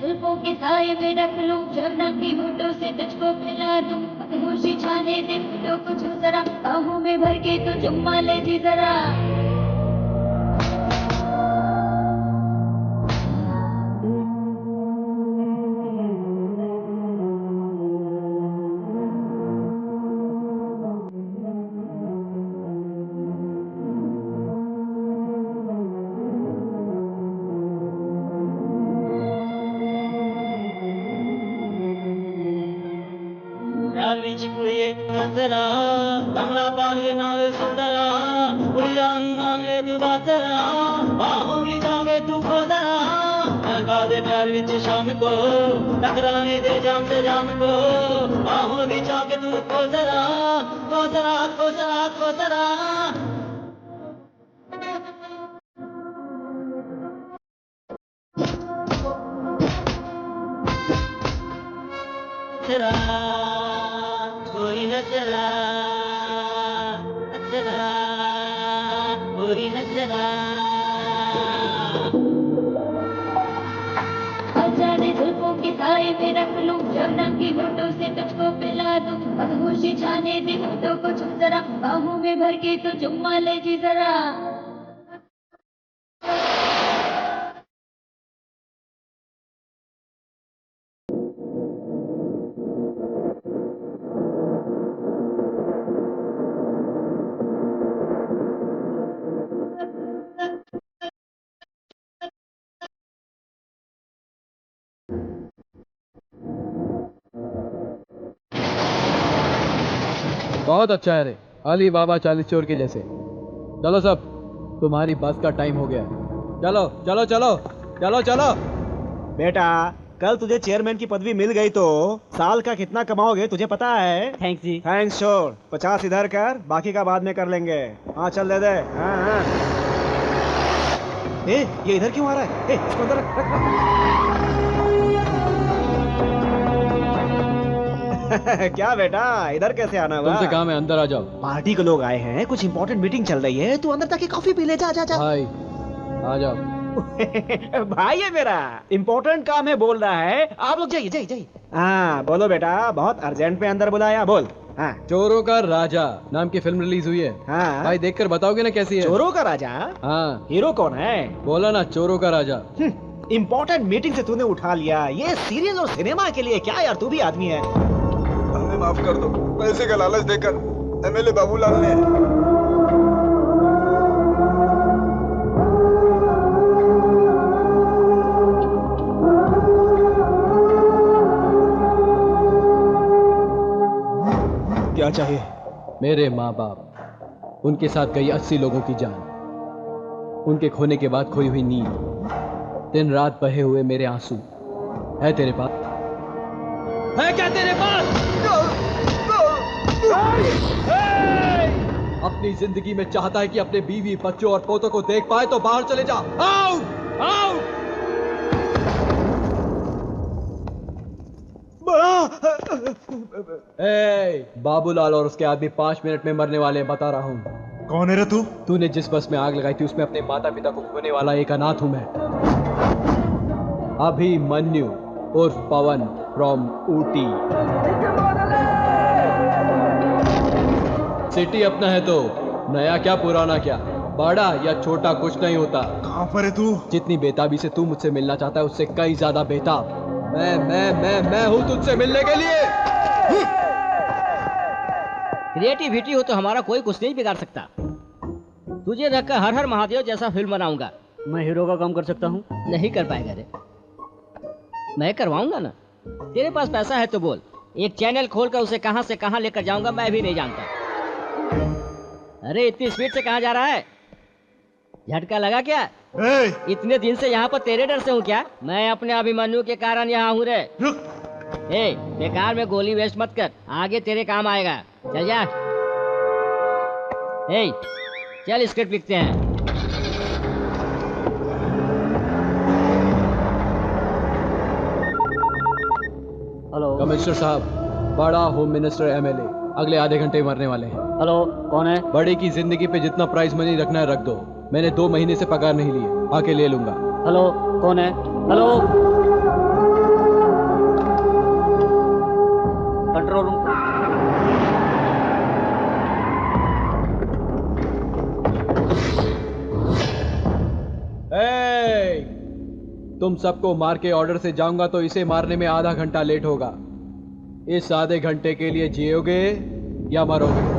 जुल्फों के साए में रख लूं, शबनम की होठों से तुझको पिला दूं, मदहोशी छाने दे होठों को छू जरा, बाहों में भर के तू चुम्मा ले जी जरा। नजरा कमला पागे नावे सुंदरा, उड़िया अंगांगे तू बातरा, बाहों की जागे तू खोदरा, लगा दे प्यार विच शाम को, टकराने दे जाम से जाम को, बाहों की जागे तू खोदरा, खोदरा खोदरा खोदरा। तेरा कोई न चला, चला कोई न चला। अजाने जुल्फों के साए में रख लूं, शबनम की होठों से तुझको पिला दूं, मदहोशी छाने दे होठों को छू जरा, बाहों में भर के तू चुम्मा ले जी जरा। बहुत अच्छा है रे, अली बाबा 40 चोर के जैसे। चलो सब, तुम्हारी बस का टाइम हो गया है। चलो चलो चलो चलो चलो। बेटा, कल तुझे चेयरमैन की पदवी मिल गई तो साल का कितना कमाओगे तुझे पता है? थैंक्स जी। Thanks sure. 50 इधर कर, बाकी का बाद में कर लेंगे। हाँ चल दे दे। हाँ हाँ। ये इधर क्यों आ रहा है? इसको अंदर रख, रख। क्या बेटा, इधर कैसे आना हुआ? तुमसे काम है, अंदर आ जाओ। पार्टी के लोग आए हैं, कुछ इंपॉर्टेंट मीटिंग चल रही है, तू अंदर जाके कॉफी पी ले। जा जा जा। भाई आ जाओ। भाई है मेरा, इंपॉर्टेंट काम है बोल रहा है। आप लोग जाइए जाइए जाइए। हाँ बोलो बेटा, बहुत अर्जेंट में अंदर बुलाया, बोल। हाँ। चोरों का राजा नाम की फिल्म रिलीज हुई है। हाँ। भाई देखकर बताओगे ना कैसी है? चोरों का राजा? हाँ। हीरो कौन है? बोला ना, चोरों का राजा। इंपॉर्टेंट मीटिंग से तूने उठा लिया, ये सीरियल और सिनेमा के लिए क्या यार, तू भी आदमी है। हमें माफ कर दो, पैसे का लालच देकर एमएलए बाबूलाल ने। क्या चाहिए? मेरे माँ बाप, उनके साथ गई 80 लोगों की जान, उनके खोने के बाद खोई हुई नींद, दिन रात बहे हुए मेरे आंसू, है तेरे पास? है क्या तेरे पास? अपनी जिंदगी में चाहता है कि अपने बीवी, बच्चों और पोतों को देख पाए तो बाहर चले जा। Out out. बाबूलाल और उसके आदमी 5 मिनट में मरने वाले, बता रहा हूँ। कौन है रे तू? तूने जिस बस में आग लगाई थी उसमें अपने माता पिता को खोने वाला एक अनाथ हूं मैं। अभिमन्यु उर्फ पवन फ्रॉम ऊटी। सिटी अपना है तो नया क्या पुराना क्या, बड़ा या छोटा कुछ नहीं होता। कहां पर है तू? जितनी बेताबी से तू मुझसे मिलना चाहता है उससे कई ज्यादा बेताब मैं हूं तुझसे मिलने के लिए। क्रिएटिविटी हो तो हमारा कोई कुछ नहीं बिगाड़ सकता। तुझे रखकर हर हर महादेव जैसा फिल्म बनाऊंगा। मैं हीरो का काम कर सकता हूँ? नहीं कर पाएगा रे, मैं करवाऊंगा ना। तेरे पास पैसा है तो बोल, एक चैनल खोलकर उसे कहां से कहां लेकर जाऊंगा मैं भी नहीं जानता। अरे इतनी स्पीड से कहां जा रहा है? झटका लगा क्या? इतने दिन से यहाँ पर तेरे डर से हूँ क्या? मैं अपने अभिमन्यु के कारण यहाँ हूँ रे। बेकार में गोली वेस्ट मत कर, आगे तेरे काम आएगा। चल जा। चल स्क्रिप्ट लिखते हैं। हेलो कमिश्नर साहब, बड़ा होम मिनिस्टर एमएलए अगले आधे घंटे में मरने वाले हैं। हेलो, कौन है? बड़े की जिंदगी पे जितना प्राइस मनी रखना है रख दो, मैंने 2 महीने से पगार नहीं लिए, आके ले लूंगा। हेलो, कौन है? Hello, control room. तुम सबको मार के ऑर्डर से जाऊंगा तो इसे मारने में आधा घंटा लेट होगा। इस आधे घंटे के लिए जियोगे या मरोगे?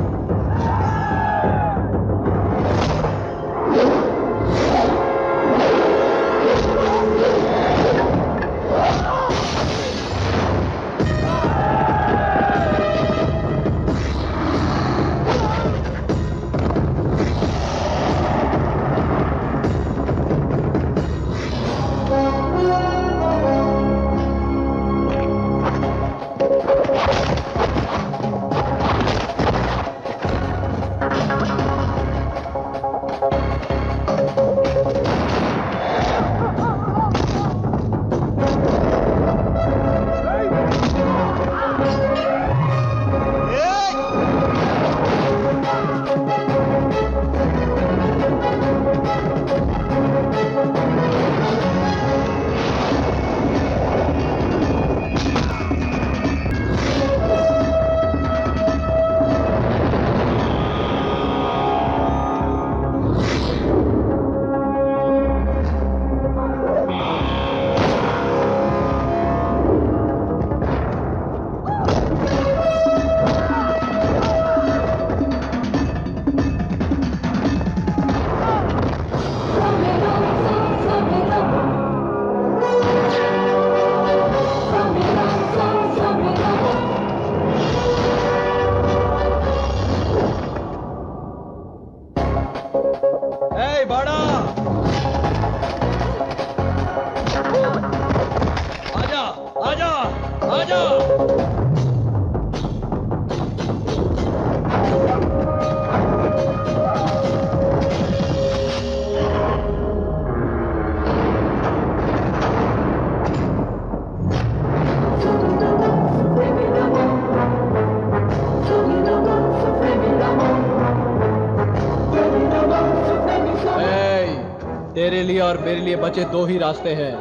तेरे लिए और मेरे लिए बचे दो ही रास्ते हैं,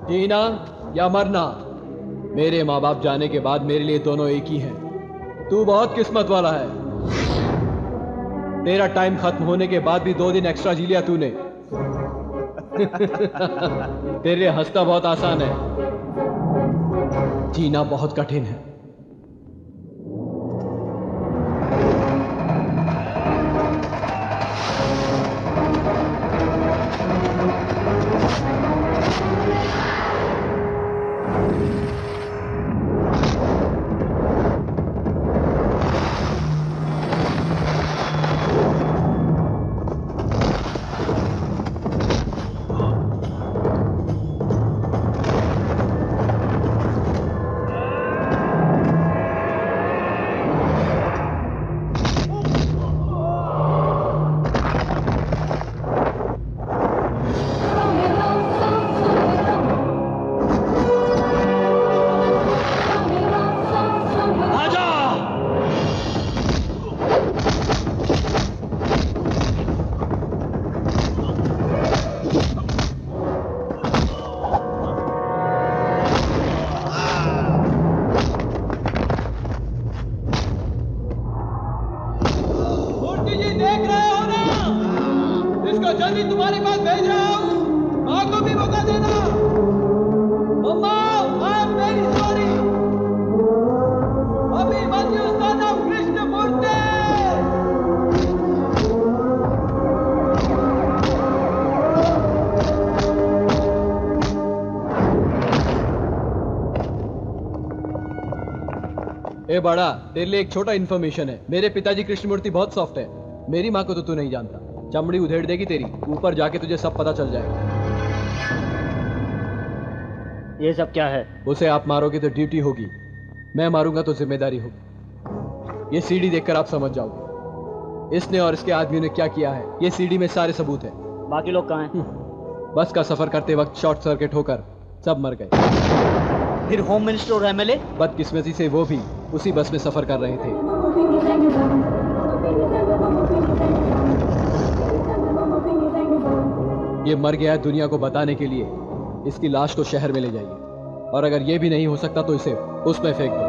जीना या मरना। मेरे माँ बाप जाने के बाद मेरे लिए दोनों एक ही हैं। तू बहुत किस्मत वाला है। तेरा टाइम खत्म होने के बाद भी 2 दिन एक्स्ट्रा जी लिया तूने। तेरे लिए हंसना बहुत आसान है, जीना बहुत कठिन है। ए बड़ा, तेरे लिए एक छोटा इन्फॉर्मेशन है। मेरे पिताजी कृष्णमूर्ति बहुत सॉफ्ट है। मेरी माँ को तो तू नहीं जानता, चमड़ी उधेड़ देगी तेरी। ऊपर जाके तुझे सब पता चल जाएगा। ये सब क्या है? उसे आप मारोगे तो ड्यूटी होगी, मैं मारूंगा तो जिम्मेदारी होगी। ये सीडी देखकर आप समझ जाओगे इसने और इसके आदमियों ने क्या किया है। ये सीडी में सारे सबूत है। बाकी लोग कहाँ हैं? बस का सफर करते वक्त शॉर्ट सर्किट होकर सब मर गए। फिर होम मिनिस्टर और एमएलए? बदकिस्मती से वो भी उसी बस में सफर कर रहे थे। ये मर गया दुनिया को बताने के लिए। इसकी लाश को शहर में ले जाइए, और अगर ये भी नहीं हो सकता तो इसे उसमें फेंक दो।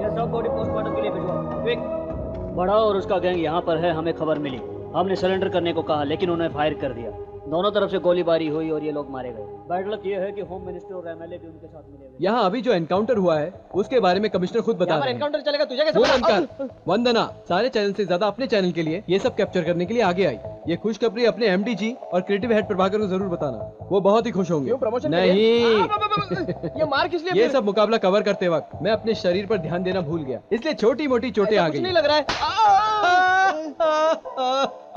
ये सब बॉडी पोस्टमार्टम के लिए भिजवाओ। क्विक। बड़ा और उसका गैंग यहाँ पर है, हमें खबर मिली। हमने सरेंडर करने को कहा लेकिन उन्हें फायर कर दिया। दोनों तरफ से गोलीबारी हुई और ये लोग मारे गए। बैड लक ये है कि होम मिनिस्टर और एमएलए भी उनके साथ मिले हुए। यहाँ अभी जो एनकाउंटर हुआ है उसके बारे में कमिश्नर खुद बता रहे हैं। एनकाउंटर चलेगा, तुझे कैसे वो पता? बनकर वंदना सारे चैनल से ज्यादा अपने चैनल के लिए ये सब कैप्चर करने के लिए आगे आई। ये खुशखबरी अपने एमडी जी और क्रिएटिव हेड प्रभाकर को जरूर बताना, वो बहुत ही खुश होंगे। प्रमोशन नहीं ये मार किस लिए? ये सब मुकाबला कवर करते वक्त मैं अपने शरीर पर ध्यान देना भूल गया, इसलिए छोटी मोटी चोटें आ गई। नहीं लग रहा है।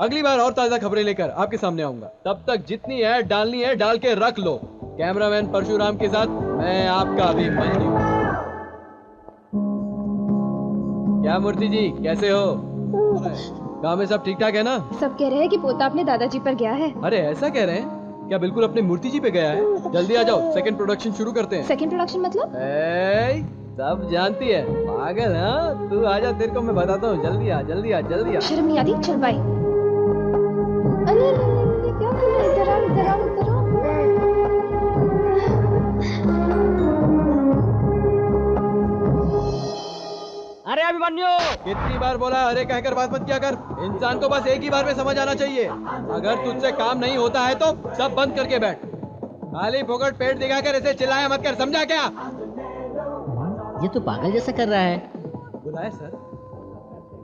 अगली बार और ताजा खबरें लेकर आपके सामने आऊंगा। तब तक जितनी ऐड डालनी है डाल के रख लो। कैमरामैन परशुराम के साथ मैं आपका अभिमन्यु। क्या मूर्ति जी, कैसे हो? गाँव में सब ठीक ठाक है ना? सब कह रहे हैं कि पोता अपने दादाजी पर गया है। अरे ऐसा कह रहे हैं? क्या बिल्कुल अपने मूर्ति जी पे गया है? जल्दी आ जाओ, सेकंड प्रोडक्शन शुरू करते हैं। सेकंड प्रोडक्शन मतलब? सब जानती है पागल। हाँ तू आजा, तेरे को मैं बताता हूँ। जल्दी आ जल्दी आ जल्दी आ। शर्म नहीं आती? चल बाई। अरे क्या कर रहे? इधर आओ इधर आओ इधर आओ। अरे अभिमन्यु! कितनी बार बोला अरे कहकर बात मत किया कर। इंसान को बस एक ही बार में समझ आना चाहिए। अगर तुझसे काम नहीं होता है तो सब बंद करके बैठ। खाली फोकट पेट दिखाकर ऐसे चिल्लाया मत कर, समझा क्या? ये तो पागल जैसा कर रहा है। बुलाए सर?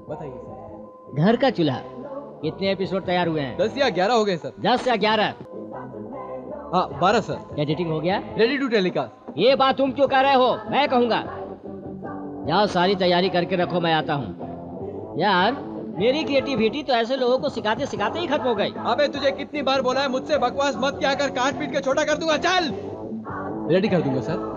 बताइए सर। घर का चूल्हा। कितने एपिसोड तैयार हुए हैं? 10 या 11 हो गए सर। 10 या 11? हाँ 12 सर। एडिटिंग हो गया? Ready to telecast. ये बात तुम क्यों कह रहे हो? मैं कहूँगा। जाओ सारी तैयारी करके रखो, मैं आता हूँ। यार मेरी क्रिएटिविटी तो ऐसे लोगों को सिखाते सिखाते ही खत्म हो गई। अबे तुझे कितनी बार बोला है मुझसे बकवास मत क्या कर, काट पीट के छोटा कर दूंगा। चल। रेडी कर दूंगा सर।